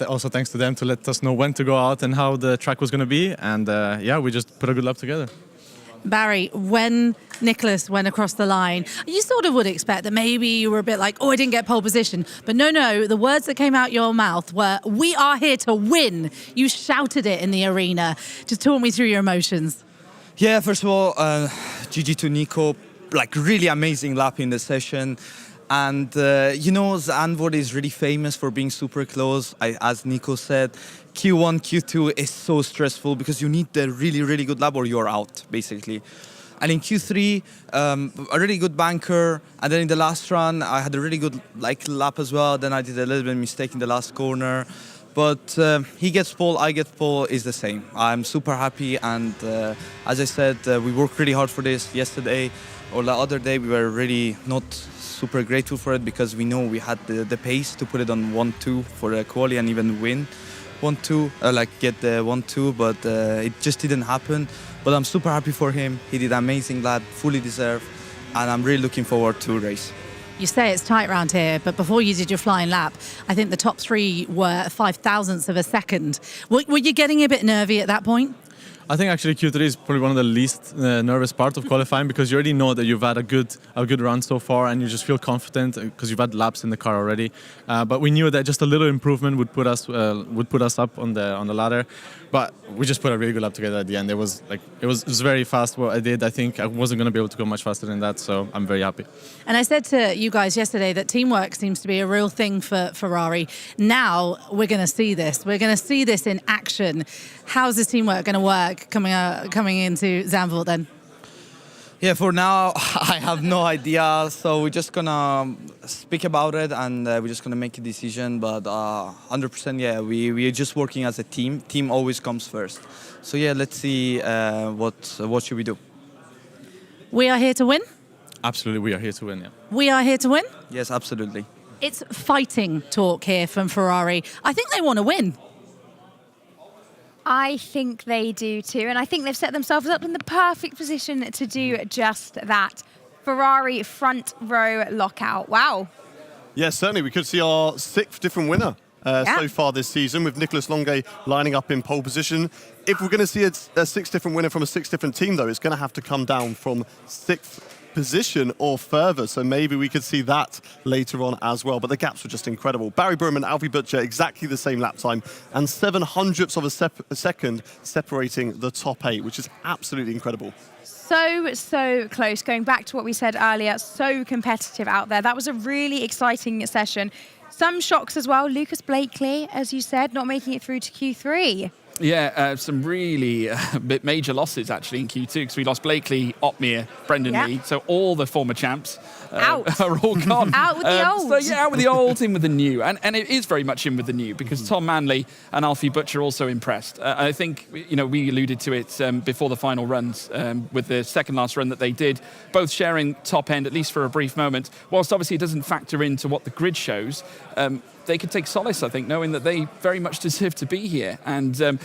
also thanks to them to let us know when to go out and how the track was going to be, and yeah, we just put a good lap together.
Barry, when Nicolas went across the line, you sort of would expect that maybe you were a bit like, oh, I didn't get pole position. But no, the words that came out your mouth were, we are here to win. You shouted it in the arena. Just talk me through your emotions.
Yeah, first of all, GG to Nico, like really amazing lap in the session. And, you know, Zandvoort is really famous for being super close. As Nico said, Q1, Q2 is so stressful because you need the really, really good lap or you're out, basically. And in Q3, a really good banker. And then in the last run, I had a really good lap as well. Then I did a little bit of mistake in the last corner. But he gets pole, I get pole, is the same. I'm super happy, and as I said, we worked really hard for this yesterday or the other day. We were really not super grateful for it because we know we had the pace to put it on 1-2 for the quali and even win 1-2, get the 1-2, but it just didn't happen. But I'm super happy for him. He did an amazing lap, fully deserved, and I'm really looking forward to race.
you say it's tight round here, but before you did your flying lap, I think the top 3 were 5,000ths of a second. Were you getting a bit nervy at that point?
I think actually Q3 is probably one of the least nervous parts of qualifying because you already know that you've had a good run so far and you just feel confident because you've had laps in the car already. But we knew that just a little improvement would put us up on the ladder. But we just put a really good lap together at the end. It was very fast what I did. I think I wasn't going to be able to go much faster than that, so I'm very happy.
And I said to you guys yesterday that teamwork seems to be a real thing for Ferrari. Now we're going to see this. We're going to see this in action. How's this teamwork going to work coming into Zandvoort then?
Yeah, for now, I have no idea. So we're just going to speak about it and we're just going to make a decision. But 100%, yeah, we're just working as a team. Team always comes first. So yeah, let's see what should we do.
We are here to win?
Absolutely, we are here to win, yeah.
We are here to win?
Yes, absolutely.
It's fighting talk here from Ferrari. I think they want to win.
I think they do too, and I think they've set themselves up in the perfect position to do just that. Ferrari front row lockout. Wow.
Yes, certainly. We could see our 6th different winner so far this season, with Nicolas Longuet lining up in pole position. If we're going to see a 6 different winner from a 6 different team, though, it's going to have to come down from 6th position or further, so maybe we could see that later on as well. But the gaps were just incredible. Barry Broom and Alfie Butcher exactly the same lap time, and 700ths of a second separating the top 8, which is absolutely incredible.
So close. Going back to what we said earlier, so competitive out there. That was a really exciting session. Some shocks as well. Lucas Blakeley, as you said, not making it through to Q3.
Yeah, some really major losses actually in Q2 because we lost Blakeley, Otmir, Brendan Lee. So all the former champs are all gone.
Out with the old.
So yeah, out with the old, in with the new. And it is very much in with the new because Tom Manley and Alfie Butcher also impressed. I think, we alluded to it before the final runs with the second last run that they did, both sharing top end, at least for a brief moment. Whilst obviously it doesn't factor into what the grid shows, they could take solace, I think, knowing that they very much deserve to be here. And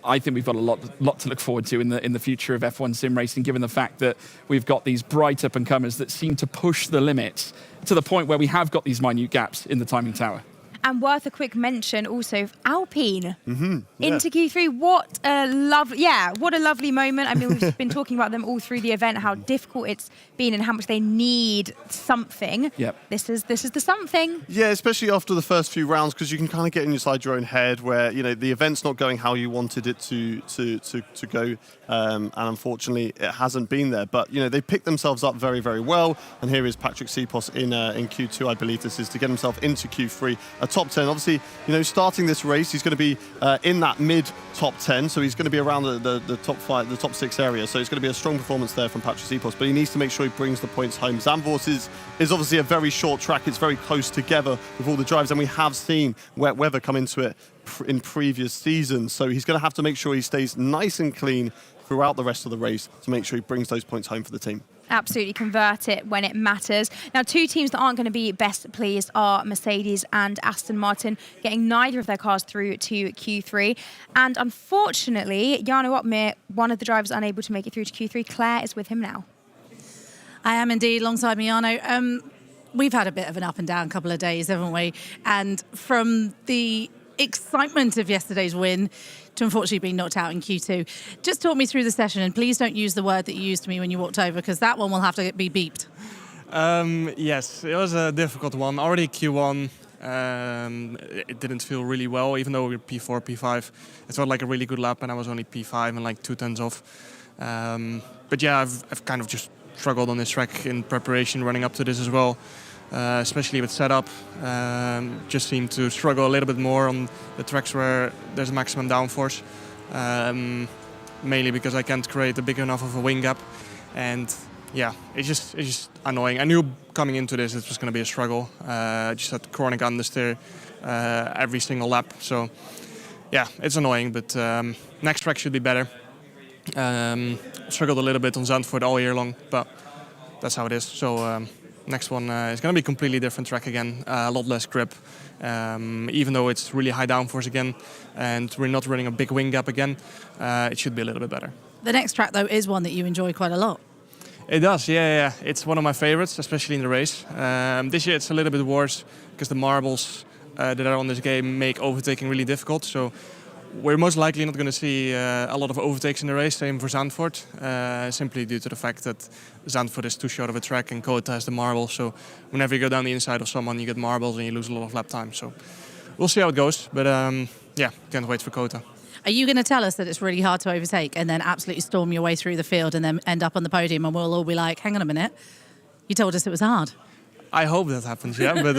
I think we've got a lot to look forward to in the future of F1 sim racing, given the fact that we've got these bright up-and-comers that seem to push the limits to the point where we have got these minute gaps in the timing tower.
And worth a quick mention also of Alpine into Q3. What a lovely moment. I mean, we've been talking about them all through the event, how difficult it's been and how much they need something.
Yep.
This is the something.
Yeah, especially after the first few rounds, because you can kind of get inside your own head where, the event's not going how you wanted it to go. And unfortunately, it hasn't been there. But, they picked themselves up very, very well. And here is Patrick Sipos in Q2, I believe this is, to get himself into Q3. A top 10. Obviously, starting this race, he's going to be in that mid top 10. So he's going to be around the top 5, the top 6 area. So it's going to be a strong performance there from Patrick Sipos. But he needs to make sure he brings the points home. Zandvoort is obviously a very short track. It's very close together with all the drives. And we have seen wet weather come into it in previous seasons. So he's going to have to make sure he stays nice and clean throughout the rest of the race to make sure he brings those points home for the team.
Absolutely convert it when it matters. Now, 2 teams that aren't going to be best pleased are Mercedes and Aston Martin, getting neither of their cars through to Q3. And unfortunately, Jarno Otmir, one of the drivers unable to make it through to Q3. Claire is with him now.
I am indeed, alongside me, Jarno. We've had a bit of an up and down couple of days, haven't we? And from the excitement of yesterday's win to unfortunately being knocked out in Q2. Just talk me through the session, and please don't use the word that you used to me when you walked over, because that one will have to be beeped.
Yes, it was a difficult one. Already Q1, it didn't feel really well, even though we were P4, P5. It felt like a really good lap, and I was only P5 and like 2 tenths off. But yeah, I've kind of just struggled on this track in preparation running up to this as well. Especially with setup, just seem to struggle a little bit more on the tracks where there's a maximum downforce, mainly because I can't create a big enough of a wing gap, and yeah, it's just annoying. I knew coming into this it was going to be a struggle. Just had chronic understeer every single lap, so yeah, it's annoying. But next track should be better. Struggled a little bit on Zandvoort all year long, but that's how it is. So. Next one is going to be a completely different track again, a lot less grip, even though it's really high downforce again, and we're not running a big wing gap again, it should be a little bit better.
The next track, though, is one that you enjoy quite a lot.
It does, yeah. It's one of my favorites, especially in the race. This year it's a little bit worse because the marbles that are on this game make overtaking really difficult. So we're most likely not going to see a lot of overtakes in the race, same for Zandvoort, simply due to the fact that Zandvoort is too short of a track and Kota has the marble. So whenever you go down the inside of someone, you get marbles and you lose a lot of lap time. So we'll see how it goes, but can't wait for Kota.
Are you going to tell us that it's really hard to overtake and then absolutely storm your way through the field and then end up on the podium and we'll all be like, hang on a minute, you told us it was hard?
I hope that happens, yeah, but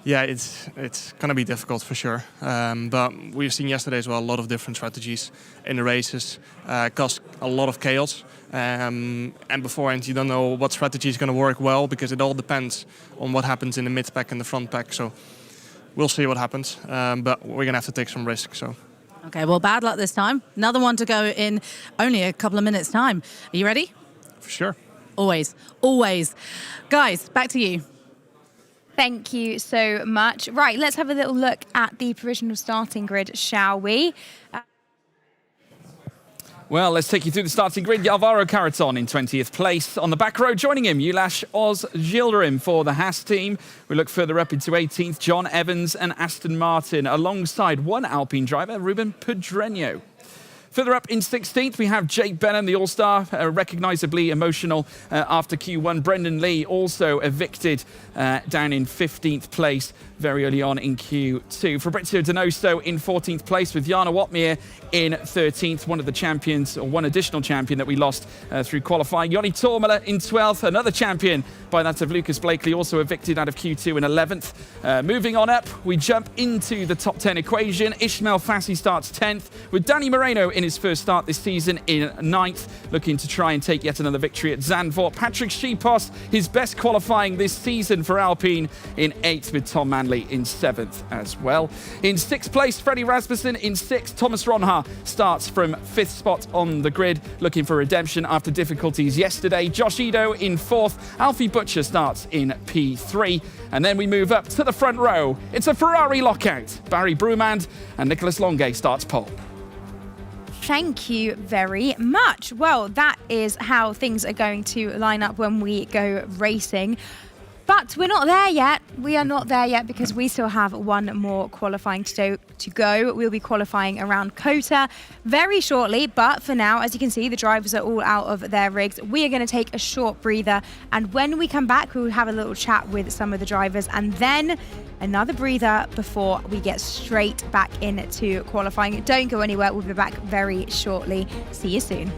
it's going to be difficult for sure. But we've seen yesterday as well a lot of different strategies in the races, caused a lot of chaos. And beforehand, you don't know what strategy is going to work well because it all depends on what happens in the mid pack and the front pack. So we'll see what happens, but we're going to have to take some risks. So.
Okay, well, bad luck this time. Another one to go in only a couple of minutes' time. Are you ready?
For sure.
Always. Guys, back to you.
Thank you so much. Right, let's have a little look at the provisional starting grid, shall we?
Well, let's take you through the starting grid. Alvaro Carreton in 20th place. On the back row, joining him, Julash Oz Gilderim for the Haas team. We look further up into 18th, John Evans and Aston Martin, alongside one Alpine driver, Ruben Pedreño. Further up in 16th, we have Jake Benham, the All-Star, recognisably emotional after Q1. Brendan Lee also evicted down in 15th place very early on in Q2. Fabrizio Donoso in 14th place with Jana Watmir in 13th, one of the champions, or one additional champion that we lost through qualifying. Joni Tormela in 12th, another champion by that of Lucas Blakeley, also evicted out of Q2 in 11th. Moving on up, we jump into the top 10 equation. Ishmael Fassi starts 10th, with Danny Moreno in his first start this season in 9th, looking to try and take yet another victory at Zandvoort. Patrick Schipos, his best qualifying this season for Alpine, in 8th, with Tom Manley in 7th as well. In 6th place, Freddie Rasmussen in 6th. Thomas Ronha starts from 5th spot on the grid, looking for redemption after difficulties yesterday. Josh Edo in 4th. Alfie Butcher starts in P3. And then we move up to the front row. It's a Ferrari lockout. Barry Brumand and Nicolas Longuet starts pole.
Thank you very much. Well, that is how things are going to line up when we go racing. But we're not there yet. We are not there yet because we still have one more qualifying to go. We'll be qualifying around Kota very shortly. But for now, as you can see, the drivers are all out of their rigs. We are going to take a short breather. And when we come back, we will have a little chat with some of the drivers. And then another breather before we get straight back into qualifying. Don't go anywhere. We'll be back very shortly. See you soon.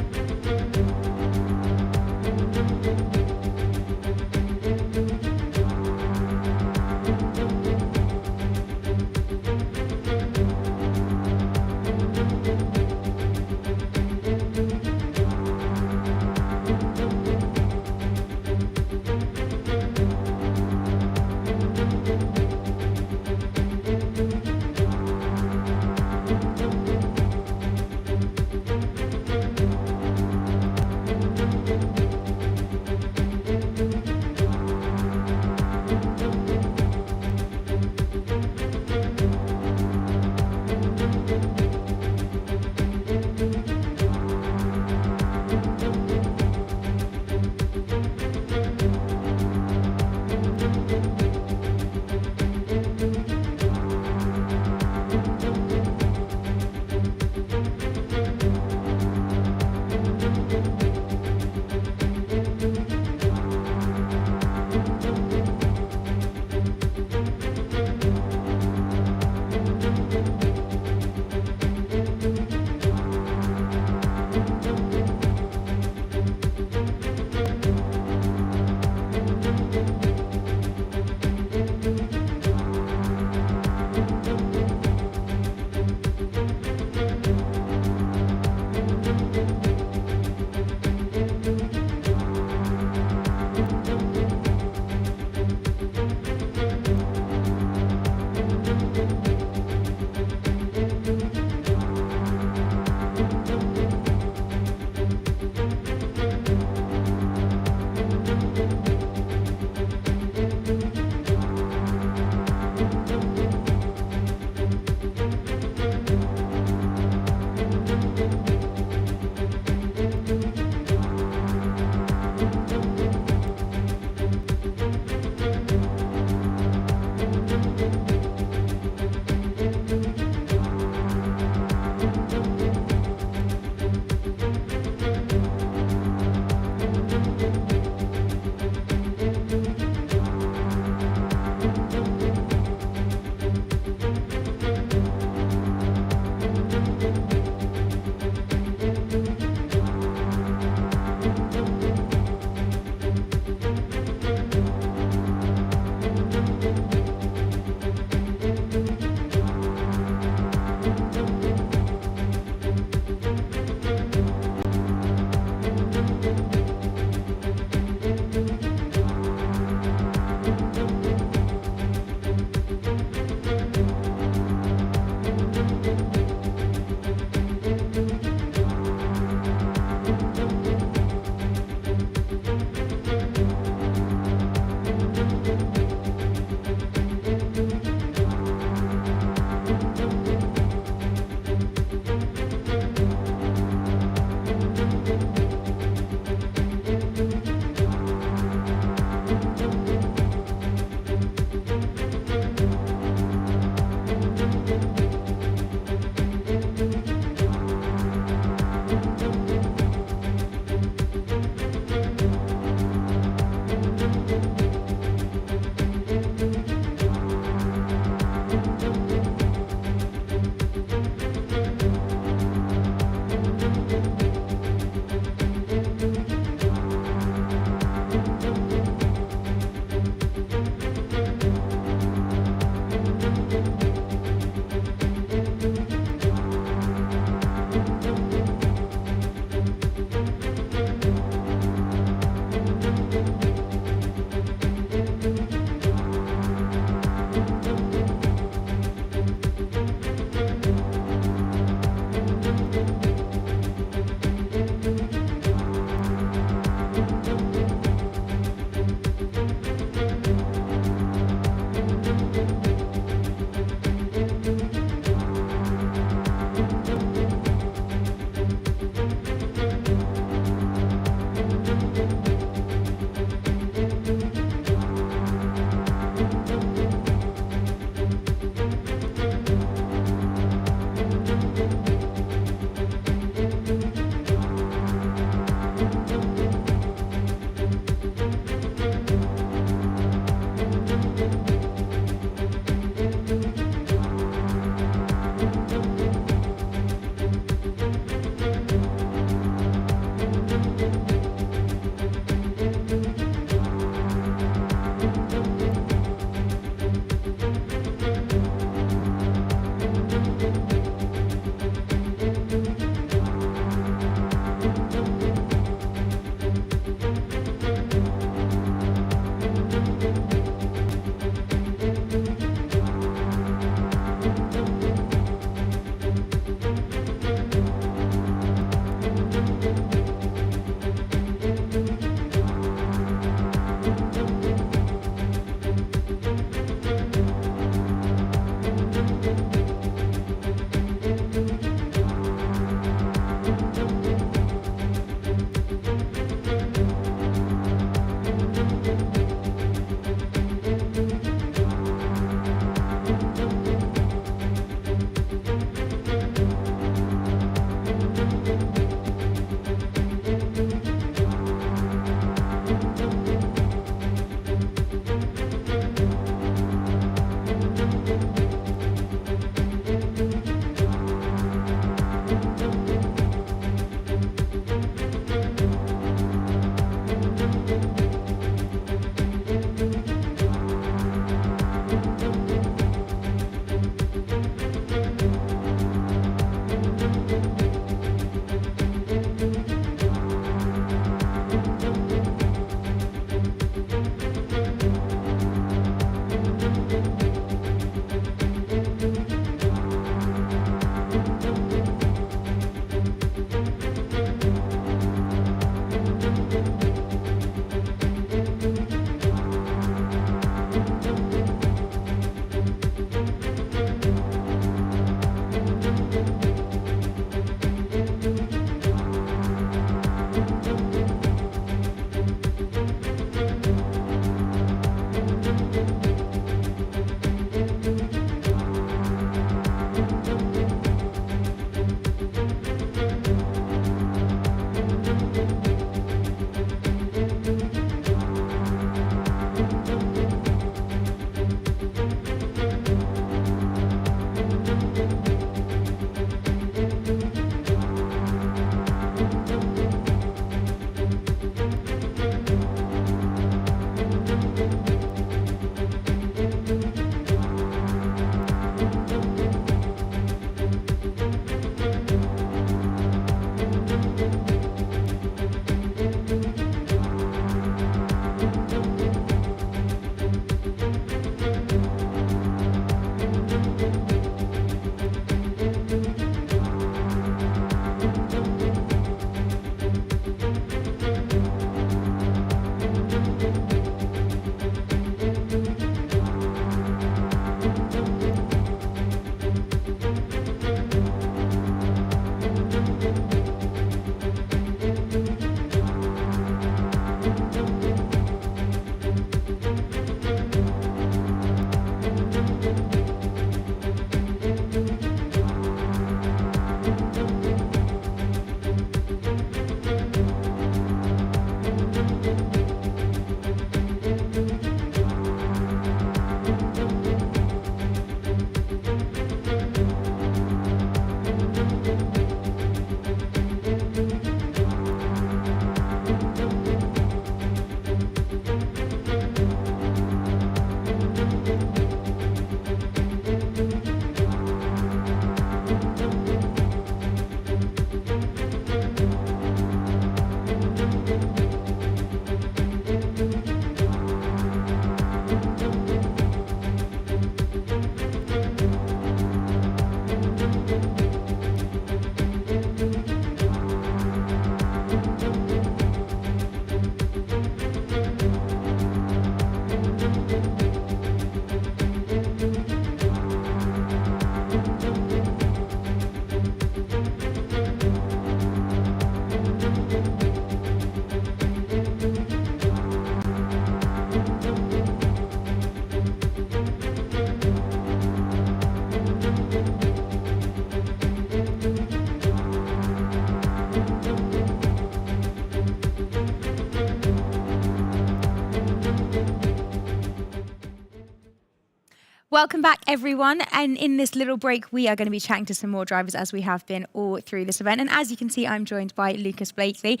Welcome back, everyone. And in this little break, we are going to be chatting to some more drivers as we have been all through this event. And as you can see, I'm joined by Lucas Blakeley.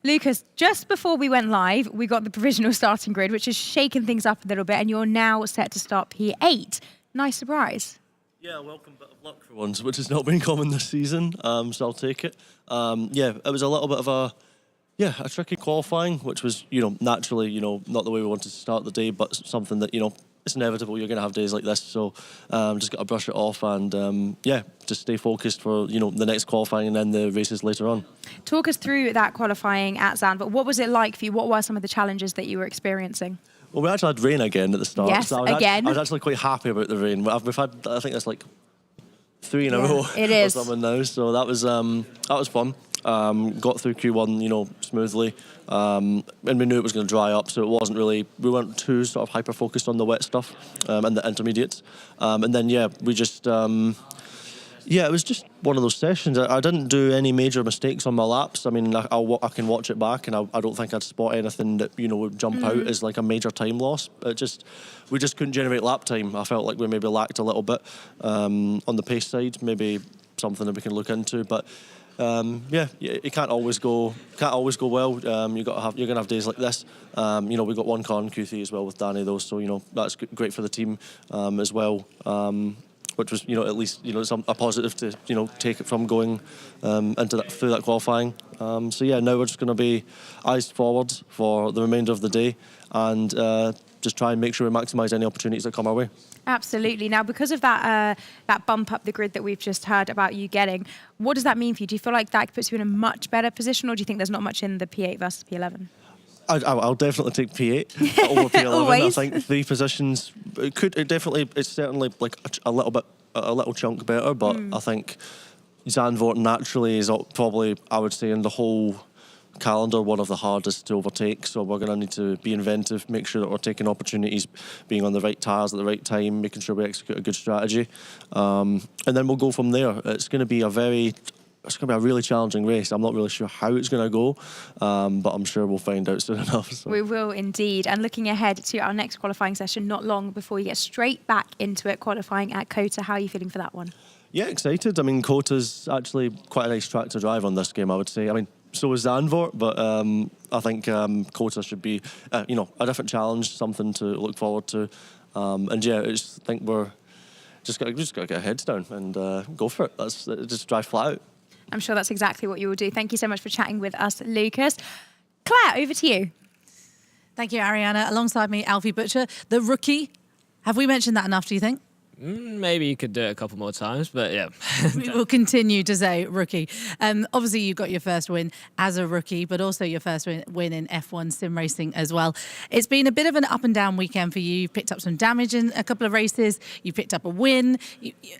Lucas, just before we went live, we got the provisional starting grid, which has shaken things up a little bit, and you're now set to start P8. Nice surprise.
Yeah, welcome, bit of luck for once, which has not been common this season, so I'll take it. Yeah, it was a little bit of a tricky qualifying, which was, naturally, not the way we wanted to start the day, but something that, it's inevitable. You're going to have days like this, so just got to brush it off and, just stay focused for, the next qualifying and then the races later on.
Talk us through that qualifying at Zandvoort. What was it like for you? What were some of the challenges that you were experiencing?
Well, we actually had rain again at the start.
Yes,
so
again.
I was actually quite happy about the rain. We've had, I think that's like 3 in a row.
It is.
Or something now, so that was fun. Got through Q1, smoothly, and we knew it was going to dry up, so we weren't too sort of hyper focused on the wet stuff and the intermediates, and then we just. It was just one of those sessions. I didn't do any major mistakes on my laps. I mean, I can watch it back, and I don't think I'd spot anything that would jump out as like a major time loss. We just couldn't generate lap time. I felt like we maybe lacked a little bit on the pace side. Maybe something that we can look into, but. It can't always go well. You're gonna have days like this. We got one car in Q3 as well with Danny, though, so that's great for the team as well. Which was at least a positive to take it from going through that qualifying. Now we're just going to be eyes forward for the remainder of the day and just try and make sure we maximise any opportunities that come our way.
Absolutely. Now, because of that bump up the grid that we've just heard about you getting, what does that mean for you? Do you feel like that puts you in a much better position, or do you think there's not much in the P8 versus P11?
I'll definitely take P8 over P11. I think 3 positions. It's certainly like a little chunk better, but I think Zandvoort naturally is probably, I would say, in the whole calendar, one of the hardest to overtake. So we're going to need to be inventive, make sure that we're taking opportunities, being on the right tyres at the right time, making sure we execute a good strategy, and then we'll go from there. It's going to be a really challenging race. I'm not really sure how it's going to go, but I'm sure we'll find out soon enough. So.
We will indeed. And looking ahead to our next qualifying session, not long before you get straight back into it, qualifying at Kota. How are you feeling for that one? Yeah,
excited. I mean, Kota's actually quite a nice track to drive on this game, I would say. I mean, so is Zandvoort, but I think Kota should be, a different challenge, something to look forward to. I think we're just got to get our heads down and go for it. Just drive flat out.
I'm sure that's exactly what you will do. Thank you so much for chatting with us, Lucas. Claire, over to you.
Thank you, Ariana. Alongside me, Alfie Butcher, the rookie. Have we mentioned that enough, do you think?
Maybe you could do it a couple more times, but yeah.
We will continue to say rookie. Obviously, you got your first win as a rookie, but also your first win in F1 sim racing as well. It's been a bit of an up and down weekend for you. You've picked up some damage in a couple of races. You picked up a win.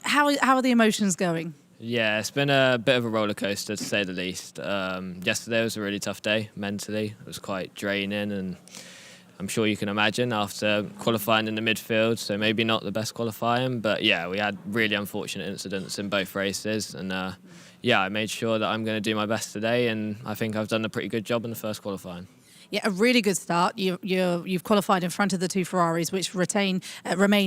How are the emotions going?
Yeah, it's been a bit of a roller coaster, to say the least. Yesterday was a really tough day mentally. It was quite draining, and I'm sure you can imagine after qualifying in the midfield, so maybe not the best qualifying, but yeah, we had really unfortunate incidents in both races, and I made sure that I'm going to do my best today, and I think I've done a pretty good job in the first qualifying.
Yeah, a really good start. You've qualified in front of the 2 Ferraris, which remain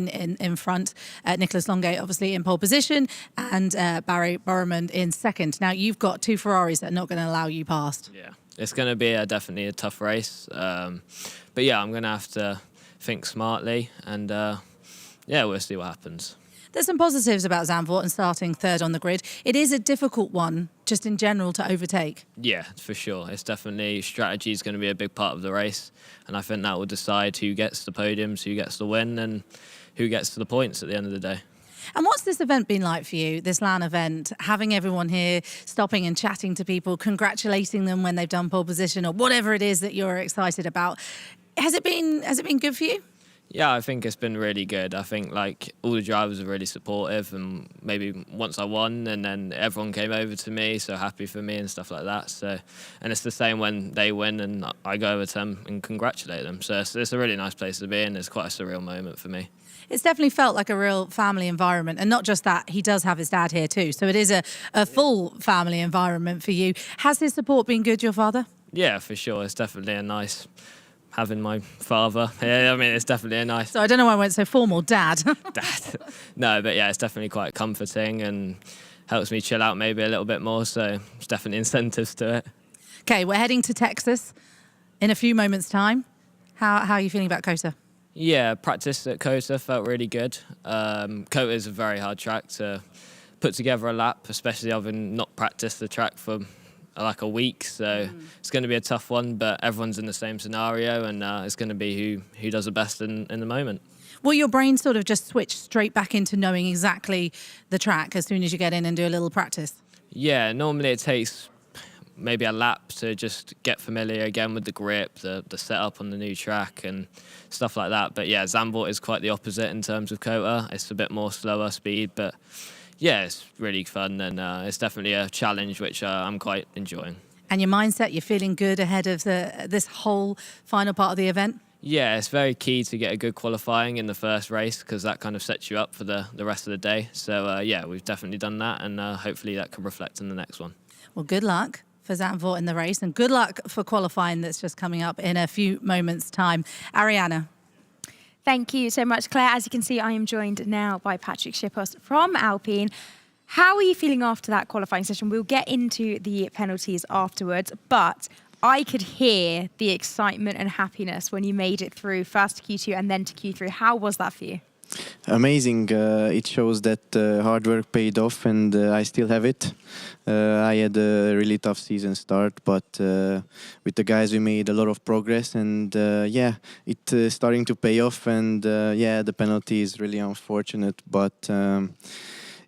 in front. Nicholas Longay, obviously, in pole position, and Barry Borremond in second. Now, you've got 2 Ferraris that are not going to allow you past.
Yeah, it's going to be definitely a tough race. But yeah, I'm going to have to think smartly, and we'll see what happens.
There's some positives about Zandvoort and starting third on the grid. It is a difficult one, just in general, to overtake.
Yeah, for sure. It's definitely, strategy is going to be a big part of the race, and I think that will decide who gets the podiums, who gets the win, and who gets to the points at the end of the day.
And what's this event been like for you, this LAN event, having everyone here, stopping and chatting to people, congratulating them when they've done pole position or whatever it is that you're excited about? Has it been good for you?
Yeah, I think it's been really good. I think all the drivers are really supportive, and maybe once I won and then everyone came over to me, so happy for me and stuff like that. So, and it's the same when they win and I go over to them and congratulate them. So it's a really nice place to be, and it's quite a surreal moment for me.
It's definitely felt like a real family environment, and not just that, he does have his dad here too. So it is a full family environment for you. Has his support been good, your father?
Yeah, for sure. It's definitely a nice having my father. Yeah, I mean, it's definitely a nice
So I don't know why I went so formal, Dad.
dad. No, but yeah, it's definitely quite comforting and helps me chill out maybe a little bit more. So there's definitely incentives to it.
Okay, we're heading to Texas in a few moments' time. How are you feeling about COTA?
Yeah, practice at COTA felt really good. COTA is a very hard track to put together a lap, especially having not practiced the track for like a week. So it's going to be a tough one, but everyone's in the same scenario, and it's going to be who does the best in the moment.
Will your brain sort of just switch straight back into knowing exactly the track as soon as you get in and do a little practice?
Yeah, normally it takes maybe a lap to just get familiar again with the grip, the setup on the new track and stuff like that. But yeah, Zandvoort is quite the opposite in terms of COTA. It's a bit more slower speed, but yeah, it's really fun, and it's definitely a challenge which I'm quite enjoying.
And your mindset, you're feeling good ahead of this whole final part of the event?
Yeah, it's very key to get a good qualifying in the first race because that kind of sets you up for the rest of the day. So yeah, we've definitely done that, and hopefully that can reflect in the next one.
Well, good luck for Zandvoort in the race, and good luck for qualifying that's just coming up in a few moments' time. Ariana.
Thank you so much, Claire. As you can see, I am joined now by Patrick Schippos from Alpine. How are you feeling after that qualifying session? We'll get into the penalties afterwards, but I could hear the excitement and happiness when you made it through first to Q2 and then to Q3. How was that for you?
Amazing. It shows that hard work paid off, and I still have it. I had a really tough season start, but with the guys we made a lot of progress, and yeah, it's starting to pay off. And yeah, the penalty is really unfortunate, but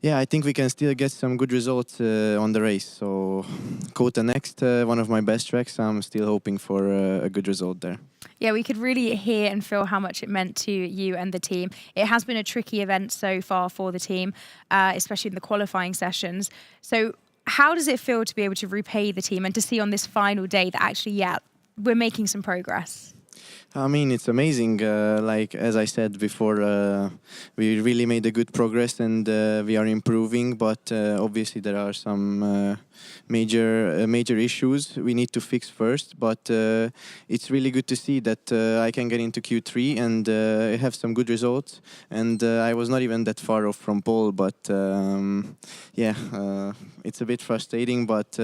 yeah, I think we can still get some good results on the race. So COTA next, one of my best tracks. I'm still hoping for a good result there.
Yeah, we could really hear and feel how much it meant to you and the team. It has been a tricky event so far for the team, especially in the qualifying sessions. So how does it feel to be able to repay the team and to see on this final day that actually, yeah, we're making some progress?
I mean, it's amazing. Like, as I said before, we really made a good progress, and we are improving, but obviously there are some major issues we need to fix first, but it's really good to see that I can get into Q3 and have some good results, and I was not even that far off from pole, but yeah, it's a bit frustrating, but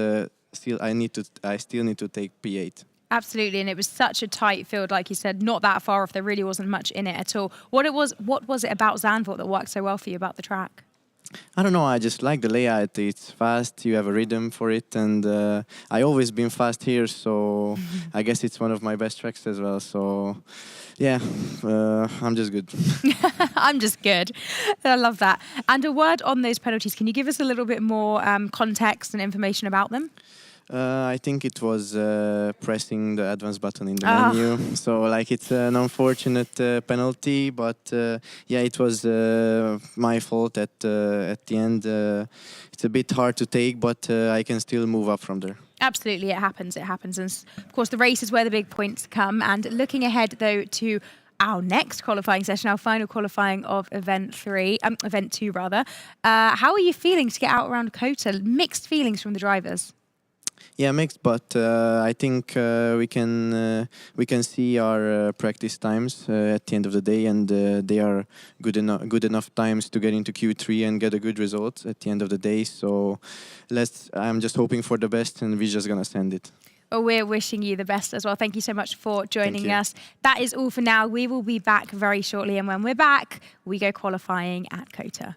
still I still need to take P8.
Absolutely, and it was such a tight field, like you said, not that far off. There really wasn't much in it at all. What was it about Zandvoort that worked so well for you about the track?
I don't know, I just like the layout. It's fast, you have a rhythm for it, and I always been fast here, so I guess it's one of my best tracks as well. So yeah, I'm just good.
I'm just good. I love that. And a word on those penalties. Can you give us a little bit more context and information about them?
I think it was pressing the advance button in the menu. So like it's an unfortunate penalty, but yeah, it was my fault at the end. It's a bit hard to take, but I can still move up from there.
Absolutely, it happens. It happens. And of course, the race is where the big points come. And looking ahead, though, to our next qualifying session, our final qualifying of event 2 rather. How are you feeling to get out around COTA? Mixed feelings from the drivers.
Yeah, mixed, but I think we can see our practice times at the end of the day, and they are good enough times to get into Q3 and get a good result at the end of the day. So I'm just hoping for the best, and we're just gonna send it.
Well, we're wishing you the best as well. Thank you so much for joining us. That is all for now. We will be back very shortly, and when we're back, we go qualifying at COTA.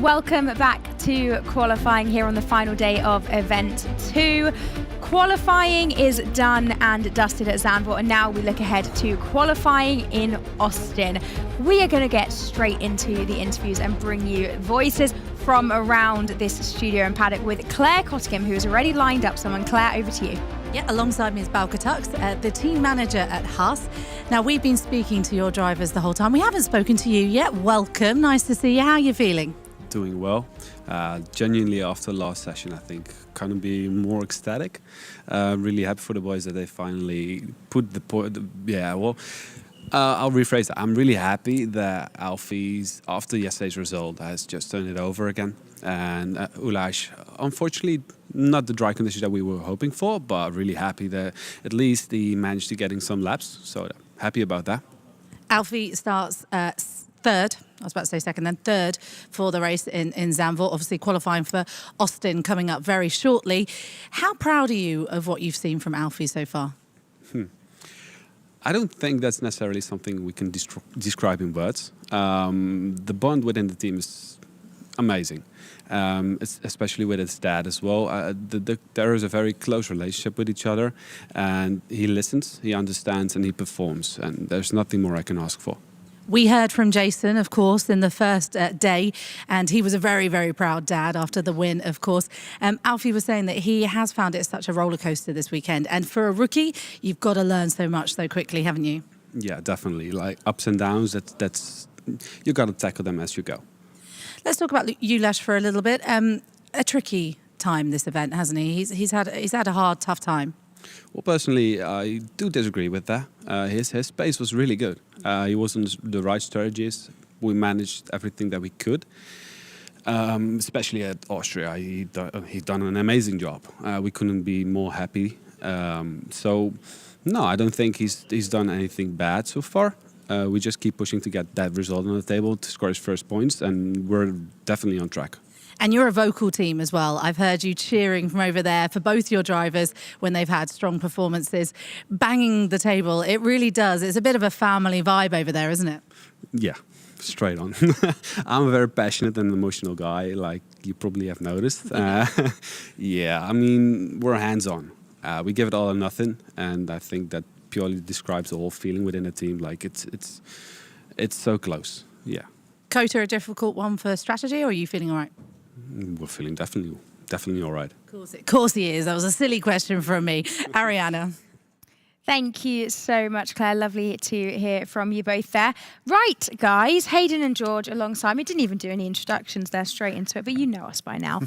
welcome back to qualifying here on the final day of event 2. Qualifying is done and dusted at Zandvoort, and now we look ahead to qualifying in Austin. We are going to get straight into the interviews and bring you voices from around this studio and paddock with Claire Cottingham, who is already lined up. Someone, Claire, over to you.
Yeah, alongside me is Bauke Tux, the team manager at Haas. Now, we've been speaking to your drivers the whole time. We haven't spoken to you yet. Welcome. Nice to see you. How are you feeling?
Doing well. Genuinely, after last session, I think couldn't be more ecstatic. Really happy for the boys that they finally put the point. I'll rephrase that. I'm really happy that Alfie's, after yesterday's result, has just turned it over again. And Ulash, unfortunately, not the dry conditions that we were hoping for, but really happy that at least he managed to get in some laps. So happy about that.
Alfie starts third. I was about to say second, then third for the race in Zandvoort. Obviously qualifying for Austin coming up very shortly. How proud are you of what you've seen from Alfie so far?
I don't think that's necessarily something we can describe in words. The bond within the team is amazing, especially with his dad as well. There is a very close relationship with each other, and he listens, he understands, and he performs. And there's nothing more I can ask for.
We heard from Jason, of course, in the first day, and he was a very, very proud dad after the win, of course. Alfie was saying that he has found it such a roller coaster this weekend. And for a rookie, you've got to learn so much so quickly, haven't you?
Yeah, definitely. Like ups and downs, that's you got to tackle them as you go.
Let's talk about Ulash for a little bit. A tricky time this event, hasn't he? He's had a hard, tough time.
Well, personally, I do disagree with that. His pace was really good. He was on the right strategies. We managed everything that we could, especially at Austria. He done an amazing job. We couldn't be more happy. So, no, I don't think he's done anything bad so far. We just keep pushing to get that result on the table to score his first points, and we're definitely on track.
And you're a vocal team as well. I've heard you cheering from over there for both your drivers when they've had strong performances, banging the table. It really does. It's a bit of a family vibe over there, isn't it?
Yeah, straight on. I'm a very passionate and emotional guy, like you probably have noticed. Yeah, I mean, we're hands-on. We give it all or nothing, and I think that purely describes the whole feeling within the team. Like it's so close. Yeah.
Kota, a difficult one for strategy, or are you feeling all right?
We're feeling definitely all right.
Of course he is. That was a silly question from me. Ariana.
Thank you so much, Claire. Lovely to hear from you both there. Right, guys, Hayden and George alongside me. Didn't even do any introductions there, straight into it, but you know us by now.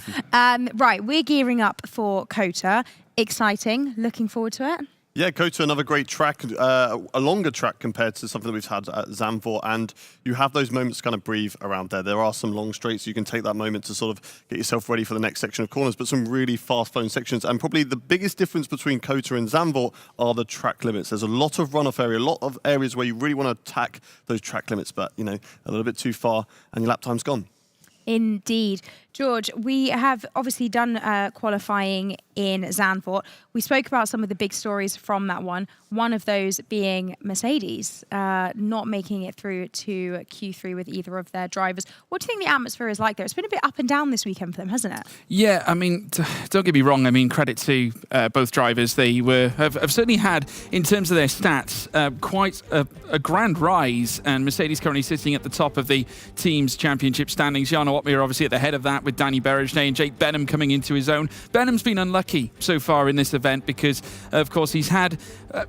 Right, we're gearing up for Kota. Exciting. Looking forward to it.
Yeah, Kota, another great track, a longer track compared to something that we've had at Zandvoort, and you have those moments to kind of breathe around there. There are some long straights, you can take that moment to sort of get yourself ready for the next section of corners, but some really fast-flowing sections. And probably the biggest difference between Kota and Zandvoort are the track limits. There's a lot of runoff area, a lot of areas where you really want to attack those track limits, but, you know, a little bit too far, and your lap time's gone.
Indeed. George, we have obviously done qualifying in Zandvoort. We spoke about some of the big stories from that one. One of those being Mercedes not making it through to Q3 with either of their drivers. What do you think the atmosphere is like there? It's been a bit up and down this weekend for them, hasn't it?
Yeah, I mean, don't get me wrong. I mean, credit to both drivers. They have certainly had, in terms of their stats, quite a grand rise. And Mercedes currently sitting at the top of the team's championship standings. Jarno Opmeer obviously at the head of that, with Danny Berejnay and Jake Benham coming into his own. Benham's been unlucky so far in this event because, of course, he's had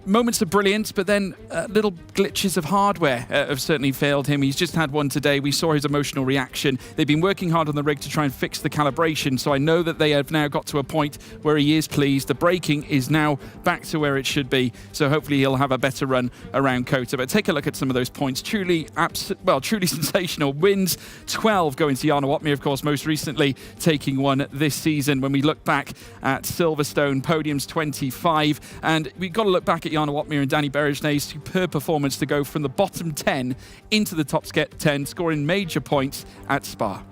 moments of brilliance, but then little glitches of hardware have certainly failed him. He's just had one today. We saw his emotional reaction. They've been working hard on the rig to try and fix the calibration, so I know that they have now got to a point where he is pleased. The braking is now back to where it should be, so hopefully he'll have a better run around Kota. But take a look at some of those points. Truly sensational. Wins 12 going to Jarno Opmeer, of course, most recently taking one this season. When we look back at Silverstone, podiums 25, and we've got to look back at Jarno Opmeer and Danny Berejnay's superb performance to go from the bottom 10 into the top 10, scoring major points at Spa.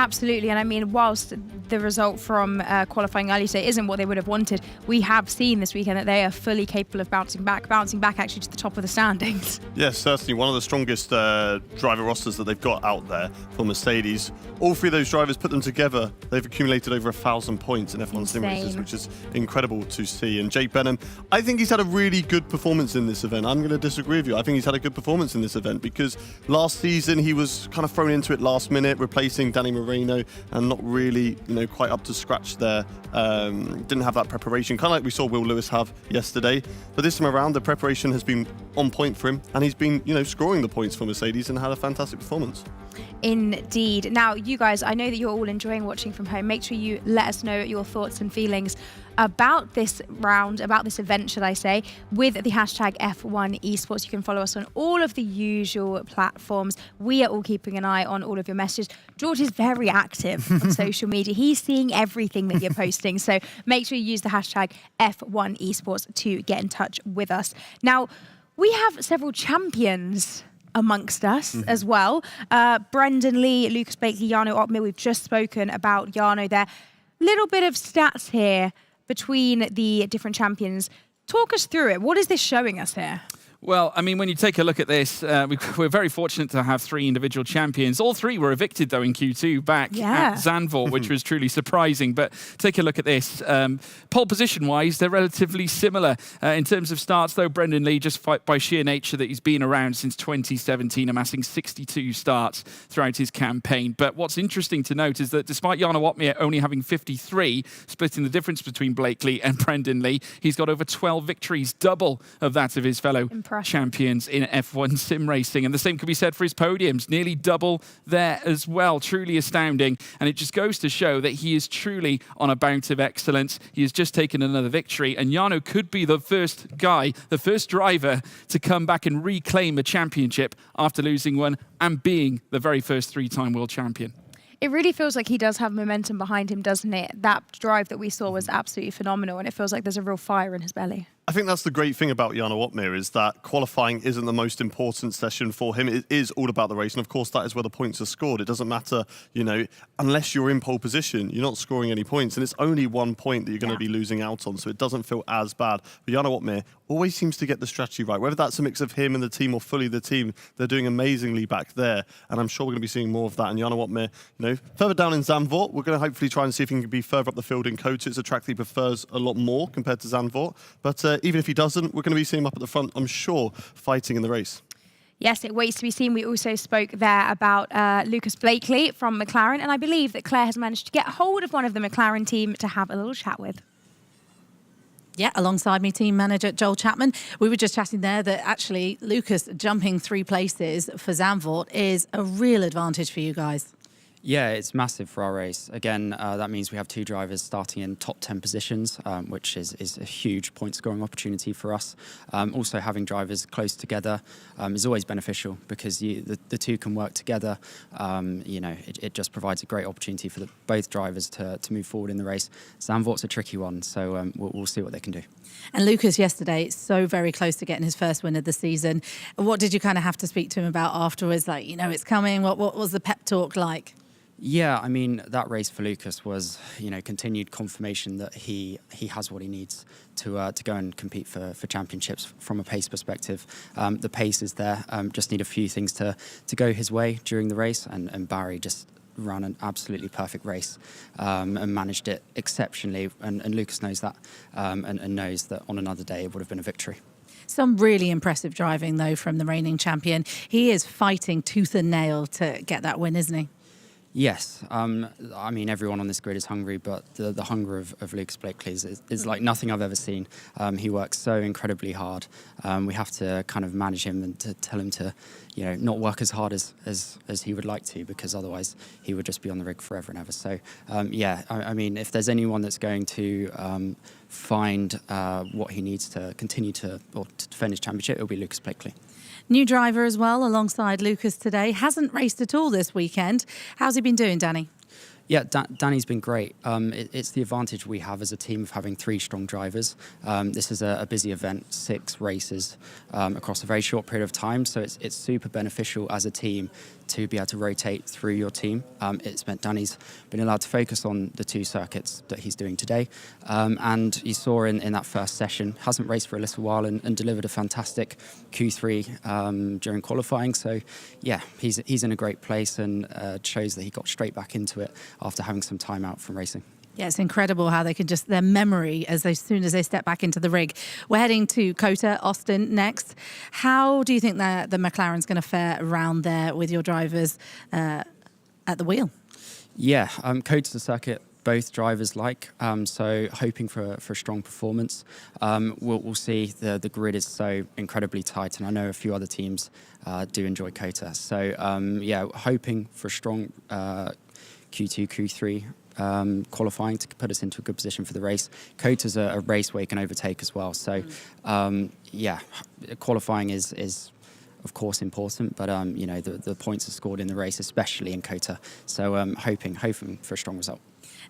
Absolutely, and I mean, whilst the result from qualifying early today isn't what they would have wanted, we have seen this weekend that they are fully capable of bouncing back actually to the top of the standings.
Yes, certainly one of the strongest driver rosters that they've got out there for Mercedes. All three of those drivers, put them together, they've accumulated over 1,000 points in F1 sim races, which is incredible to see. And Jake Benham, I think he's had a really good performance in this event. I'm going to disagree with you. I think he's had a good performance in this event because last season he was kind of thrown into it last minute, replacing Danny Moreno, and not really, quite up to scratch there. Didn't have that preparation, kind of like we saw Will Lewis have yesterday. But this time around, the preparation has been on point for him, and he's been, scoring the points for Mercedes and had a fantastic performance.
Indeed. Now, you guys, I know that you're all enjoying watching from home. Make sure you let us know your thoughts and feelings about this round, about this event, should I say, with the hashtag F1 Esports. You can follow us on all of the usual platforms. We are all keeping an eye on all of your messages. George is very active on social media. He's seeing everything that you're posting. So make sure you use the hashtag F1 Esports to get in touch with us. Now, we have several champions amongst us as well. Brendan Lee, Lucas Blakeley, Jarno Opmeer. We've just spoken about Jarno there. Little bit of stats here between the different champions. Talk us through it. What is this showing us here?
Well, I mean, when you take a look at this, we're very fortunate to have 3 individual champions. All 3 were evicted, though, in Q2 back at Zandvoort, which was truly surprising. But take a look at this. Pole position-wise, they're relatively similar. In terms of starts, though, Brendan Lee, just by sheer nature that he's been around since 2017, amassing 62 starts throughout his campaign. But what's interesting to note is that despite Jarno Opmeer only having 53, splitting the difference between Blakeley and Brendan Lee, he's got over 12 victories, double of that of his fellow champions in F1 sim racing. And the same could be said for his podiums, nearly double there as well. Truly astounding. And it just goes to show that he is truly on a bout of excellence. He has just taken another victory, and Jarno could be the first guy, the first driver to come back and reclaim a championship after losing one and being the very first 3-time world champion.
It really feels like he does have momentum behind him, doesn't it? That drive that we saw was absolutely phenomenal, and it feels like there's a real fire in his belly.
I think that's the great thing about Jarno Opmeer, is that qualifying isn't the most important session for him. It is all about the race, and of course that is where the points are scored. It doesn't matter, unless you're in pole position, you're not scoring any points, and it's only 1 point that you're going to be losing out on, so it doesn't feel as bad. But Jarno Opmeer always seems to get the strategy right. Whether that's a mix of him and the team or fully the team, they're doing amazingly back there, and I'm sure we're going to be seeing more of that. And Jarno Opmeer, further down in Zandvoort, we're going to hopefully try and see if he can be further up the field in Kota. It's a track that he prefers a lot more compared to Zandvoort, but even if he doesn't, we're going to be seeing him up at the front, I'm sure, fighting in the race.
Yes, it waits to be seen. We also spoke there about Lucas Blakeley from McLaren, and I believe that Claire has managed to get hold of one of the McLaren team to have a little chat with.
Yeah, alongside me, team manager Joel Chapman. We were just chatting there that actually Lucas jumping 3 places for Zandvoort is a real advantage for you guys.
Yeah, it's massive for our race. Again, that means we have 2 drivers starting in top 10 positions, which is a huge point scoring opportunity for us. Also, having drivers close together is always beneficial because the 2 can work together. It just provides a great opportunity for both drivers to move forward in the race. Zandvoort's a tricky one, so we'll see what they can do.
And Lucas yesterday, so very close to getting his first win of the season. What did you kind of have to speak to him about afterwards? Like, it's coming. What was the pep talk like?
Yeah, I mean, that race for Lucas was, continued confirmation that he has what he needs to go and compete for championships from a pace perspective. The pace is there. Just need a few things to go his way during the race, and Barry just ran an absolutely perfect race and managed it exceptionally. And Lucas knows that and knows that on another day it would have been a victory.
Some really impressive driving, though, from the reigning champion. He is fighting tooth and nail to get that win, isn't he?
Yes, I mean, everyone on this grid is hungry, but the hunger of Lucas Blakeley is like nothing I've ever seen. He works so incredibly hard. We have to kind of manage him and to tell him to, not work as hard as he would like to, because otherwise he would just be on the rig forever and ever. So, I mean, if there's anyone that's going to find what he needs to continue to defend his championship, it'll be Lucas Blakeley.
New driver as well, alongside Lucas today. Hasn't raced at all this weekend. How's he been doing, Danny?
Yeah, Danny's been great. It's the advantage we have as a team of having 3 strong drivers. This is a busy event, 6 races across a very short period of time, so it's super beneficial as a team to be able to rotate through your team. It's meant Danny's been allowed to focus on the 2 circuits that he's doing today. And you saw in that first session, hasn't raced for a little while and delivered a fantastic Q3 during qualifying. So, yeah, he's in a great place and shows that he got straight back into it after having some time out from racing.
Yeah, it's incredible how they can just, their memory as soon as they step back into the rig. We're heading to COTA, Austin next. How do you think that the McLaren's going to fare around there with your drivers at the wheel?
Yeah, COTA's a circuit both drivers like, so hoping for a strong performance. We'll see. The grid is so incredibly tight, and I know a few other teams do enjoy COTA. So yeah, hoping for a strong Q2, Q3 qualifying to put us into a good position for the race. COTA's a race where you can overtake as well. So yeah, qualifying is of course important, but you know, the points are scored in the race, especially in COTA. So hoping for a strong result.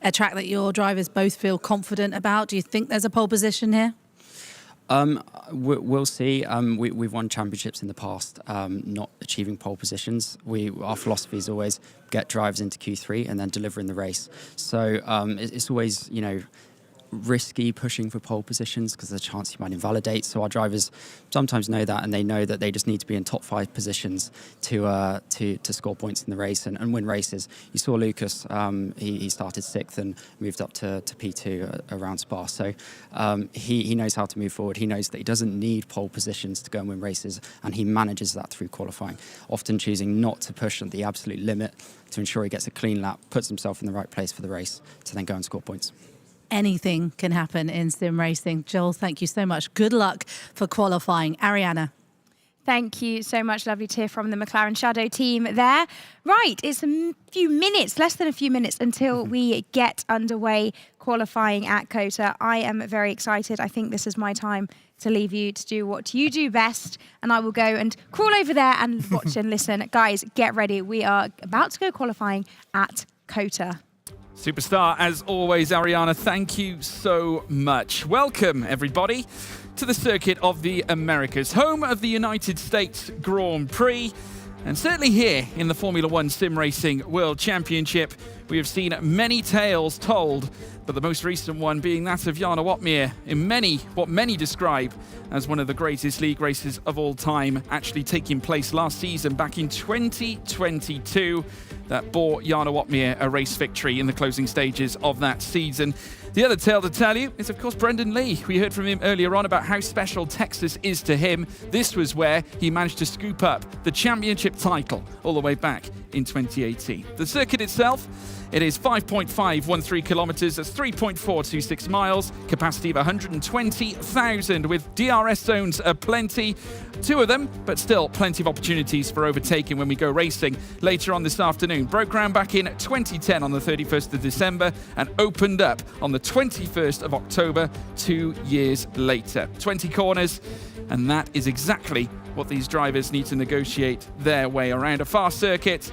A track that your drivers both feel confident about. Do you think there's a pole position here?
We'll see. We've won championships in the past, not achieving pole positions. Our philosophy is always get drivers into Q3 and then deliver in the race. So it's always, you know, risky pushing for pole positions because there's a chance you might invalidate. So our drivers sometimes know that, and they know that they just need to be in top 5 positions to score points in the race and win races. You saw Lucas, he started 6th and moved up to P2 around Spa. So he knows how to move forward. He knows that he doesn't need pole positions to go and win races, and he manages that through qualifying, often choosing not to push at the absolute limit to ensure he gets a clean lap, puts himself in the right place for the race to then go and score points.
Anything can happen in sim racing. Joel, thank you so much. Good luck for qualifying. Ariana.
Thank you so much. Lovely to hear from the McLaren Shadow team there. Right, it's a few minutes, less than a few minutes until we get underway qualifying at COTA. I am very excited. I think this is my time to leave you to do what you do best, and I will go and crawl over there and watch and listen. Guys, get ready. We are about to go qualifying at COTA.
Superstar, as always, Ariana, thank you so much. Welcome, everybody, to the Circuit of the Americas, home of the United States Grand Prix. And certainly here in the Formula One Sim Racing World Championship, we have seen many tales told, but the most recent one being that of Jarno Opmeer in what many describe as one of the greatest league races of all time, actually taking place last season back in 2022. That bought Jarno Opmeer a race victory in the closing stages of that season. The other tale to tell you is, of course, Brendan Lee. We heard from him earlier on about how special Texas is to him. This was where he managed to scoop up the championship title all the way back in 2018. The circuit itself, it is 5.513 kilometers, that's 3.426 miles, capacity of 120,000 with DRS zones aplenty. 2 of them, but still plenty of opportunities for overtaking when we go racing later on this afternoon. Broke ground back in 2010 on the 31st of December and opened up on the 21st of October, 2 years later. 20 corners, and that is exactly what these drivers need to negotiate their way around a fast circuit,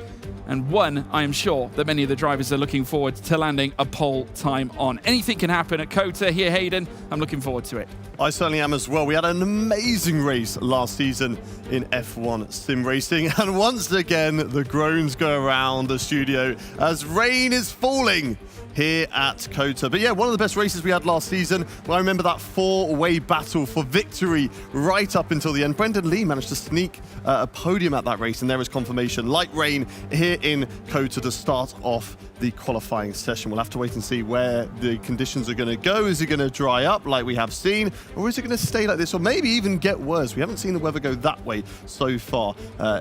and one I am sure that many of the drivers are looking forward to landing a pole time on. Anything can happen at COTA here, Hayden. I'm looking forward to it.
I certainly am as well. We had an amazing race last season in F1 sim racing, and once again the groans go around the studio as rain is falling here at COTA. But yeah, one of the best races we had last season. Well, I remember that 4-way battle for victory right up until the end. Brendan Lee managed to sneak a podium at that race, and there is confirmation. Light rain here in COTA to start off the qualifying session. We'll have to wait and see where the conditions are going to go. Is it going to dry up like we have seen, or is it going to stay like this, or maybe even get worse? We haven't seen the weather go that way so far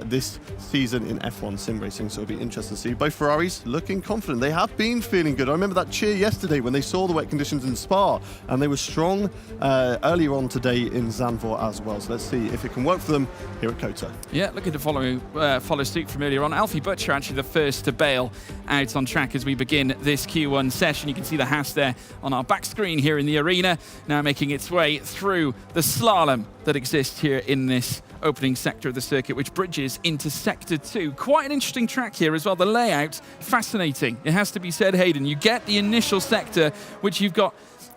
this season in F1 sim racing, so it'll be interesting to see. Both Ferraris looking confident. They have been feeling good. I remember that cheer yesterday when they saw the wet conditions in Spa, and they were strong earlier on today in Zandvoort as well. So let's see if it can work for them here at COTA.
Yeah, looking to follow suit from earlier on. Alfie Butcher actually the first to bail out on track as we begin this Q1 session. You can see the Haas there on our back screen here in the arena, now making its way through the slalom that exists here in this opening sector of the circuit, which bridges into Sector 2. Quite an interesting track here as well. The layout, fascinating. It has to be said, Hayden. You get the initial sector, which you've got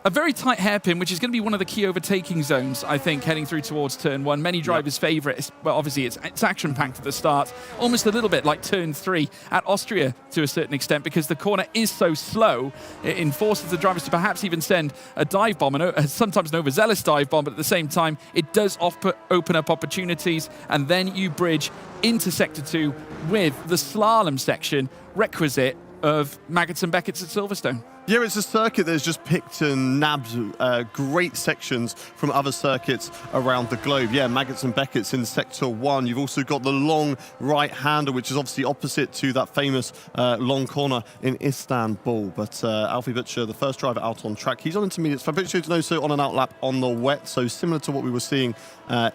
a very tight hairpin, which is going to be one of the key overtaking zones, I think, heading through towards turn 1. Many drivers' favourite. Well, obviously, it's action-packed at the start, almost a little bit like turn 3 at Austria to a certain extent, because the corner is so slow. It forces the drivers to perhaps even send a dive bomb, sometimes an overzealous dive bomb, but at the same time, it does open up opportunities, and then you bridge into Sector 2 with the slalom section requisite of Maggots and Beckett's at Silverstone.
Yeah, it's a circuit that's just picked and nabbed great sections from other circuits around the globe. Yeah, Maggots and Beckett's in Sector 1. You've also got the long right-hander, which is obviously opposite to that famous long corner in Istanbul. But Alfie Butcher, the first driver out on track, he's on intermediates. Fabrizio Donoso on an outlap on the wet, so similar to what we were seeing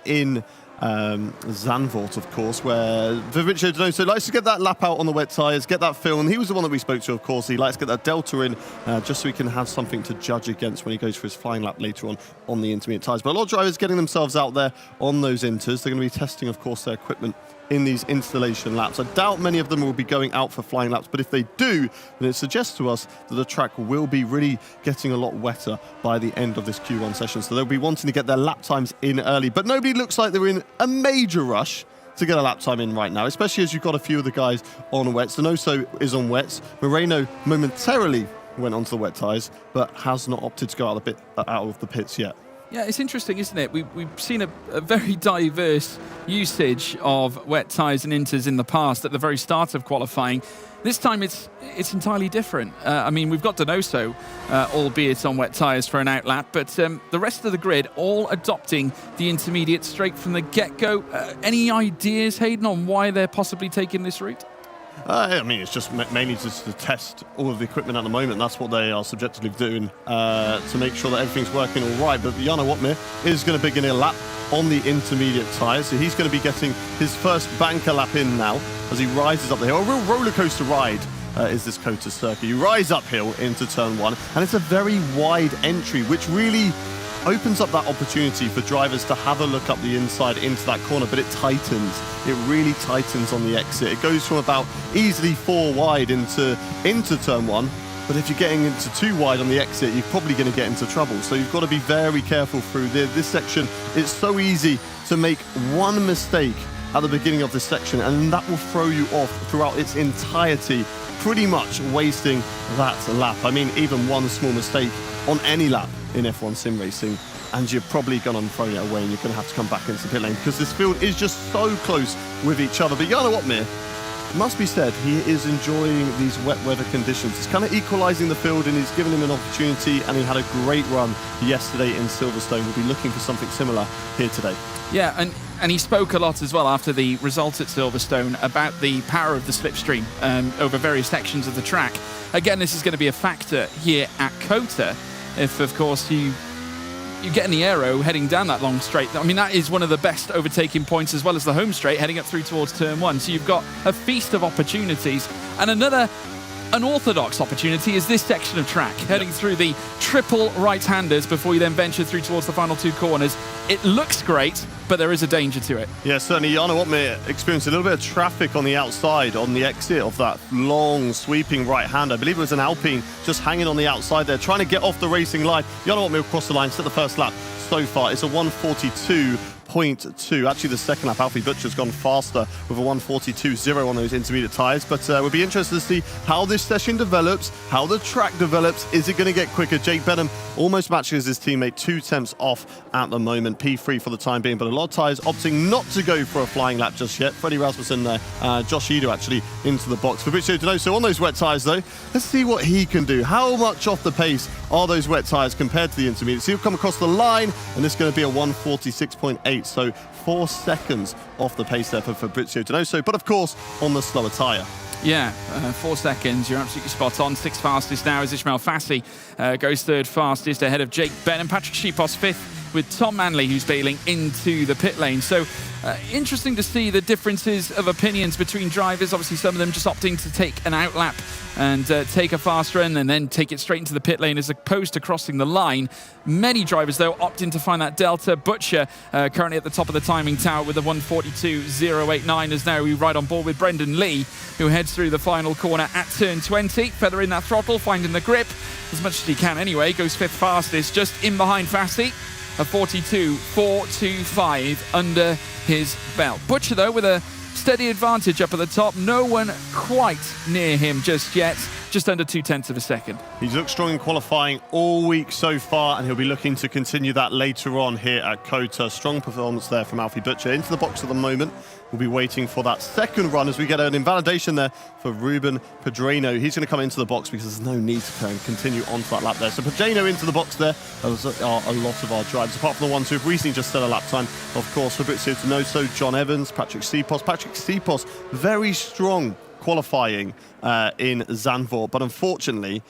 in Zandvoort, of course, where Fabrizio Donoso likes to get that lap out on the wet tyres, get that feel, and he was the one that we spoke to, of course. He likes to get that delta in just so he can have something to judge against when he goes for his flying lap later on the intermediate tyres. But a lot of drivers getting themselves out there on those inters. They're going to be testing, of course, their equipment in these installation laps. I doubt many of them will be going out for flying laps, but if they do, then it suggests to us that the track will be really getting a lot wetter by the end of this Q1 session. So they'll be wanting to get their lap times in early, but nobody looks like they're in a major rush to get a lap time in right now, especially as you've got a few of the guys on wets. Donoso is on wets. Moreno momentarily went onto the wet tyres, but has not opted to go out of the pits yet.
Yeah, it's interesting, isn't it? We've seen a very diverse usage of wet tyres and inters in the past at the very start of qualifying. This time it's entirely different. I mean, we've got Donoso, albeit on wet tyres for an outlap, but the rest of the grid all adopting the intermediate straight from the get-go. Any ideas, Hayden, on why they're possibly taking this route?
I mean, it's just mainly just to test all of the equipment at the moment. That's what they are subjectively doing to make sure that everything's working all right. But Jarno Wotmir is going to begin a lap on the intermediate tyres. So he's going to be getting his first banker lap in now as he rises up the hill. A real roller coaster ride is this Kota circuit. You rise uphill into turn 1, and it's a very wide entry, which really opens up that opportunity for drivers to have a look up the inside into that corner, but it tightens. It really tightens on the exit. It goes from about easily 4 wide into turn 1, but if you're getting into 2 wide on the exit, you're probably going to get into trouble. So you've got to be very careful through this section. It's so easy to make one mistake at the beginning of this section, and that will throw you off throughout its entirety, pretty much wasting that lap. I mean, even one small mistake on any lap in F1 sim racing, and you're probably going to throw it away, and you're going to have to come back into the pit lane because this field is just so close with each other. But Jarno Wotmir, must be said, he is enjoying these wet weather conditions. It's kind of equalising the field, and he's given him an opportunity, and he had a great run yesterday in Silverstone. We'll be looking for something similar here today.
Yeah, and he spoke a lot as well after the result at Silverstone about the power of the slipstream over various sections of the track. Again, this is going to be a factor here at Kota if, of course, you get in the aero heading down that long straight. I mean, that is one of the best overtaking points as well as the home straight heading up through towards turn 1. So you've got a feast of opportunities. And another unorthodox opportunity is this section of track, heading through the triple right-handers before you then venture through towards the final 2 corners. It looks great, but there is a danger to it.
Yeah, certainly. Jarno Wotmir experienced a little bit of traffic on the outside on the exit of that long sweeping right-hand. I believe it was an Alpine just hanging on the outside there, trying to get off the racing line. Jarno Wotmir across the line, set the first lap so far. It's a 1:42.2. Actually, the second lap, Alfie Butcher's gone faster with a 1:42.0 on those intermediate tyres. But we'll be interested to see how this session develops, how the track develops. Is it going to get quicker? Jake Benham almost matches his teammate 2 tenths off at the moment. P3 for the time being, but a lot of tyres opting not to go for a flying lap just yet. Freddie Rasmussen there, Josh Edo actually into the box. Fabrizio Donoso on those wet tyres though. Let's see what he can do. How much off the pace are those wet tyres compared to the intermediates? He'll come across the line, and this is going to be a 1:46.8. So 4 seconds off the pace there for Fabrizio Donoso, but of course on the slower tyre.
Yeah, 4 seconds, you're absolutely spot on. 6th fastest now is Ismail Fassi, goes 3rd fastest ahead of Jake Benham. Patrick Sheepos 5th with Tom Manley, who's bailing into the pit lane. So interesting to see the differences of opinions between drivers. Obviously, some of them just opting to take an out lap and take a fast run and then take it straight into the pit lane as opposed to crossing the line. Many drivers, though, opting to find that delta. Butcher currently at the top of the timing tower with a 1:42.089 as now we ride on board with Brendan Lee, who heads through the final corner at turn 20, feathering that throttle, finding the grip as much as he can anyway. Goes 5th fastest, just in behind Fassi, a 42.425 under his belt. Butcher, though, with a steady advantage up at the top. No one quite near him just yet. Just under 0.2 of a second.
He's looked strong in qualifying all week so far, and he'll be looking to continue that later on here at COTA. Strong performance there from Alfie Butcher. Into the box at the moment. We'll be waiting for that second run as we get an invalidation there for Ruben Pedreno. He's going to come into the box because there's no need to continue onto that lap there. So Pedreno into the box there. Those are a lot of our drivers, apart from the ones who have recently just set a lap time. Of course, Fabrizio Tonoso, John Evans, Patrick Sipos. Patrick Sipos, very strong qualifying in Zandvoort, but unfortunately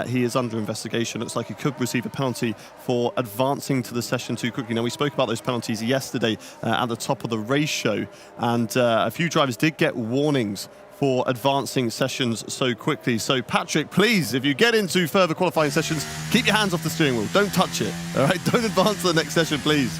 he is under investigation. Looks like he could receive a penalty for advancing to the session too quickly. Now, we spoke about those penalties yesterday at the top of the race show, and a few drivers did get warnings for advancing sessions so quickly. So Patrick, please, if you get into further qualifying sessions, keep your hands off the steering wheel. Don't touch it, all right? Don't advance to the next session, please.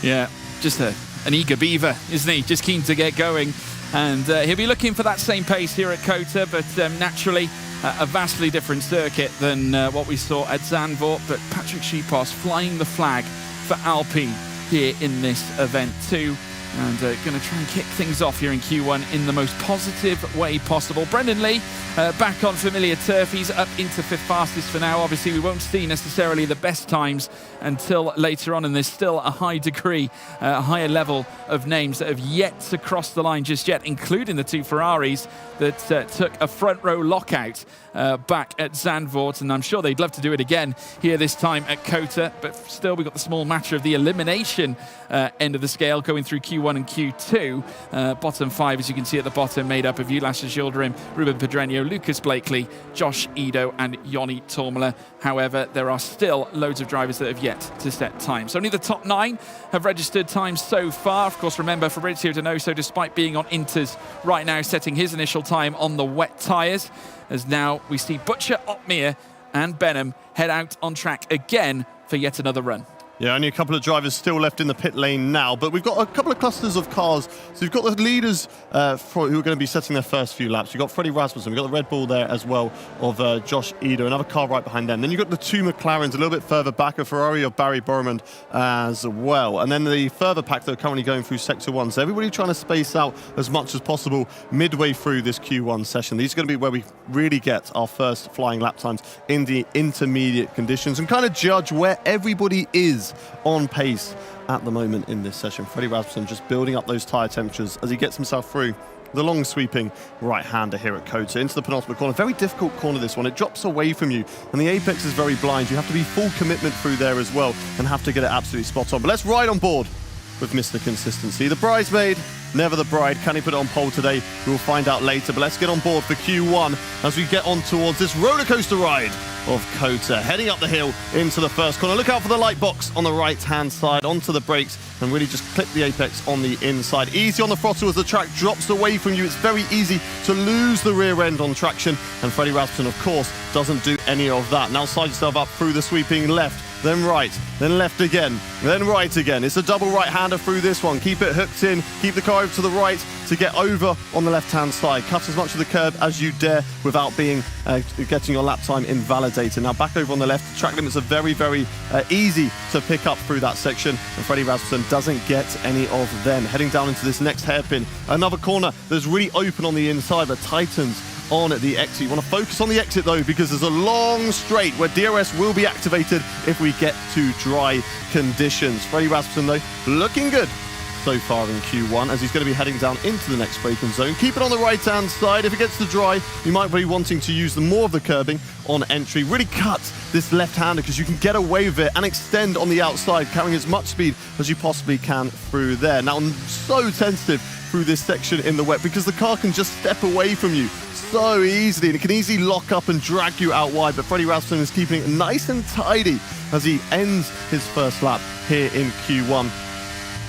Yeah, just an eager beaver, isn't he? Just keen to get going. And he'll be looking for that same pace here at COTA, but naturally a vastly different circuit than what we saw at Zandvoort. But Patrick Sipos flying the flag for Alpine here in this event too. And going to try and kick things off here in Q1 in the most positive way possible. Brendan Lee back on familiar turf. He's up into 5th fastest for now. Obviously, we won't see necessarily the best times until later on, and there's still a high degree, a higher level of names that have yet to cross the line just yet, including the 2 Ferraris that took a front row lockout back at Zandvoort, and I'm sure they'd love to do it again here this time at COTA, but still we've got the small matter of the elimination end of the scale going through Q1 and Q2. Bottom 5, as you can see at the bottom, made up of Ulas Yildirim, Ruben Pedreno, Lucas Blakeley, Josh Ido and Joni Tormela. However, there are still loads of drivers that have yet to set times. Only the top 9 have registered times so far. Of course, remember, Fabrizio Donoso, despite being on Inters right now, setting his initial time on the wet tyres, as now we see Butcher, Otmere and Benham head out on track again for yet another run.
Yeah, only a couple of drivers still left in the pit lane now, but we've got a couple of clusters of cars. So we've got the leaders who are going to be setting their first few laps. We've got Freddie Rasmussen, we've got the Red Bull there as well of Josh Ido, another car right behind them. Then you've got the 2 McLarens a little bit further back, a Ferrari of Barry Bormand as well. And then the further pack that are currently going through Sector 1. So everybody trying to space out as much as possible midway through this Q1 session. These are going to be where we really get our first flying lap times in the intermediate conditions and kind of judge where everybody is on pace at the moment in this session. Freddie Rasmussen just building up those tyre temperatures as he gets himself through the long sweeping right-hander here at COTA into the penultimate corner. Very difficult corner, this one. It drops away from you and the apex is very blind. You have to be full commitment through there as well and have to get it absolutely spot on. But let's ride on board with Mr. Consistency. The bridesmaid, never the bride. Can he put it on pole today? We'll find out later. But let's get on board for Q1 as we get on towards this roller coaster ride of COTA. Heading up the hill into the first corner. Look out for the light box on the right-hand side, onto the brakes, and really just clip the apex on the inside. Easy on the throttle as the track drops away from you. It's very easy to lose the rear end on traction, and Freddie Rasmussen, of course, doesn't do any of that. Now slide yourself up through the sweeping left, then right, then left again, then right again. It's a double right-hander through this one. Keep it hooked in, keep the car over to the right to get over on the left-hand side. Cut as much of the curb as you dare without being getting your lap time invalidated. Now back over on the left, track limits are very, very easy to pick up through that section, and Freddie Rasmussen doesn't get any of them. Heading down into this next hairpin, another corner that's really open on the inside that tightens on the exit. You want to focus on the exit though, because there's a long straight where DRS will be activated if we get to dry conditions. Freddie Rasmussen though, looking good so far in Q1 as he's going to be heading down into the next braking zone. Keep it on the right-hand side. If it gets to dry, you might be wanting to use more of the curbing on entry. Really cut this left-hander because you can get away with it and extend on the outside, carrying as much speed as you possibly can through there. Now, I'm so tentative through this section in the wet because the car can just step away from you so easily, and it can easily lock up and drag you out wide, but Freddie Rasmussen is keeping it nice and tidy as he ends his first lap here in Q1.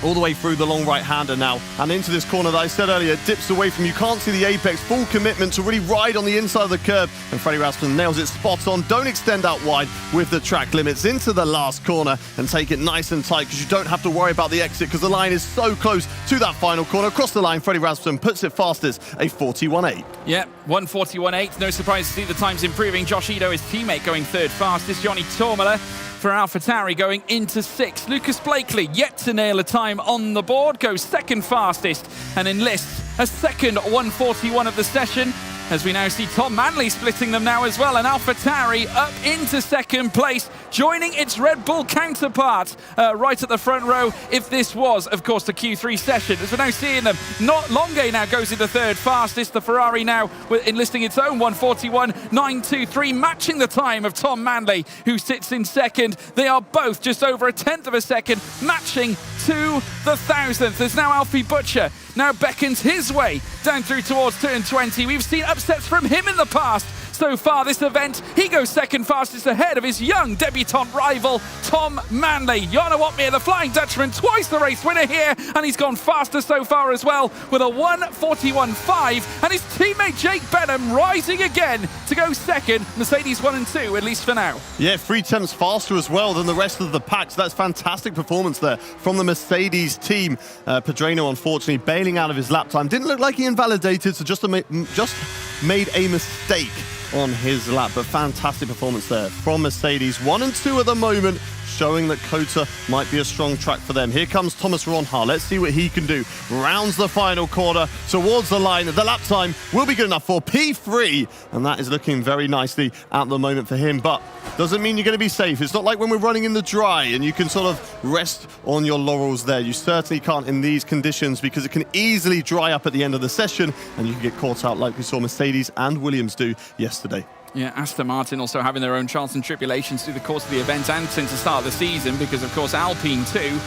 All the way through the long right-hander now, and into this corner that I said earlier, it dips away from you, can't see the apex, full commitment to really ride on the inside of the curb, and Freddie Rasmussen nails it spot on. Don't extend out wide with the track limits into the last corner and take it nice and tight, because you don't have to worry about the exit, because the line is so close to that final corner. Across the line, Freddie Rasmussen puts it fastest, a 41.8.
Yeah, 1:41.8. No surprise to see the times improving. Josh Edo, his teammate, going third fastest. Johnny Tormala for AlphaTauri going into 6th. Lucas Blakeley, yet to nail a time on the board, goes second fastest and enlists a second 1:41 of the session, as we now see Tom Manley splitting them now as well, and AlphaTauri up into second place, joining its Red Bull counterpart right at the front row, if this was, of course, the Q3 session. As we're now seeing them, Longe now goes into third fastest, the Ferrari now enlisting its own 1:41.923, matching the time of Tom Manley, who sits in second. They are both just over a tenth of a second, matching to the thousandth, as now Alfie Butcher now beckons his way down through towards turn 20. We've seen upsets from him in the past. So far this event, he goes second fastest ahead of his young debutant rival, Tom Manley. Jarno Opmeer, the Flying Dutchman, twice the race winner here, and he's gone faster so far as well with a 1:41.5, and his teammate Jake Benham rising again to go second. Mercedes 1 and 2, at least for now.
Yeah, 3 tenths faster as well than the rest of the pack, so that's fantastic performance there from the Mercedes team. Pedreno, unfortunately, bailing out of his lap time. Didn't look like he invalidated, so just made a mistake on his lap, but fantastic performance there from Mercedes. 1 and 2 at the moment, showing that Kota might be a strong track for them. Here comes Thomas Ronhaar. Let's see what he can do. Rounds the final corner towards the line. The lap time will be good enough for P3, and that is looking very nicely at the moment for him, but doesn't mean you're going to be safe. It's not like when we're running in the dry and you can sort of rest on your laurels there. You certainly can't in these conditions, because it can easily dry up at the end of the session and you can get caught out like we saw Mercedes and Williams do yesterday.
Yeah, Aston Martin also having their own trials and tribulations through the course of the event and since the start of the season, because of course Alpine too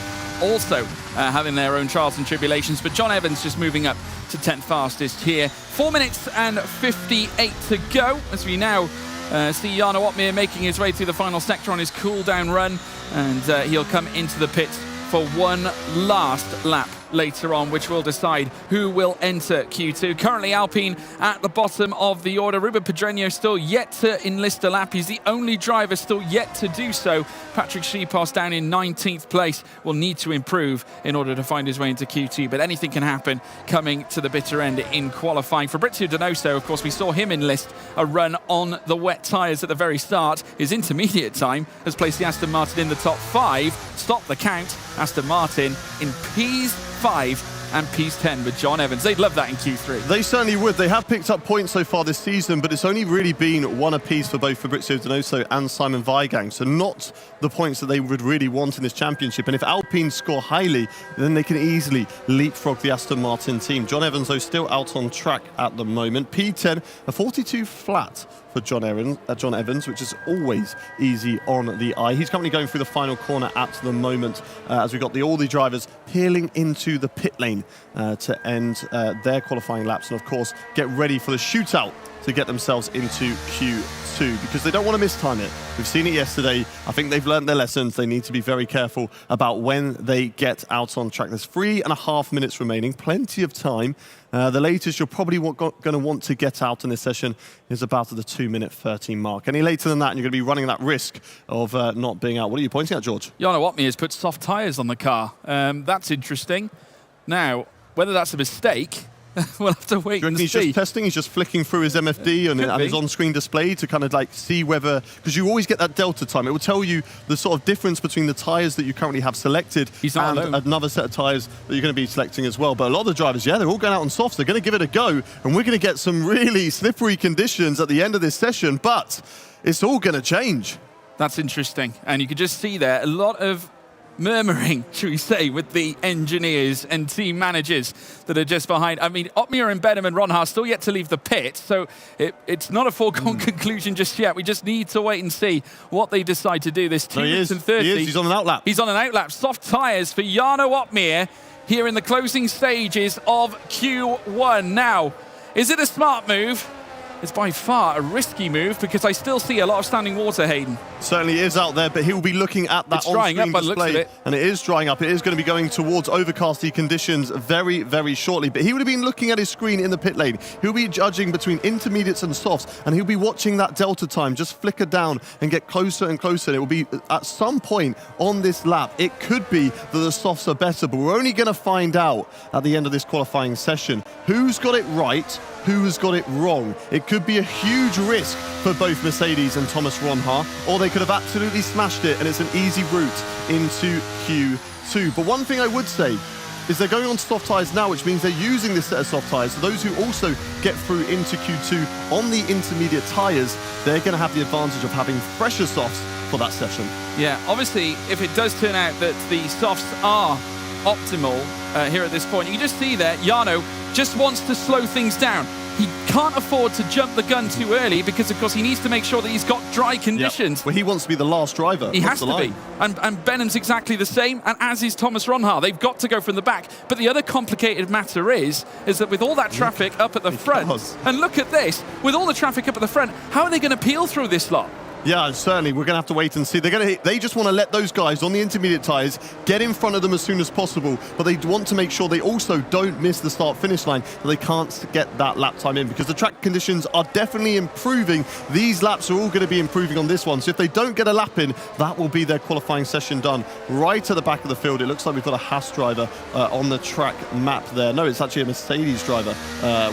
also having their own trials and tribulations, but John Evans just moving up to 10th fastest here. 4 minutes and 58 to go, as we now see Jarno Opmeer making his way through the final sector on his cool-down run, and he'll come into the pits for one last lap later on, which will decide who will enter Q2. Currently Alpine at the bottom of the order. Ruben Pedreño still yet to enlist a lap. He's the only driver still yet to do so. Patrick Schiepass down in 19th place will need to improve in order to find his way into Q2, but anything can happen coming to the bitter end in qualifying. Fabrizio Donoso, of course, we saw him enlist a run on the wet tyres at the very start. His intermediate time has placed the Aston Martin in the top 5. Stop the count. Aston Martin in P's 5 and P10 with John Evans. They'd love that in Q3.
They certainly would. They have picked up points so far this season, but it's only really been one apiece for both Fabrizio Donoso and Simon Weigang, so not the points that they would really want in this championship. And if Alpine score highly, then they can easily leapfrog the Aston Martin team. John Evans, though, still out on track at the moment. P10, a 42 flat for John Evans, which is always easy on the eye. He's currently going through the final corner at the moment, as we've got all the drivers peeling into the pit lane to end their qualifying laps, and of course get ready for the shootout to get themselves into Q2, because they don't want to mistime it. We've seen it yesterday. I think they've learned their lessons. They need to be very careful about when they get out on track. There's 3.5 minutes remaining, plenty of time. The latest you're probably going to want to get out in this session is about the 2-minute 13 mark. Any later than that, and you're going to be running that risk of not being out. What are you pointing at, George?
Jarno Opmeer has put soft tyres on the car. That's interesting. Now, whether that's a mistake, we'll have to wait and see.
He's just testing, he's just flicking through his MFD and his on-screen display to kind of like see whether, because you always get that delta time. It will tell you the sort of difference between the tyres that you currently have selected and another set of tyres that you're going to be selecting as well. But a lot of the drivers, yeah, they're all going out on softs. They're going to give it a go, and we're going to get some really slippery conditions at the end of this session, but it's all going to change.
That's interesting. And you can just see there a lot of murmuring, should we say, with the engineers and team managers that are just behind. I mean, Opmeer and Benham and Ronhaar still yet to leave the pit, so it's not a foregone conclusion just yet. We just need to wait and see what they decide to do. This 2 minutes and 30.
He's on an outlap.
He's on an outlap. Soft tyres for Jarno Opmeer here in the closing stages of Q1. Now, is it a smart move? is by far a risky move because I still see a lot of standing water, Hayden.
Certainly is out there, but he'll be looking at that
It's drying up
on-screen
by the looks of
display,
it.
and it is drying up. It is going to be going towards overcasty conditions very, very shortly. But he would have been looking at his screen in the pit lane. He'll be judging between intermediates and softs, and he'll be watching that delta time just flicker down and get closer and closer. And it will be at some point on this lap. It could be that the softs are better, but we're only going to find out at the end of this qualifying session who's got it right, who has got it wrong. It could be a huge risk for both Mercedes and Thomas Ronhaar, or they could have absolutely smashed it and it's an easy route into Q2. But one thing I would say is they're going on soft tyres now, which means they're using this set of soft tyres. So those who also get through into Q2 on the intermediate tyres, they're going to have the advantage of having fresher softs for that session.
Yeah, obviously, if it does turn out that the softs are optimal here at this point, you can just see there, Jarno just wants to slow things down. He can't afford to jump the gun too early because, of course, he needs to make sure that he's got dry conditions.
Yep. Well, he wants to be the last driver.
He has to be. And Benham's exactly the same, and as is Thomas Ronhaar. They've got to go from the back. But the other complicated matter is that with all that traffic up at the front, and look at this, with all the traffic up at the front, how are they going to peel through this lot?
Yeah, certainly. We're going to have to wait and see. They just want to let those guys on the intermediate tyres get in front of them as soon as possible, but they want to make sure they also don't miss the start-finish line, so they can't get that lap time in, because the track conditions are definitely improving. These laps are all going to be improving on this one, so if they don't get a lap in, that will be their qualifying session done. Right at the back of the field, it looks like we've got a Haas driver on the track map there. No, it's actually a Mercedes driver,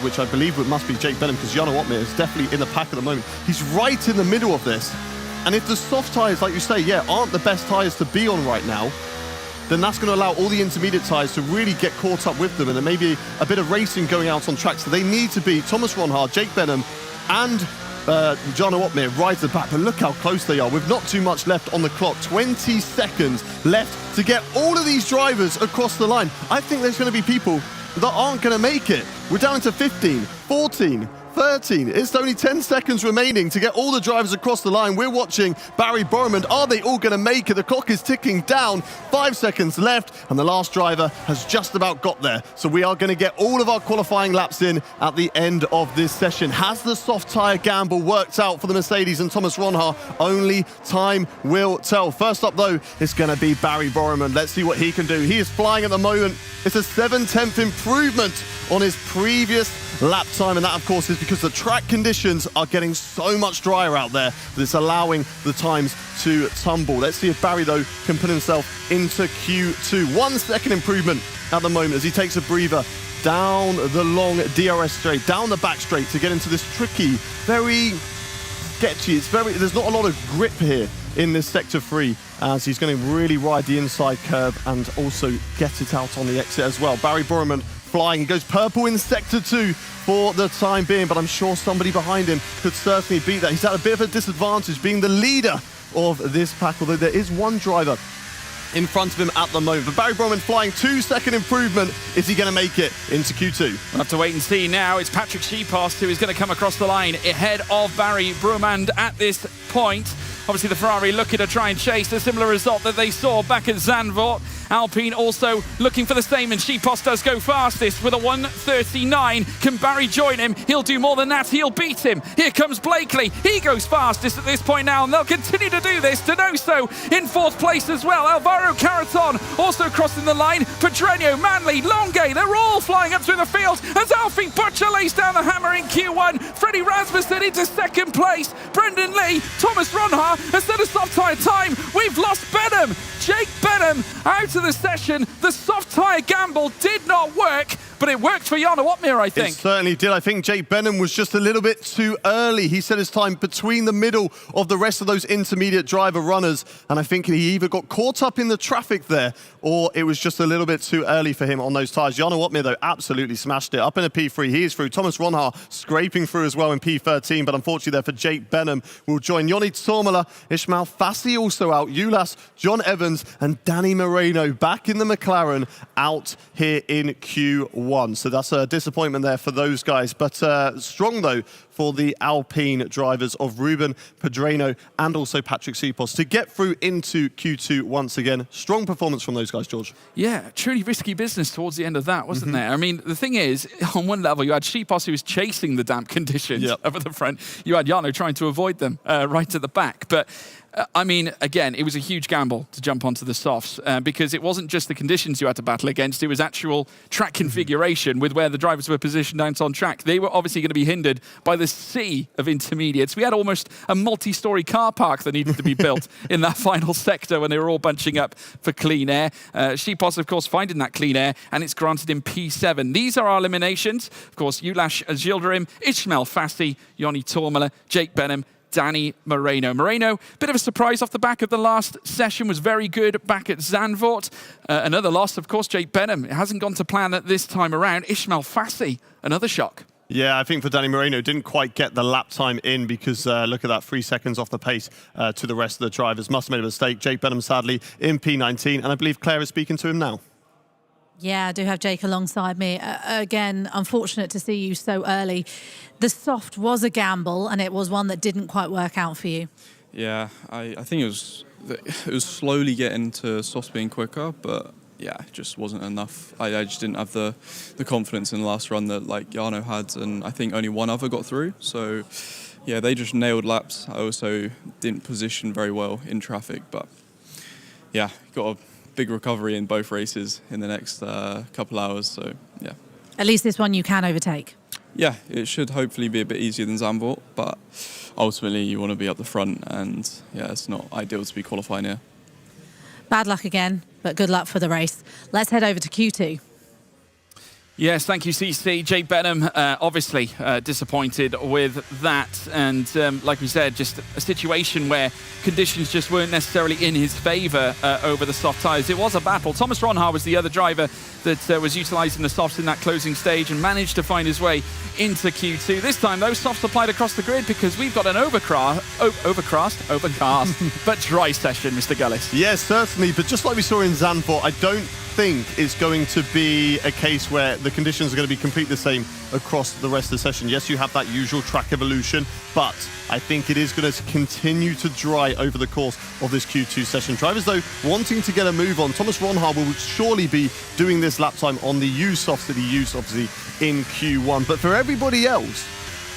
which I believe must be Jake Benham, because Jarno Opmeer is definitely in the pack at the moment. He's right in the middle of this. And if the soft tyres, like you say, aren't the best tyres to be on right now, then that's going to allow all the intermediate tyres to really get caught up with them, and there may be a bit of racing going out on track. So they need to be Thomas Ronhaar, Jake Benham, and Jarno Opmeer right at the back. But look how close they are. With not too much left on the clock, 20 seconds left to get all of these drivers across the line. I think there's going to be people that aren't going to make it. We're down to 15, 14, 13. It's only 10 seconds remaining to get all the drivers across the line. We're watching Barry Borman. Are they all going to make it? The clock is ticking down. 5 seconds left, and the last driver has just about got there. So we are going to get all of our qualifying laps in at the end of this session. Has the soft tyre gamble worked out for the Mercedes and Thomas Ronhaar? Only time will tell. First up, though, it's going to be Barry Borman. Let's see what he can do. He is flying at the moment. It's a 7/10 improvement on his previous lap time, and that, of course, is because the track conditions are getting so much drier out there that it's allowing the times to tumble. Let's see if Barry, though, can put himself into Q2. 1 second improvement at the moment as he takes a breather down the long DRS straight, down the back straight to get into this tricky, very sketchy. There's not a lot of grip here in this sector 3, as he's going to really ride the inside curve and also get it out on the exit as well. Barry Borman flying. He goes purple in sector 2 for the time being, but I'm sure somebody behind him could certainly beat that. He's at a bit of a disadvantage being the leader of this pack, although there is one driver in front of him at the moment. But Barry Borman flying, 2 second improvement. Is he going to make it into Q2?
We'll have to wait and see now. It's Patrick Sheepost who is going to come across the line ahead of Barry Borman at this point. Obviously, the Ferrari looking to try and chase a similar result that they saw back at Zandvoort. Alpine also looking for the same, and Sheepost does go fastest with a 1:39. Can Barry join him? He'll do more than that. He'll beat him. Here comes Blakeley. He goes fastest at this point now, and they'll continue to do this. Donoso in 4th place as well. Alvaro Caraton also crossing the line. Pedreño, Manley, Longue, they're all flying up through the field as Alfie Butcher lays down the hammer in Q1. Freddie Rasmussen into 2nd place. Brendan Lee, Thomas Ronhaar has set a soft tyre time. We've lost Benham. Jake Benham out of the session. The soft tyre gamble did not work, but it worked for Jarno Opmeer, I think.
It certainly did. I think Jake Benham was just a little bit too early. He set his time between the middle of the rest of those intermediate driver runners, and I think he either got caught up in the traffic there, or it was just a little bit too early for him on those tyres. Jarno Opmeer, though, absolutely smashed it. Up in a P3, he is through. Thomas Ronhaar scraping through as well in P13, but unfortunately there for Jake Benham will join. Yoni Sormala, Ishmael Fassi also out. Ulas, John Evans, and Danny Moreno back in the McLaren out here in Q1. Q1. So that's a disappointment there for those guys. But strong, though, for the Alpine drivers of Ruben Pedreno and also Patrick Sipos to get through into Q2 once again. Strong performance from those guys, George.
Yeah, truly risky business towards the end of that, wasn't there? I mean, the thing is, on one level, you had Sipos who was chasing the damp conditions up at the front. You had Jarno trying to avoid them right at the back. But I mean, again, it was a huge gamble to jump onto the softs because it wasn't just the conditions you had to battle against, it was actual track configuration with where the drivers were positioned out on track. They were obviously going to be hindered by the sea of intermediates. We had almost a multi-story car park that needed to be built in that final sector when they were all bunching up for clean air. Sipos, of course, finding that clean air, and it's granted in P7. These are our eliminations. Of course, Ulash Yildirim, Ismail Fassi, Yoni Tormala, Jake Benham, Danny Moreno. Moreno, bit of a surprise off the back of the last session, was very good back at Zandvoort. Another loss, of course, Jake Benham. It hasn't gone to plan at this time around. Ismail Fassi, another shock.
Yeah, I think for Danny Moreno, didn't quite get the lap time in because look at that, 3 seconds off the pace to the rest of the drivers. Must have made a mistake. Jake Benham, sadly, in P19, and I believe Claire is speaking to him now.
Yeah, I do have Jake alongside me. Again, unfortunate to see you so early. The soft was a gamble, and it was one that didn't quite work out for you.
Yeah, I think it was slowly getting to softs being quicker, but yeah, it just wasn't enough. I just didn't have the confidence in the last run that like Jarno had, and I think only one other got through. So yeah, they just nailed laps. I also didn't position very well in traffic, but yeah, got a big recovery in both races in the next couple hours, so yeah.
At least this one you can overtake.
Yeah, it should hopefully be a bit easier than Zandvoort, but ultimately you want to be up the front, and yeah, it's not ideal to be qualifying here.
Bad luck again, but good luck for the race. Let's head over to Q2.
Yes, thank you, CC. Jake Benham, obviously disappointed with that. And like we said, just a situation where conditions just weren't necessarily in his favour over the soft tyres. It was a battle. Thomas Ronhaar was the other driver that was utilising the softs in that closing stage and managed to find his way into Q2. This time, those softs applied across the grid because we've got an overcast, but dry session, Mr. Gullis.
Yes, certainly. But just like we saw in Zandvoort, I don't think it's going to be a case where the conditions are going to be completely the same across the rest of the session. Yes, you have that usual track evolution, but I think it is going to continue to dry over the course of this Q2 session. Drivers, though, wanting to get a move on. Thomas Ronhaar will surely be doing this lap time on the used softs that he used, obviously, in Q1. But for everybody else,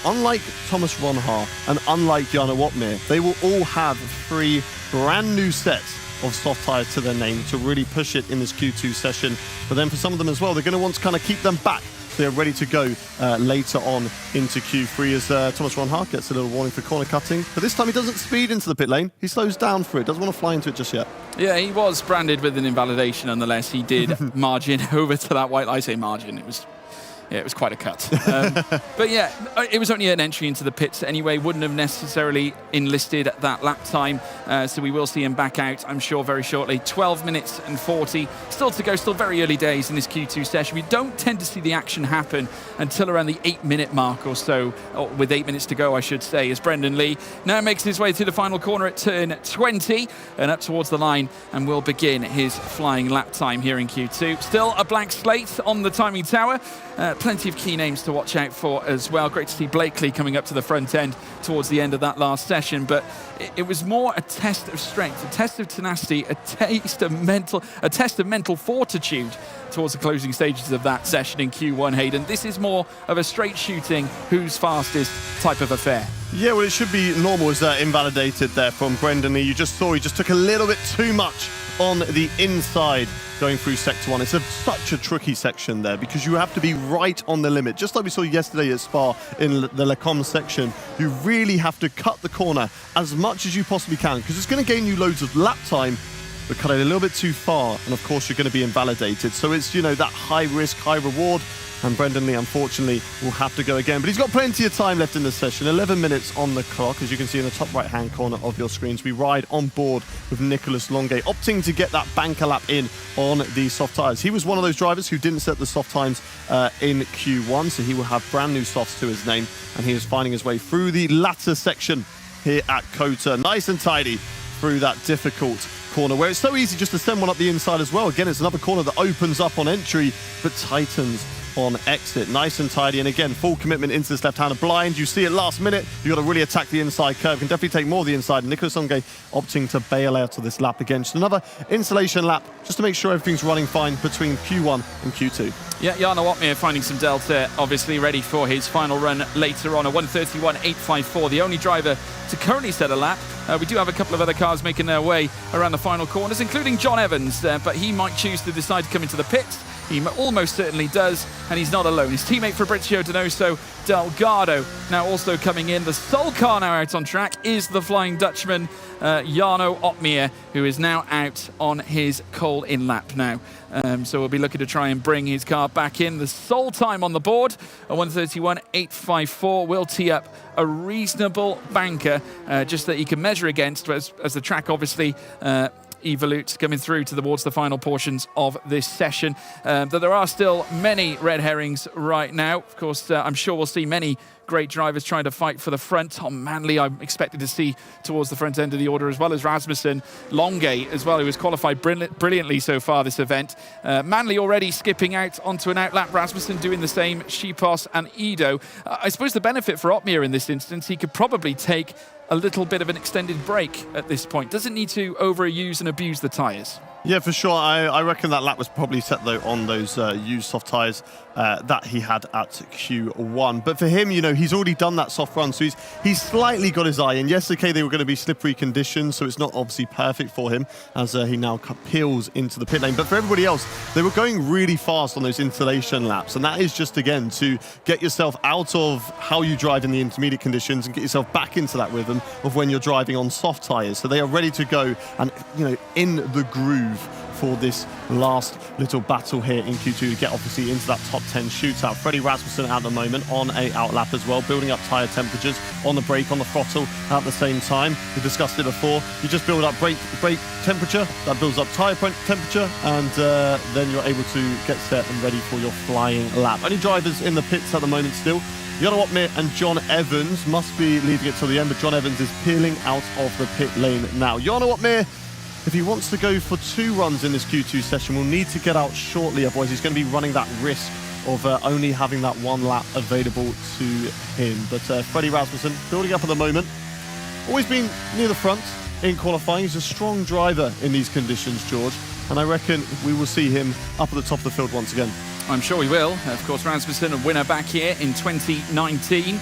unlike Thomas Ronhaar and unlike Jarno Wotmir, they will all have 3 brand new sets of soft tyres to their name to really push it in this Q2 session. But then for some of them as well, they're going to want to kind of keep them back so they're ready to go later on into Q3 as Thomas Ronhaar gets a little warning for corner cutting. But this time he doesn't speed into the pit lane. He slows down for it. Doesn't want to fly into it just yet.
Yeah, he was branded with an invalidation nonetheless. He did margin over to that white. I say margin. It was quite a cut. But yeah, it was only an entry into the pits anyway. Wouldn't have necessarily enlisted that lap time. So we will see him back out, I'm sure, very shortly. 12 minutes and 40. Still to go, still very early days in this Q2 session. We don't tend to see the action happen until around the 8-minute mark or so, or with 8 minutes to go, I should say, as Brendan Lee now makes his way through the final corner at turn 20 and up towards the line and will begin his flying lap time here in Q2. Still a blank slate on the timing tower. Plenty of key names to watch out for as well. Great to see Blakeley coming up to the front end towards the end of that last session, but it was more a test of strength, a test of tenacity, a test of mental fortitude towards the closing stages of that session in Q1, Hayden. This is more of a straight shooting, who's fastest type of affair.
Yeah, well, it should be normal as invalidated there from Brendan Lee. You just saw he just took a little bit too much on the inside going through Sector 1. It's such a tricky section there because you have to be right on the limit. Just like we saw yesterday at Spa in the Le Combe section, you really have to cut the corner as much as you possibly can because it's going to gain you loads of lap time, but cut it a little bit too far, and of course you're going to be invalidated. So it's, you know, that high risk, high reward. And Brendan Lee, unfortunately, will have to go again. But he's got plenty of time left in the session. 11 minutes on the clock, as you can see in the top right-hand corner of your screens. We ride on board with Nicolas Longuet, opting to get that banker lap in on the soft tyres. He was one of those drivers who didn't set the soft times in Q1, so he will have brand new softs to his name. And he is finding his way through the latter section here at Kota. Nice and tidy through that difficult corner, where it's so easy just to send one up the inside as well. Again, it's another corner that opens up on entry, but tightens on exit. Nice and tidy, and again, full commitment into this left-hander blind. You see it last minute. You've got to really attack the inside curve. Can definitely take more of the inside. Nicolas Longuet opting to bail out of this lap again. Just another installation lap, just to make sure everything's running fine between Q1 and Q2.
Yeah, Jarno Opmeer finding some delta, obviously ready for his final run later on, a 1:31.854, the only driver to currently set a lap. We do have a couple of other cars making their way around the final corners, including John Evans, but he might choose to decide to come into the pits. He almost certainly does, and he's not alone. His teammate Fabrizio Donoso Delgado now also coming in. The sole car now out on track is the Flying Dutchman, Jarno Opmeer, who is now out on his coal-in lap now. So we'll be looking to try and bring his car back in. The sole time on the board, a 1:31.854, will tee up a reasonable banker, just that he can measure against as the track obviously evolutes coming through towards the final portions of this session. Though there are still many red herrings right now. Of course, I'm sure we'll see many great drivers trying to fight for the front. Tom Manley, I'm expected to see towards the front end of the order, as well as Rasmussen. Longuet as well, who has qualified brilliantly so far this event. Manley already skipping out onto an outlap. Rasmussen doing the same. Schipos and Ido. I suppose the benefit for Opmeer in this instance, he could probably take a little bit of an extended break at this point. Doesn't need to overuse and abuse the tyres.
Yeah, for sure. I reckon that lap was probably set, though, on those used soft tyres that he had at Q1. But for him, you know, he's already done that soft run, so he's slightly got his eye in. Yes, okay, they were going to be slippery conditions, so it's not obviously perfect for him as he now peels into the pit lane. But for everybody else, they were going really fast on those installation laps, and that is just, again, to get yourself out of how you drive in the intermediate conditions and get yourself back into that rhythm of when you're driving on soft tyres. So they are ready to go and, you know, in the groove for this last little battle here in Q2 to get obviously into that top 10 shootout. Freddie Rasmussen at the moment on a outlap as well, building up tyre temperatures on the brake, on the throttle at the same time. We discussed it before. You just build up brake temperature, that builds up tyre temperature, and then you're able to get set and ready for your flying lap. Only drivers in the pits at the moment still. Jarno Opmeer and John Evans must be leaving it till the end, but John Evans is peeling out of the pit lane now. Jarno Opmeer, if he wants to go for 2 runs in this Q2 session, will need to get out shortly, otherwise he's going to be running that risk of only having that 1 lap available to him. But Freddie Rasmussen building up at the moment. Always been near the front in qualifying. He's a strong driver in these conditions, George, and I reckon we will see him up at the top of the field once again.
I'm sure we will. Of course, Rasmussen, a winner back here in 2019,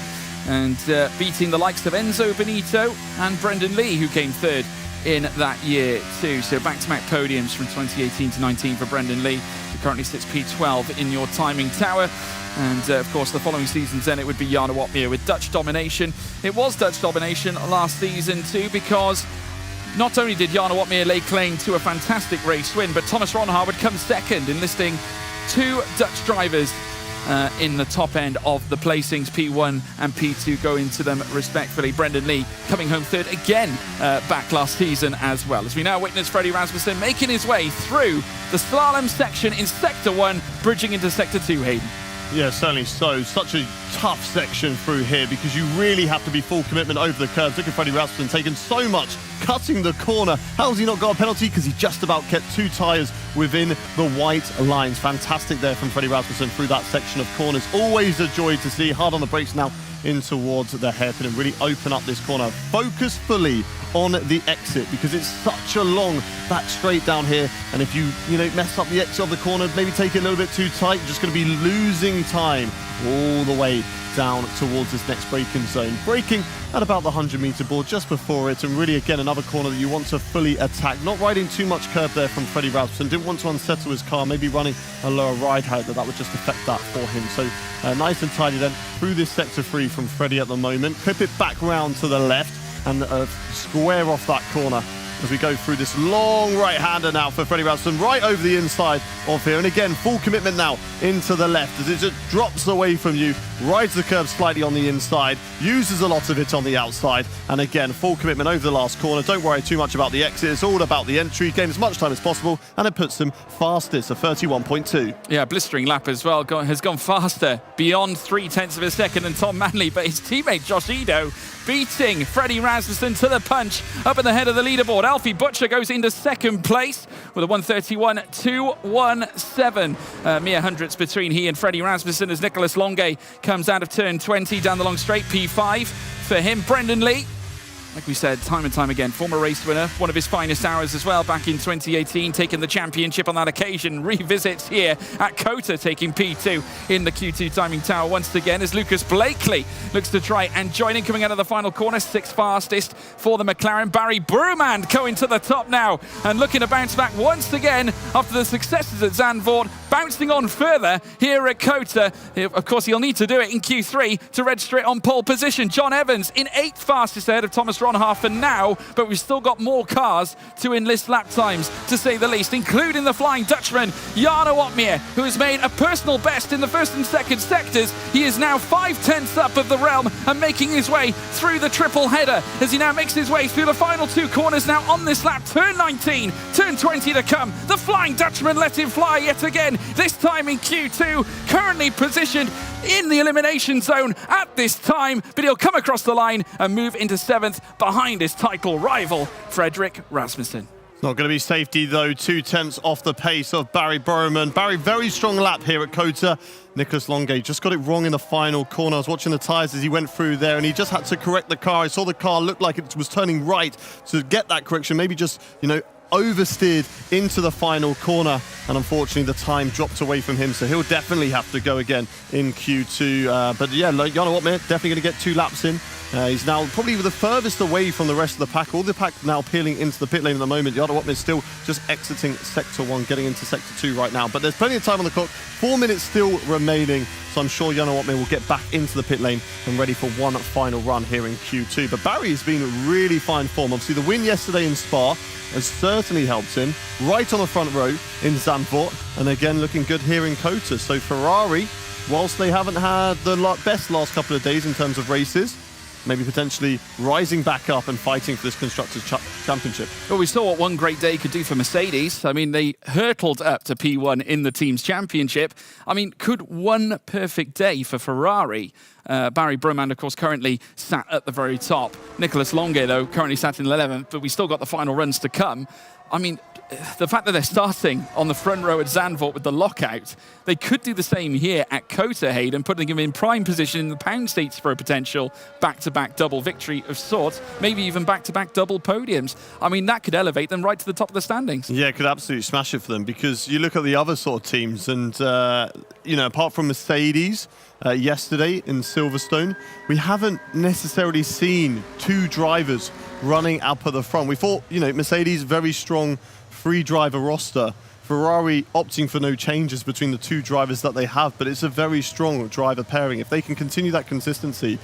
and beating the likes of Enzo Benito and Brendan Lee, who came third in that year too. So back-to-back podiums from 2018 to 19 for Brendan Lee, who currently sits P12 in your timing tower. And of course, the following seasons then it would be Jarno Opmeer with Dutch domination. It was Dutch domination last season too, because not only did Jarno Opmeer lay claim to a fantastic race win, but Thomas Ronhaar would come second, enlisting 2 Dutch drivers in the top end of the placings. P1 and P2 go into them respectfully. Brendan Lee coming home third again back last season as well. As we now witness Freddie Rasmussen making his way through the slalom section in Sector 1, bridging into Sector 2, Hayden.
Yeah, certainly so. Such a tough section through here because you really have to be full commitment over the curves. Look at Freddie Rasmussen taking so much, cutting the corner. How has he not got a penalty? Because he just about kept 2 tyres within the white lines. Fantastic there from Freddie Rasmussen through that section of corners. Always a joy to see. Hard on the brakes now in towards the hairpin and really open up this corner. Focus fully on the exit because it's such a long back straight down here, and if you mess up the exit of the corner, maybe take it a little bit too tight, you're just going to be losing time all the way down towards this next braking zone. Braking at about the 100-meter board just before it, and really again another corner that you want to fully attack. Not riding too much curb there from Freddie Rasmussen. Didn't want to unsettle his car, maybe running a lower ride height, that would just affect that for him. So nice and tidy then through this sector 3 from Freddie at the moment. Clip it back round to the left and square off that corner as we go through this long right-hander now for Freddie Rasmussen, right over the inside of here. And again, full commitment now into the left as it just drops away from you, rides the curve slightly on the inside, uses a lot of it on the outside, and again, full commitment over the last corner. Don't worry too much about the exit. It's all about the entry. Gain as much time as possible, and it puts him fastest, a 31.2.
Yeah, blistering lap as well. Has gone faster, beyond 0.3 of a second than Tom Manley, but his teammate Josh Ido beating Freddie Rasmussen to the punch up at the head of the leaderboard. Alfie Butcher goes into second place with a 1:31.217. Mere hundredths between he and Freddie Rasmussen as Nicholas Longe comes out of turn 20 down the long straight. P5 for him. Brendan Lee, like we said, time and time again, former race winner, one of his finest hours as well back in 2018, taking the championship on that occasion, revisits here at COTA, taking P2 in the Q2 timing tower once again as Lucas Blakeley looks to try and join in coming out of the final corner, sixth fastest for the McLaren. Barry Brumand going to the top now and looking to bounce back once again after the successes at Zandvoort, bouncing on further here at COTA. Of course, he'll need to do it in Q3 to register it on pole position. John Evans in 8th fastest ahead of Thomas Ronhoff for now, but we've still got more cars to enlist lap times, to say the least, including the Flying Dutchman, Jarno Opmeer, who has made a personal best in the first and second sectors. He is now 5/10 up of the realm and making his way through the triple header as he now makes his way through the final two corners now on this lap. Turn 19, turn 20 to come. The Flying Dutchman let him fly yet again, this time in Q2, currently positioned in the elimination zone at this time, but he'll come across the line and move into 7th behind his title rival, Fredrik Rasmussen.
Not going to be safety though, 2/10 off the pace of Barry Boroman. Barry, very strong lap here at COTA. Nicholas Longe just got it wrong in the final corner. I was watching the tyres as he went through there and he just had to correct the car. I saw the car look like it was turning right to get that correction, maybe just, oversteered into the final corner, and unfortunately the time dropped away from him, so he'll definitely have to go again in Q2. But yeah, Jarno Opmeer definitely going to get 2 laps in. He's now probably the furthest away from the rest of the pack. All the pack now peeling into the pit lane at the moment. Jarno Opmeer still just exiting Sector 1, getting into Sector 2 right now. But there's plenty of time on the clock. 4 minutes still remaining. So I'm sure Jarno Opmeer will get back into the pit lane and ready for one final run here in Q2. But Barry has been in really fine form. Obviously, the win yesterday in Spa has certainly helped him. Right on the front row in Zandvoort. And again, looking good here in COTA. So Ferrari, whilst they haven't had the best last couple of days in terms of races, maybe potentially rising back up and fighting for this Constructors' Championship.
Well, we saw what one great day could do for Mercedes. I mean, they hurtled up to P1 in the Team's Championship. I mean, could one perfect day for Ferrari? Barry Brumand, of course, currently sat at the very top. Nicholas Longe, though, currently sat in 11th, but we still got the final runs to come. I mean, the fact that they're starting on the front row at Zandvoort with the lockout, they could do the same here at COTA, Hayden, putting him in prime position in the pound seats for a potential back-to-back double victory of sorts, maybe even back-to-back double podiums. I mean, that could elevate them right to the top of the standings.
Yeah, it could absolutely smash it for them, because you look at the other sort of teams and, apart from Mercedes yesterday in Silverstone, we haven't necessarily seen 2 drivers running up at the front. We thought, Mercedes, very strong 3-driver roster. Ferrari opting for no changes between the 2 drivers that they have, but it's a very strong driver pairing. If they can continue that consistency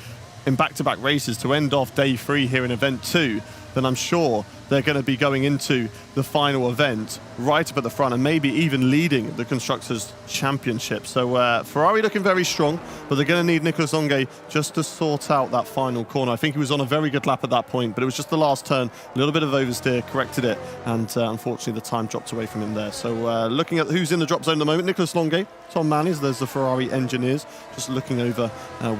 in back-to-back races to end off day 3 here in event 2, then I'm sure they're going to be going into the final event right up at the front and maybe even leading the Constructors' Championship. So Ferrari looking very strong, but they're going to need Nicholas Longe just to sort out that final corner. I think he was on a very good lap at that point, but it was just the last turn, a little bit of oversteer, corrected it, and unfortunately the time dropped away from him there. So looking at who's in the drop zone at the moment, Nicholas Longe, Tom Mannies, there's the Ferrari engineers, just looking over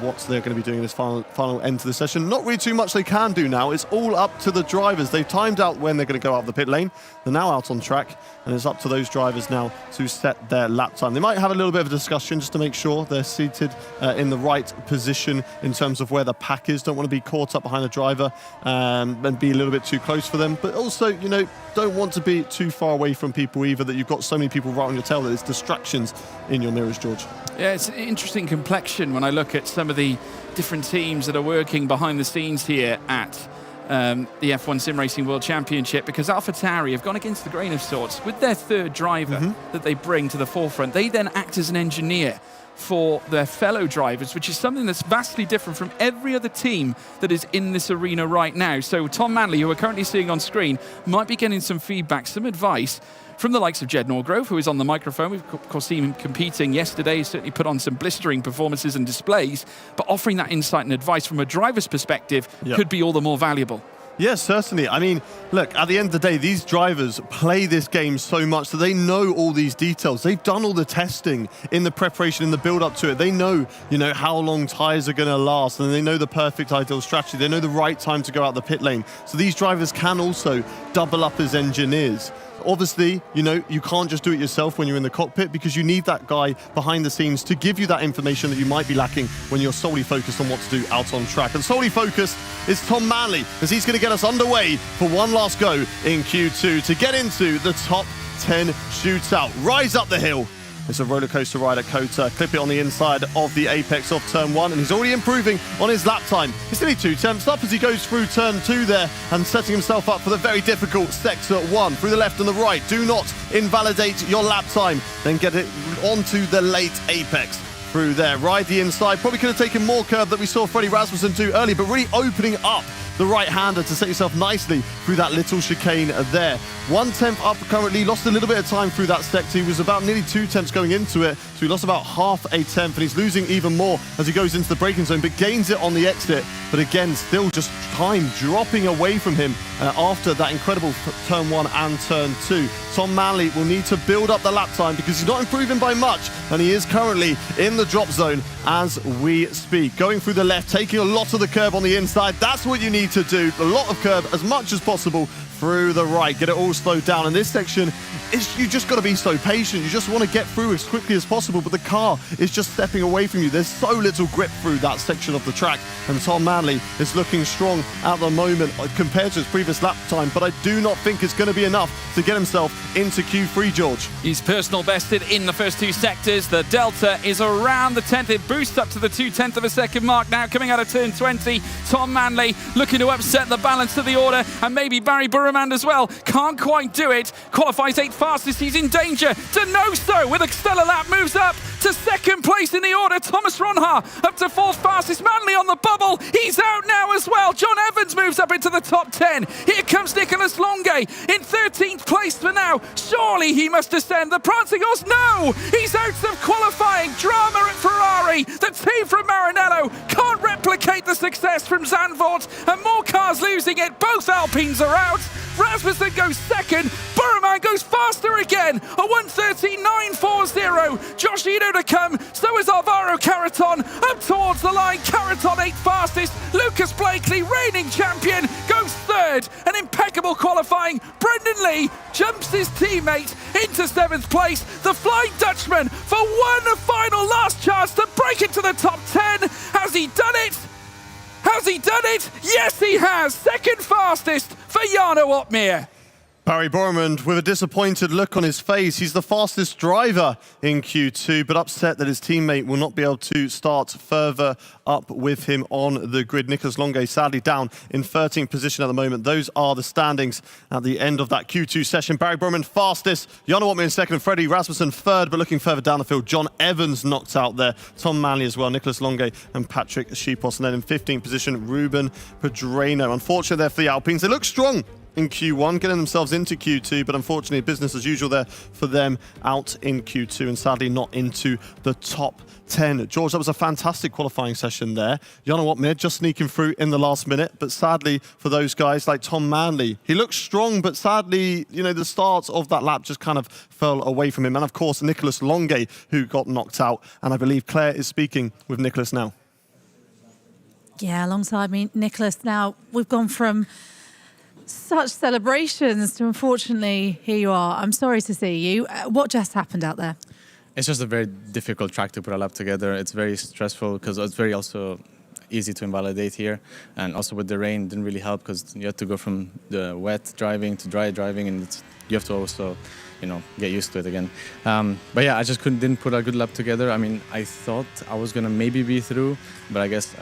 what they're going to be doing in this final end to the session. Not really too much they can do now. It's all up to the drivers. They've timed out when they're going to go out of the pit lane. They're now out on track, and it's up to those drivers now to set their lap time. They might have a little bit of a discussion just to make sure they're seated in the right position in terms of where the pack is. Don't want to be caught up behind a driver and be a little bit too close for them, but also, don't want to be too far away from people either, that you've got so many people right on your tail that there's distractions in your mirrors, George.
Yeah, it's an interesting complexion when I look at some of the different teams that are working behind the scenes here at the F1 Sim Racing World Championship, because AlphaTauri have gone against the grain of sorts with their 3rd driver that they bring to the forefront. They then act as an engineer for their fellow drivers, which is something that's vastly different from every other team that is in this arena right now. So Tom Manley, who we're currently seeing on screen, might be getting some feedback, some advice from the likes of Jed Norgrove, who is on the microphone. We've of course seen him competing yesterday. He's certainly put on some blistering performances and displays, but offering that insight and advice from a driver's perspective could be all the more valuable.
Yes, certainly. I mean, look, at the end of the day, these drivers play this game so much that they know all these details. They've done all the testing in the preparation, in the build-up to it. They know, how long tyres are going to last, and they know the perfect ideal strategy. They know the right time to go out the pit lane. So these drivers can also double up as engineers. Obviously, you can't just do it yourself when you're in the cockpit, because you need that guy behind the scenes to give you that information that you might be lacking when you're solely focused on what to do out on track. And solely focused is Tom Manley, as he's going to get us underway for one last go in Q2 to get into the top 10 shootout. Rise up the hill. It's a roller coaster ride at Kota. Clip it on the inside of the apex of turn 1, and he's already improving on his lap time. He's nearly 2 tenths up as he goes through turn 2 there, and setting himself up for the very difficult sector 1. Through the left and the right. Do not invalidate your lap time. Then get it onto the late apex. Through there. Ride the inside. Probably could have taken more curve that we saw Freddie Rasmussen do earlier, but really opening up the right-hander to set yourself nicely through that little chicane there. 1/10 up currently, lost a little bit of time through that sector. He was about nearly 2 tenths going into it, so he lost about half a tenth, and he's losing even more as he goes into the braking zone, but gains it on the exit. But again, still just time dropping away from him after that incredible turn 1 and turn 2. Tom Manley will need to build up the lap time because he's not improving by much, and he is currently in the drop zone as we speak. Going through the left, taking a lot of the curb on the inside. That's what you need to do. A lot of curb as much as possible through the right. Get it all slowed down. And this section, you just got to be so patient. You just want to get through as quickly as possible, but the car is just stepping away from you. There's so little grip through that section of the track, and Tom Manley is looking strong at the moment compared to his previous lap time, but I do not think it's going to be enough to get himself into Q3, George.
He's personal bested in the first 2 sectors. The delta is around the 10th. It boosts up to the 2/10 of a second mark now, coming out of turn 20. Tom Manley looking to upset the balance of the order, and maybe Barry Burremand as well. Can't quite do it. Qualifies 8th fastest. He's in danger. Denoso with a stellar lap moves up to 2nd place in the order. Thomas Ronha up to 4th fastest. Manley on the bubble. He's out now as well. John Evans moves up into the top 10. Here comes Nicholas Longue in 13th place for now. Surely he must descend. The prancing horse, no! He's out of qualifying. Drama at Ferrari. The team from Maranello can't replicate the success from Zandvoort, and more cars losing it. Both Alpines are out. Rasmussen goes 2nd. Burrman goes faster again. A 1:39.40. Josh Eno to come. So is Alvaro Caraton up towards the line. Caraton 8th fastest. Lucas Blakeley, reigning champion, goes 3rd. An impeccable qualifying. Brendan Lee jumps his teammate into 7th place. The Flying Dutchman for one final last chance to break into the top 10. Has he done it? Has he done it? Yes, he has. 2nd fastest for Jarno Opmeer.
Barry Bormand with a disappointed look on his face. He's the fastest driver in Q2, but upset that his teammate will not be able to start further up with him on the grid. Nicholas Longue sadly down in 13th position at the moment. Those are the standings at the end of that Q2 session. Barry Bormand fastest, Jarno Opmeer in 2nd, Freddie Rasmussen 3rd, but looking further down the field, John Evans knocked out there. Tom Manley as well, Nicholas Longue and Patrick Schipos. And then in 15th position, Ruben Pedreno. Unfortunately there for the Alpines. They look strong in Q1, getting themselves into Q2, but unfortunately business as usual there for them out in Q2, and sadly not into the top 10. George, that was a fantastic qualifying session there. Jarno Opmeer just sneaking through in the last minute, but sadly for those guys like Tom Manley, he looks strong, but sadly, the start of that lap just kind of fell away from him. And of course, Nicholas Longue, who got knocked out, and I believe Claire is speaking with Nicholas now.
Yeah, alongside me, Nicholas. Now, we've gone from such celebrations to, unfortunately, here you are. I'm sorry to see you. What just happened out there?
It's just a very difficult track to put a lap together. It's very stressful because it's very also easy to invalidate here, and also with the rain it didn't really help because you have to go from the wet driving to dry driving, and you have to also get used to it again. But yeah, I just didn't put a good lap together. I mean, I thought I was gonna maybe be through, but I guess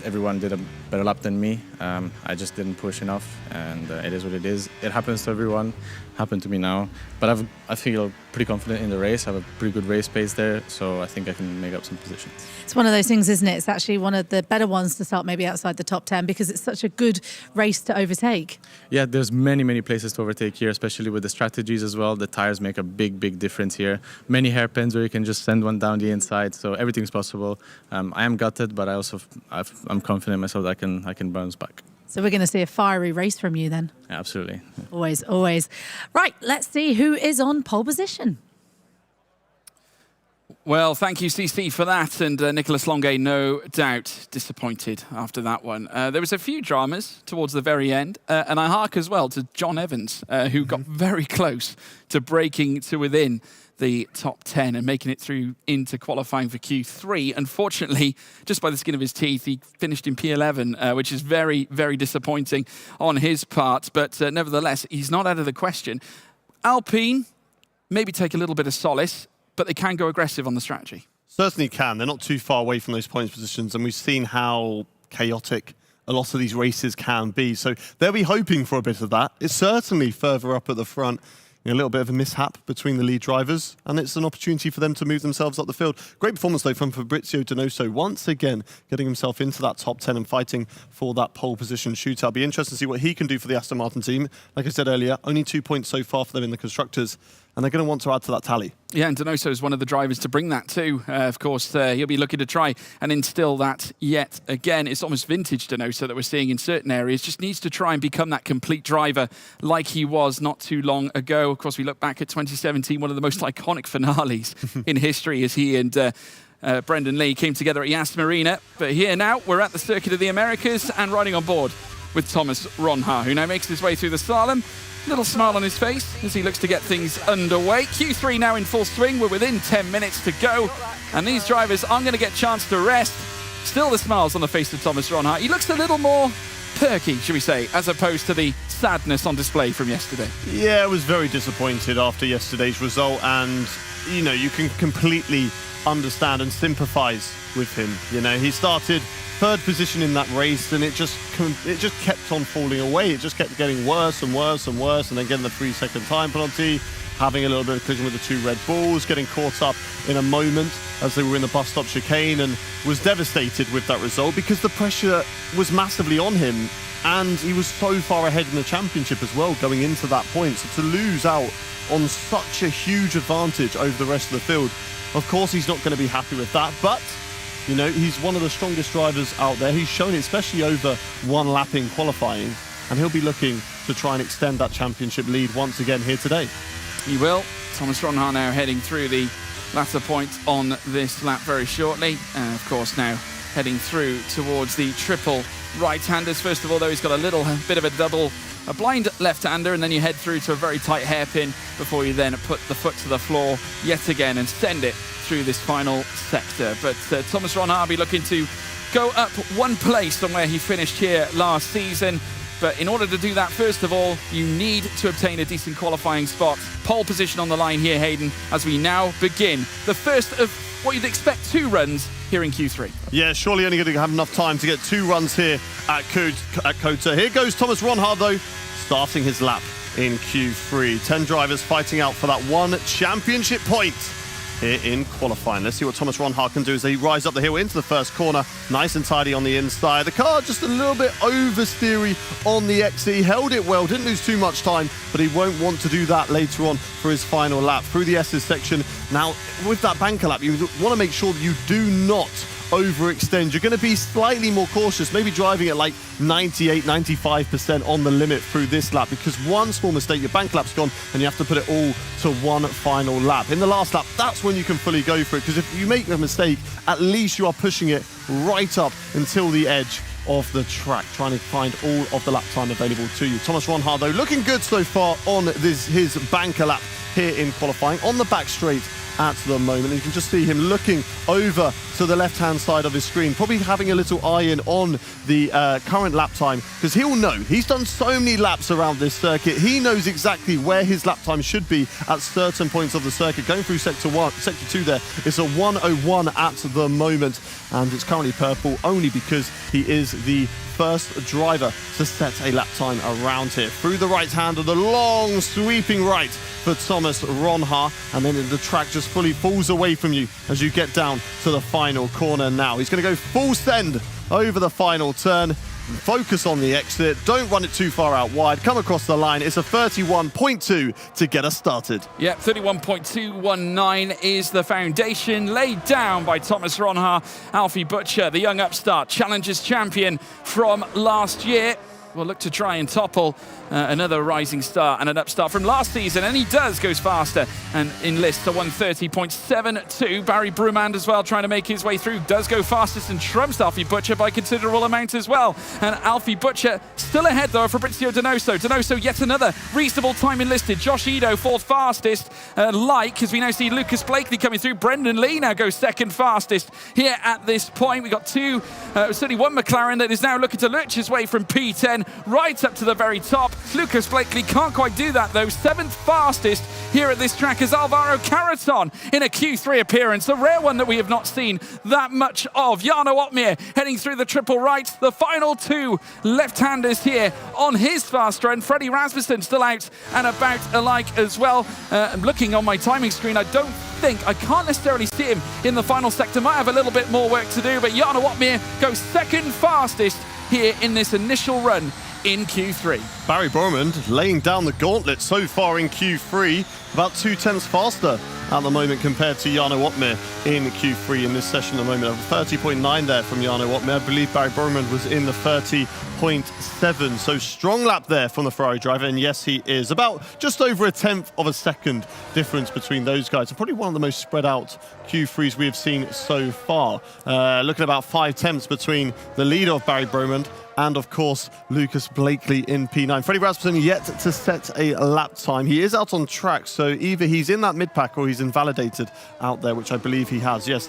everyone did a better lap than me. I just didn't push enough, and it is what it is. It happens to everyone. Happened to me now, but I feel pretty confident in the race. I have a pretty good race pace there, so I think I can make up some positions.
It's one of those things, isn't it? It's actually one of the better ones to start maybe outside the top 10 because it's such a good race to overtake.
Yeah, there's many places to overtake here, especially with the strategies as well. The tires make a big difference here. Many hairpins where you can just send one down the inside, so everything's possible. I am gutted, but I'm confident in myself that I can bounce back.
So we're going to see a fiery race from you then.
Absolutely.
Always, always. Right, let's see who is on pole position.
Well, thank you, CC, for that. And Nicholas Longuet, no doubt, disappointed after that one. There was a few dramas towards the very end. And I hark as well to John Evans, who got very close to breaking to within the top 10 and making it through into qualifying for Q3. Unfortunately, just by the skin of his teeth, he finished in P11, which is very, very disappointing on his part. But nevertheless, he's not out of the question. Alpine, maybe take a little bit of solace, but they can go aggressive on the strategy.
Certainly can. They're not too far away from those points positions, and we've seen how chaotic a lot of these races can be. So they'll be hoping for a bit of that. It's certainly further up at the front. A little bit of a mishap between the lead drivers, and it's an opportunity for them to move themselves up the field. Great performance, though, from Fabrizio Donoso, once again getting himself into that top 10 and fighting for that pole position shootout. Be interested to see what he can do for the Aston Martin team. Like I said earlier, only 2 points so far for them in the Constructors, and they're going to want to add to that tally.
Yeah, and Donoso is one of the drivers to bring that too. Of course, he'll be looking to try and instill that yet again. It's almost vintage Donoso that we're seeing in certain areas. Just needs to try and become that complete driver like he was not too long ago. Of course, we look back at 2017, one of the most iconic finales in history as he and Brendan Lee came together at Yas Marina. But here now, we're at the Circuit of the Americas and riding on board with Thomas Ronha, who now makes his way through the slalom. Little smile on his face as he looks to get things underway. Q3 now in full swing. We're within 10 minutes to go. And these drivers aren't going to get a chance to rest. Still the smiles on the face of Thomas Ronha. He looks a little more perky, should we say, as opposed to the sadness on display from yesterday.
Yeah, I was very disappointed after yesterday's result. And, you know, you can completely understand and sympathise with him. You know, he started third position in that race, and it just kept on falling away. It just kept getting worse and worse and worse, and then getting the 3-second time penalty, having a little bit of collision with the 2 Red Bulls, getting caught up in a moment as they were in the bus stop chicane, and was devastated with that result because the pressure was massively on him, and he was so far ahead in the championship as well going into that point. So to lose out on such a huge advantage over the rest of the field, of course he's not going to be happy with that, but you know, he's one of the strongest drivers out there. He's shown it, especially over one lap in qualifying, and he'll be looking to try and extend that championship lead once again here today.
He will. Thomas Ronha now heading through the latter point on this lap very shortly. Of course, now heading through towards the triple right-handers. First of all, though, he's got a little bit of a blind left-hander, and then you head through to a very tight hairpin before you then put the foot to the floor yet again and send it through this final sector. But Thomas Ronha will be looking to go up one place from where he finished here last season. But in order to do that, first of all, you need to obtain a decent qualifying spot. Pole position on the line here, Hayden, as we now begin the first of what you'd expect 2 runs here in Q3.
Yeah, surely only going to have enough time to get 2 runs here at Kota. Here goes Thomas Ronha, though, starting his lap in Q3. 10 drivers fighting out for that 1 championship point here in qualifying. Let's see what Thomas Ronha can do as they rise up the hill into the first corner. Nice and tidy on the inside. The car just a little bit oversteery on the exit. He held it well, didn't lose too much time, but he won't want to do that later on for his final lap. Through the S's section, now with that banker lap, you want to make sure that you do not overextend. You're going to be slightly more cautious, maybe driving at like 98-95% on the limit through this lap, because one small mistake, your bank lap's gone, and you have to put it all to one final lap. In the last lap, that's when you can fully go for it, because if you make a mistake, at least you are pushing it right up until the edge of the track, trying to find all of the lap time available to you. Thomas Ronha, though, looking good so far on his banker lap here in qualifying on the back straight at the moment. And you can just see him looking over to the left-hand side of his screen, probably having a little eye in on the current lap time, because he'll know. He's done so many laps around this circuit. He knows exactly where his lap time should be at certain points of the circuit. Going through sector 2 there, it's a 1:01 at the moment, and it's currently purple only because he is the first driver to set a lap time around here. Through the right hand of the long sweeping right for Thomas Ronha, and then the track just fully falls away from you as you get down to the final corner now. He's going to go full send over the final turn. Focus on the exit. Don't run it too far out wide. Come across the line. It's a 31.2 to get us started.
Yeah, 31.219 is the foundation laid down by Thomas Ronha. Alfie Butcher, the young upstart, Challengers champion from last year. will look to try and topple another rising star and an upstart from last season, and he goes faster and enlists a 1:30.72. Barry Brumand as well, trying to make his way through, does go fastest and trumps Alfie Butcher by considerable amount as well. And Alfie Butcher still ahead though of Fabrizio Donoso. Donoso yet another reasonable time enlisted. Josh Edo fourth fastest, as we now see Lucas Blakeley coming through. Brendan Lee now goes second fastest here at this point. We got certainly one McLaren that is now looking to lurch his way from P10 right up to the very top. Lucas Blakeley can't quite do that though. Seventh fastest here at this track is Alvaro Caraton in a Q3 appearance, a rare one that we have not seen that much of. Jarno Opmeer heading through the triple right. The final two left-handers here on his fast run. Freddie Rasmussen still out and about alike as well. I'm looking on my timing screen. I can't necessarily see him in the final sector. Might have a little bit more work to do, but Jarno Opmeer goes second fastest here in this initial run in Q3.
Barry Brumand laying down the gauntlet so far in Q3, about 2/10 faster at the moment compared to Jarno Opmeer in Q3 in this session at the moment. 30.9 there from Jarno Opmeer. I believe Barry Brumand was in the 30.7, so strong lap there from the Ferrari driver, and yes, he is. About just over a 1/10 of a second difference between those guys, and probably one of the most spread out Q3s we have seen so far. Looking at about 5/10 between the leader of Barry Brumand and of course Lucas Blakeley in P9. Freddie Rasmussen yet to set a lap time. He is out on track, so either he's in that mid-pack or he's invalidated out there, which I believe he has. Yes,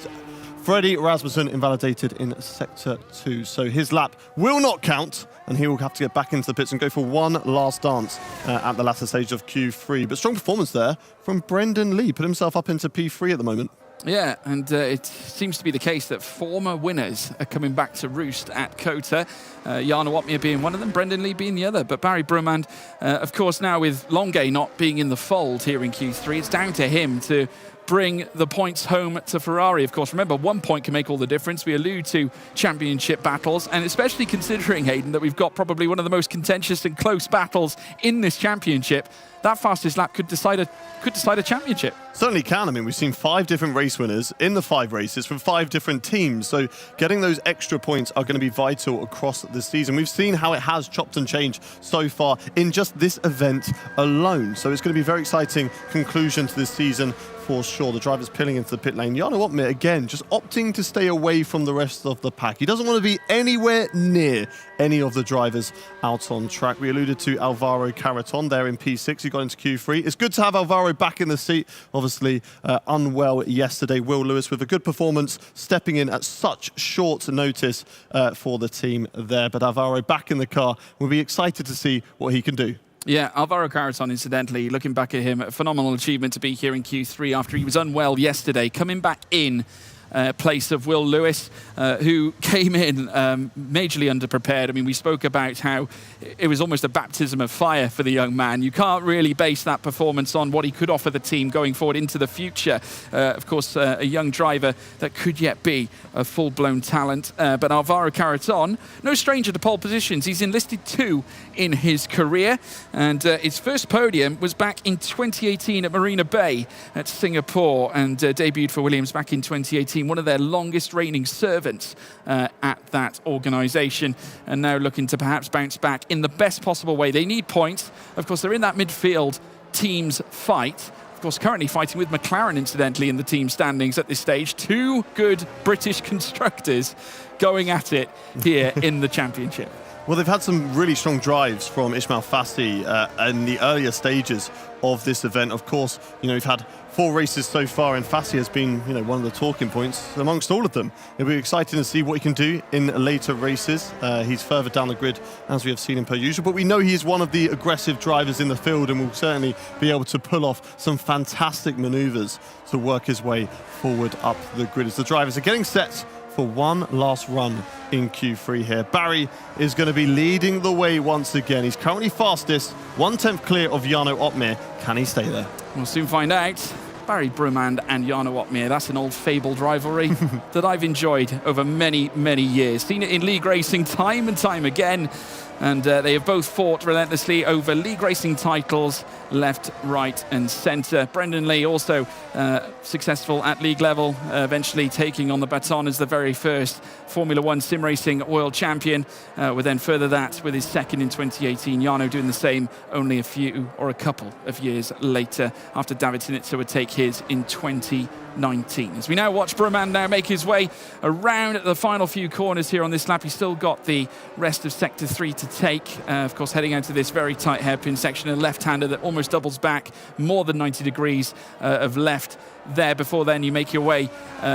Freddie Rasmussen invalidated in sector 2, so his lap will not count, and he will have to get back into the pits and go for one last dance at the latter stage of Q3. But strong performance there from Brendan Lee, put himself up into P3 at the moment.
Yeah, and it seems to be the case that former winners are coming back to roost at COTA. Jarno Opmeer being one of them, Brendan Lee being the other. But Barry Brumand, of course, now with Longuet not being in the fold here in Q3, it's down to him to bring the points home to Ferrari. Of course, remember, 1 point can make all the difference. We allude to championship battles, and especially considering, Hayden, that we've got probably one of the most contentious and close battles in this championship, that fastest lap could decide a championship.
Certainly can. I mean, we've seen 5 different race winners in the 5 races from 5 different teams. So getting those extra points are going to be vital across the season. We've seen how it has chopped and changed so far in just this event alone. So it's going to be a very exciting conclusion to this season for sure. The driver's peeling into the pit lane. Jarno Opmeer, again, just opting to stay away from the rest of the pack. He doesn't want to be anywhere near any of the drivers out on track. We alluded to Alvaro Caraton there in P6. He got into Q3. It's good to have Alvaro back in the seat. Obviously, unwell yesterday. Will Lewis with a good performance, stepping in at such short notice for the team there. But Alvaro back in the car. We'll be excited to see what he can do.
Yeah, Alvaro Caraton, incidentally, looking back at him, a phenomenal achievement to be here in Q3 after he was unwell yesterday, coming back in place of Will Lewis, who came in majorly underprepared. I mean, we spoke about how it was almost a baptism of fire for the young man. You can't really base that performance on what he could offer the team going forward into the future. Of course, a young driver that could yet be a full-blown talent. But Alvaro Caraton, no stranger to pole positions. He's enlisted 2 in his career, and his first podium was back in 2018 at Marina Bay at Singapore, and debuted for Williams back in 2018. One of their longest reigning servants at that organisation, and now looking to perhaps bounce back in the best possible way. They need points. Of course, they're in that midfield teams fight. Of course, currently fighting with McLaren, incidentally, in the team standings at this stage. 2 good British constructors going at it here in the championship.
Well, they've had some really strong drives from Ismail Fassi in the earlier stages of this event. Of course, we've had 4 races so far, and Fassi has been, one of the talking points amongst all of them. It'll be exciting to see what he can do in later races. He's further down the grid, as we have seen him per usual, but we know he is one of the aggressive drivers in the field, and will certainly be able to pull off some fantastic manoeuvres to work his way forward up the grid as the drivers are getting set for one last run in Q3 here. Barry is going to be leading the way once again. He's currently fastest, 1/10 clear of Jarno Opmeer. Can he stay there?
We'll soon find out. Barry Brumand and Jarno Opmeer, that's an old fabled rivalry that I've enjoyed over many, many years. Seen it in league racing time and time again. And they have both fought relentlessly over league racing titles, left, right and centre. Brendan Lee also successful at league level, eventually taking on the baton as the very first Formula One sim racing world champion. With then further that with his second in 2018. Jarno doing the same only a couple of years later, after David Sinitzer would take his in 2019. As we now watch Brumand now make his way around the final few corners here on this lap. He's still got the rest of sector 3 to take. Of course, heading out to this very tight hairpin section, a left-hander that almost doubles back more than 90 degrees of left there. Before then, you make your way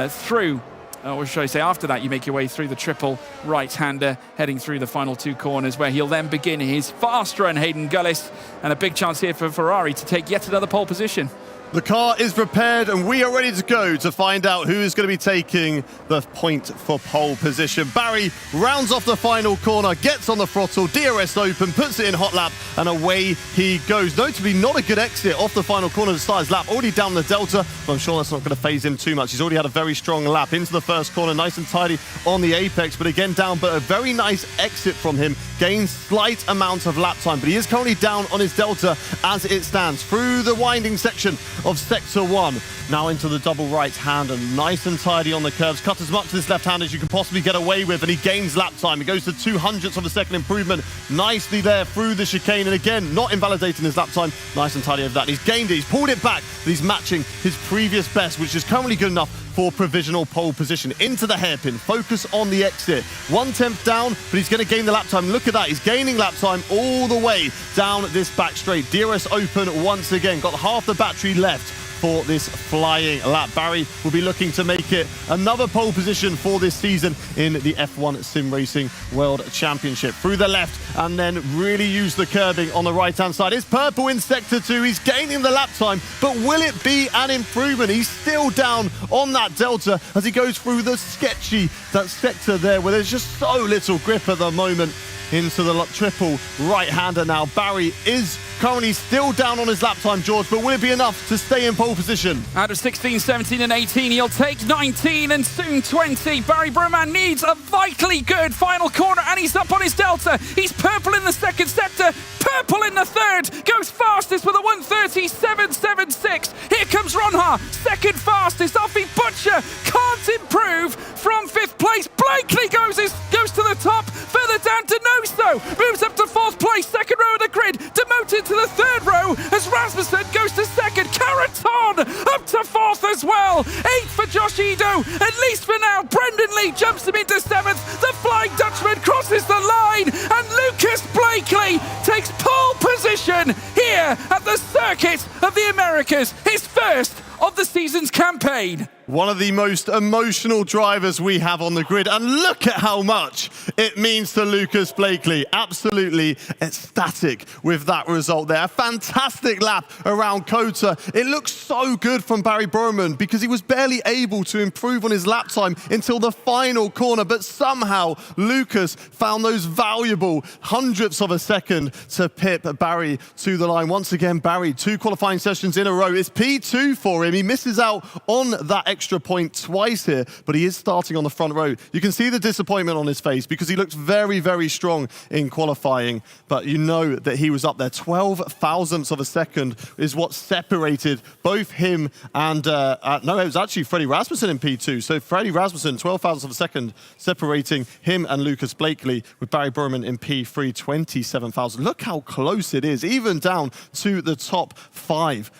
through. Or should I say, after that, you make your way through the triple right-hander, heading through the final 2 corners, where he'll then begin his fast run, Hayden Gullis, and a big chance here for Ferrari to take yet another pole position.
The car is prepared and we are ready to go to find out who is going to be taking the point for pole position. Barry rounds off the final corner, gets on the throttle, DRS open, puts it in hot lap, and away he goes. Notably, not a good exit off the final corner to start his lap. Already down the delta, but I'm sure that's not going to phase him too much. He's already had a very strong lap into the first corner, nice and tidy on the apex, but again down, but a very nice exit from him. Gains slight amount of lap time, but he is currently down on his delta as it stands through the winding section of sector 1. Now into the double right hand and nice and tidy on the curves. Cut as much of this left hand as you can possibly get away with, and he gains lap time. He goes to 200ths of a second improvement nicely there through the chicane, and again not invalidating his lap time. Nice and tidy over that. He's gained it, he's pulled it back, but he's matching his previous best, which is currently good enough for provisional pole position. Into the hairpin, focus on the exit. 1/10 down, but he's going to gain the lap time. Look at that, he's gaining lap time all the way down this back straight. DRS open once again, got half the battery left for this flying lap. Barry will be looking to make it another pole position for this season in the F1 Sim Racing World Championship. Through the left and then really use the curbing on the right-hand side. It's purple in sector 2. He's gaining the lap time, but will it be an improvement? He's still down on that delta as he goes through the sketchy, that sector there where there's just so little grip at the moment. Into the triple right-hander now. Barry is currently still down on his lap time, George, but will it be enough to stay in pole position?
Out of 16, 17 and 18, he'll take 19 and soon 20. Barry Brumand needs a vitally good final corner, and he's up on his delta. He's purple in the second sector, purple in the third, goes fastest with a 1:37.76. Here comes Ronha, second fastest. Alfie Butcher can't improve from 5th place. Blakeley goes to the top, further down to Nosto, moves up to 4th place, second row of the grid, demoted to the 3rd row as Rasmussen goes to 2nd. Caraton up to 4th as well. 8th for Josh Edo, at least for now. Brendan Lee jumps him into 7th. The Flying Dutchman crosses the line, and Lucas Blakeley takes pole position here at the Circuit of the Americas, his first of the season's campaign.
One of the most emotional drivers we have on the grid, and look at how much it means to Lucas Blakeley. Absolutely ecstatic with that result there. A fantastic lap around Kota. It looks so good from Barry Brumand because he was barely able to improve on his lap time until the final corner, but somehow Lucas found those valuable 100ths of a second to pip Barry to the line. Once again, Barry, 2 qualifying sessions in a row. It's P2 for him. He misses out on that extra point twice here, but he is starting on the front row. You can see the disappointment on his face because he looked very, very strong in qualifying, but you know that he was up there. 12,000ths of a second is what separated both him and, no, it was actually Freddie Rasmussen in P2. So Freddie Rasmussen, 12,000ths of a second separating him and Lucas Blakeley, with Barry Brumand in P3, 27,000. Look how close it is, even down to the top 5.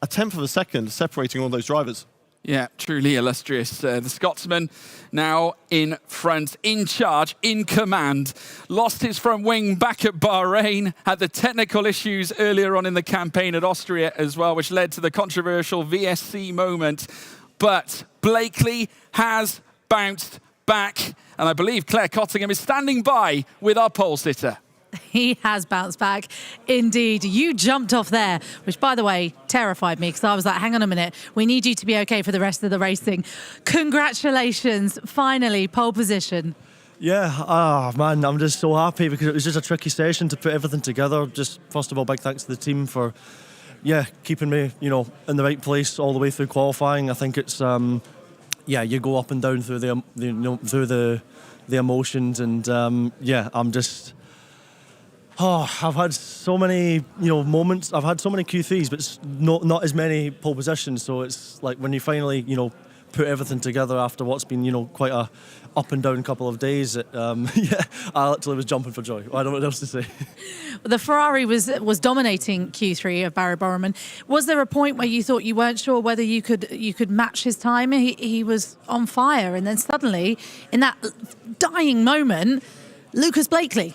A 10th of a second separating all those drivers.
Yeah, truly illustrious. The Scotsman now in front, in charge, in command. Lost his front wing back at Bahrain. Had the technical issues earlier on in the campaign at Austria as well, which led to the controversial VSC moment. But Blakeley has bounced back. And I believe Claire Cottingham is standing by with our pole sitter.
He has bounced back. Indeed. You jumped off there, which, by the way, terrified me because I was like, hang on a minute. We need you to be okay for the rest of the racing. Congratulations. Finally, pole position.
Yeah, man, I'm just so happy because it was just a tricky session to put everything together. Just, first of all, big thanks to the team for, keeping me, in the right place all the way through qualifying. I think it's, you go up and down through the emotions and, I'm just... Oh, I've had so many, moments. I've had so many Q3s, but not as many pole positions. So it's like when you finally, put everything together after what's been, quite a up and down couple of days. I literally was jumping for joy. I don't know what else to say.
The Ferrari was dominating Q3 of Barry Borman. Was there a point where you thought you weren't sure whether you could match his time? He was on fire, and then suddenly, in that dying moment, Lucas Blakeley.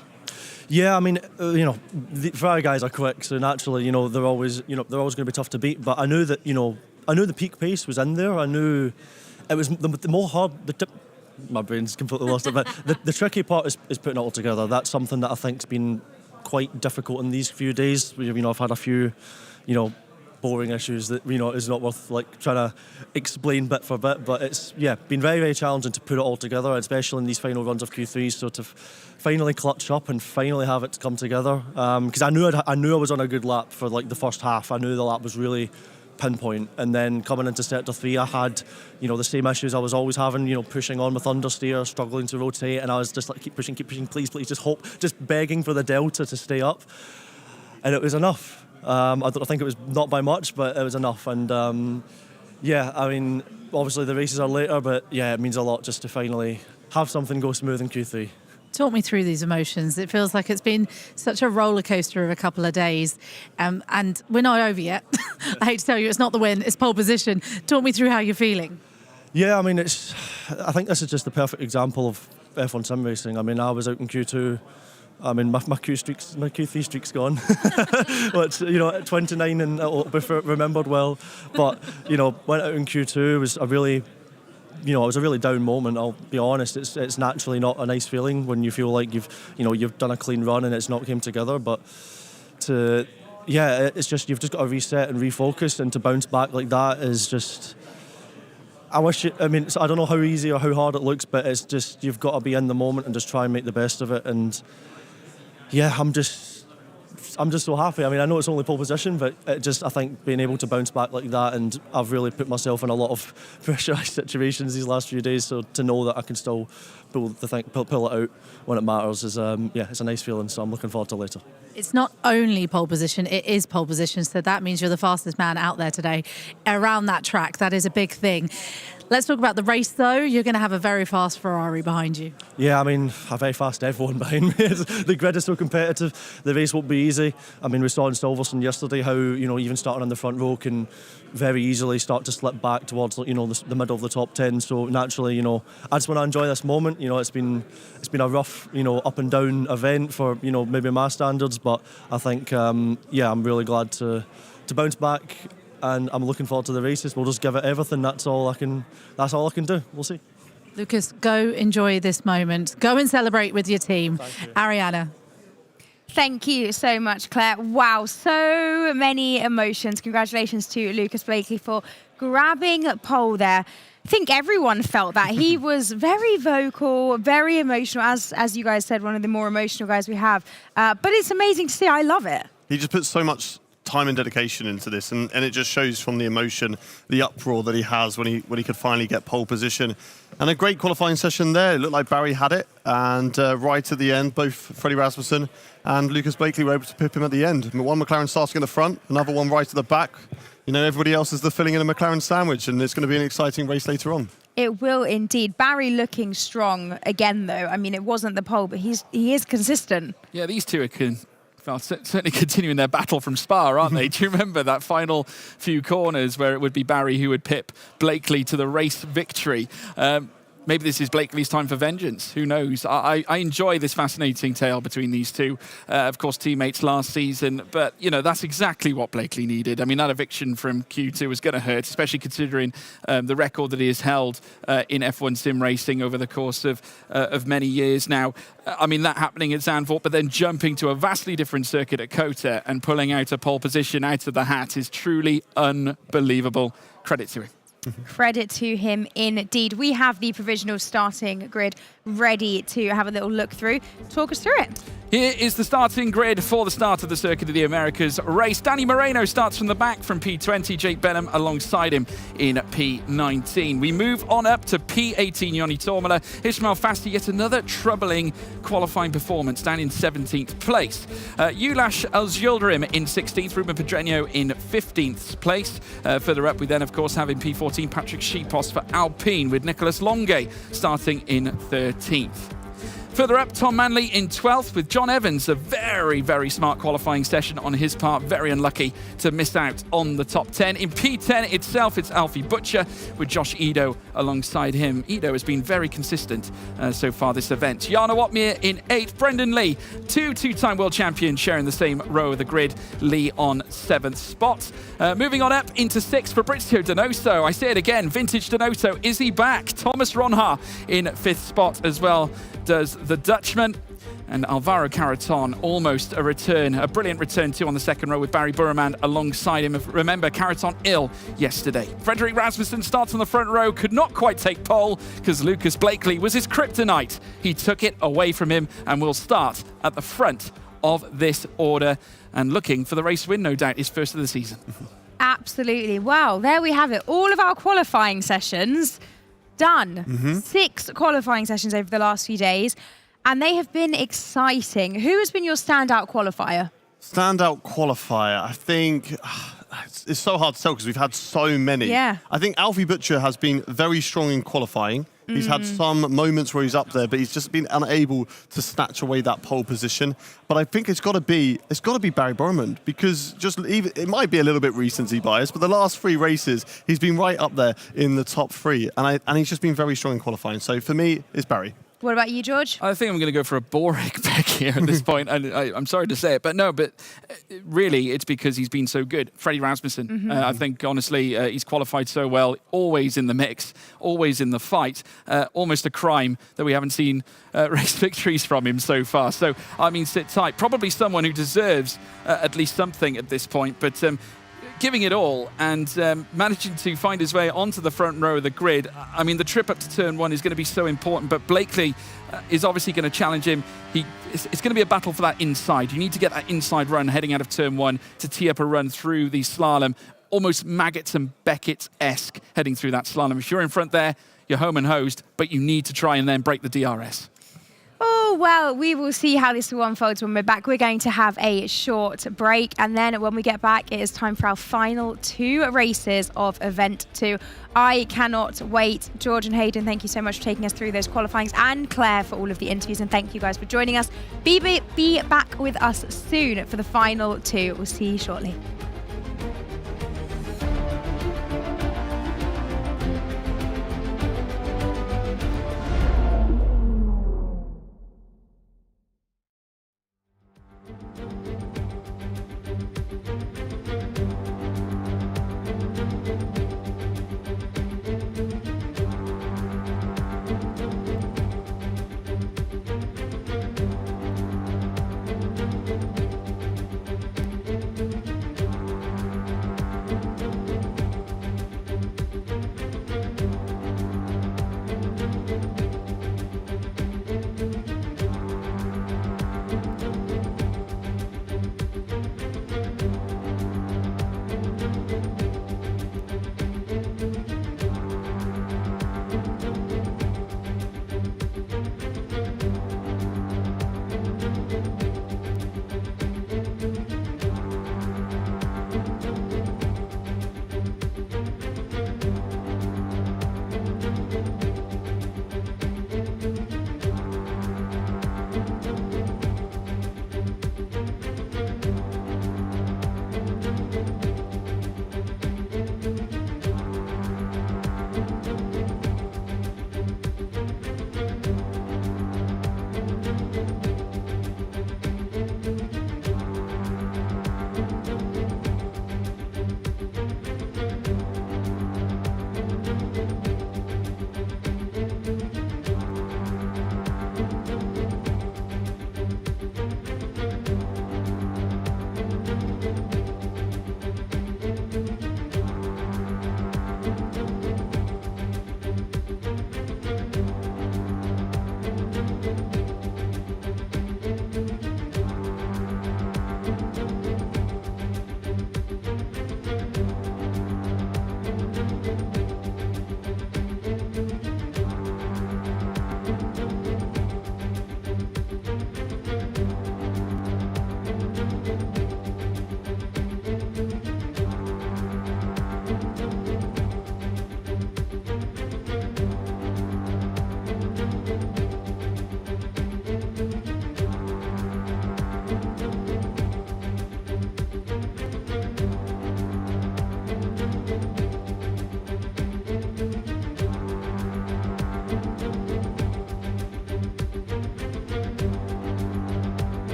Yeah, I mean, the Ferrari guys are quick, so naturally, they're always going to be tough to beat. But I knew that, I knew the peak pace was in there. I knew it was the more hard. My brain's completely lost it. But the tricky part is putting it all together. That's something that I think's been quite difficult in these few days. I've had a few, boring issues that is not worth trying to explain bit for bit. But it's been very, very challenging to put it all together, especially in these final runs of Q3. So to finally clutch up and finally have it come together, because I knew I was on a good lap for the first half. I knew the lap was really pinpoint, and then coming into sector 3 I had the same issues I was always having, pushing on with understeer, struggling to rotate, and I was just keep pushing, please just begging for the delta to stay up, and it was enough. I think it was not by much, but it was enough. And I mean, obviously the races are later, but it means a lot just to finally have something go smooth in Q3.
Talk me through these emotions. It feels like it's been such a roller coaster of a couple of days, and we're not over yet. I hate to tell you, it's not the win, it's pole position. Talk me through how you're feeling.
Yeah, I mean, I think this is just the perfect example of F1 sim racing. I mean, I was out in Q2. I mean, my Q3 streak's gone. But, at 29 and it'll be remembered well. But, went out in Q2, was a really down moment. I'll be honest. It's naturally not a nice feeling when you feel like you've done a clean run and it's not came together. But it's just you've just got to reset and refocus, and to bounce back like that is just. I don't know how easy or how hard it looks, but it's just you've got to be in the moment and just try and make the best of it. And I'm just so happy. I mean, I know it's only pole position, but I think being able to bounce back like that, and I've really put myself in a lot of pressurised situations these last few days, so to know that I can still pull it out when it matters is it's a nice feeling. So I'm looking forward to later.
It's not only pole position, it is pole position, so that means you're the fastest man out there today around that track. That is a big thing. Let's talk about the race, though. You're going to have a very fast Ferrari behind you. Yeah, I mean, a very fast F1 behind me. The grid is so competitive. The race won't be easy. I mean, we saw in Silverstone yesterday how, even starting on the front row can very easily start to slip back towards, the middle of the top 10. So naturally, I just want to enjoy this moment. It's been a rough, up and down event for, maybe my standards. But I think, I'm really glad to bounce back. And I'm looking forward to the races. We'll just give it everything. That's all I can do. We'll see. Lucas, go enjoy this moment. Go and celebrate with your team. Ariana.
Thank you so much, Claire. Wow, so many emotions. Congratulations to Lucas Blakeley for grabbing pole there. I think everyone felt that. He was very vocal, very emotional. As you guys said, one of the more emotional guys we have. But it's amazing to see. I love it.
He just puts so much time and dedication into this, and it just shows from the emotion, the uproar that he has when he could finally get pole position. And a great qualifying session there. It looked like Barry had it, and right at the end, both Freddie Rasmussen and Lucas Blakeley were able to pip him at the end. One McLaren starting in the front, another one right at the back. Everybody else is filling in a McLaren sandwich, and it's going to be an exciting race later on.
It will indeed. Barry looking strong again, though. I mean, it wasn't the pole, but he is consistent.
Yeah, these two are certainly continuing their battle from Spa, aren't they? Do you remember that final few corners where it would be Barry who would pip Blakeley to the race victory? Maybe this is Blakeley's time for vengeance. Who knows? I enjoy this fascinating tale between these two. Of course, teammates last season. But, that's exactly what Blakeley needed. I mean, that eviction from Q2 was going to hurt, especially considering the record that he has held in F1 sim racing over the course of many years now. I mean, that happening at Zandvoort, but then jumping to a vastly different circuit at Kota and pulling out a pole position out of the hat is truly unbelievable. Credit to him.
Credit to him indeed. We have the provisional starting grid ready to have a little look through. Talk us through it.
Here is the starting grid for the start of the Circuit of the Americas race. Danny Moreno starts from the back from P20, Jake Benham alongside him in P19. We move on up to P18, Joni Tormela. Ismail Fasti, yet another troubling qualifying performance, down in 17th place. Ulash Al-Yildirim in 16th, Ruben Pedreño in 15th place. Further up, we then, of course, have in P14 Patrick Schipos for Alpine, with Nicolas Longuet starting in 13th. Further up, Tom Manley in 12th, with John Evans, a very, very smart qualifying session on his part. Very unlucky to miss out on the top 10. In P10 itself, it's Alfie Butcher with Josh Edo alongside him. Edo has been very consistent so far this event. Jana Watmere in 8th. Brendan Lee, two-time world champion, sharing the same row of the grid. Lee on 7th spot. Moving on up into 6th, Fabrizio Donoso. I say it again, vintage Donoso. Is he back? Thomas Ronha in 5th spot as well does the Dutchman. And Alvaro Caraton, almost a return, a brilliant return too on the second row with Barry Burman alongside him. Remember, Caraton ill yesterday. Frederick Rasmussen starts on the front row, could not quite take pole because Lucas Blakeley was his kryptonite. He took it away from him and will start at the front of this order and looking for the race win, no doubt, his first of the season.
Absolutely. Wow, there we have it. All of our qualifying sessions done. 6 qualifying sessions over the last few days, and they have been exciting. Who has been your standout qualifier?
Standout qualifier, I think it's so hard to tell because we've had so many.
Yeah.
I think Alfie Butcher has been very strong in qualifying. He's had some moments where he's up there, but he's just been unable to snatch away that pole position. But I think it's got to be Barry Burman, because it might be a little bit recency bias, but the last 3 races he's been right up there in the top 3, and he's just been very strong in qualifying. So for me, it's Barry.
What about you, George?
I think I'm going to go for a boring pick here at this point. And I'm sorry to say it, but really it's because he's been so good. Freddie Rasmussen, I think, honestly, he's qualified so well, always in the mix, always in the fight. Almost a crime that we haven't seen race victories from him so far. So, I mean, sit tight. Probably someone who deserves at least something at this point, but giving it all and managing to find his way onto the front row of the grid. I mean, the trip up to turn 1 is going to be so important, but Blakeley is obviously going to challenge him. It's going to be a battle for that inside. You need to get that inside run heading out of turn 1 to tee up a run through the slalom, almost Maggots and Beckett-esque heading through that slalom. If you're in front there, you're home and hosed, but you need to try and then break the DRS.
Oh, well, we will see how this all unfolds when we're back. We're going to have a short break, and then when we get back, it is time for our final 2 races of Event 2. I cannot wait. George and Hayden, thank you so much for taking us through those qualifyings, and Claire for all of the interviews, and thank you guys for joining us. Be back with us soon for the final 2. We'll see you shortly.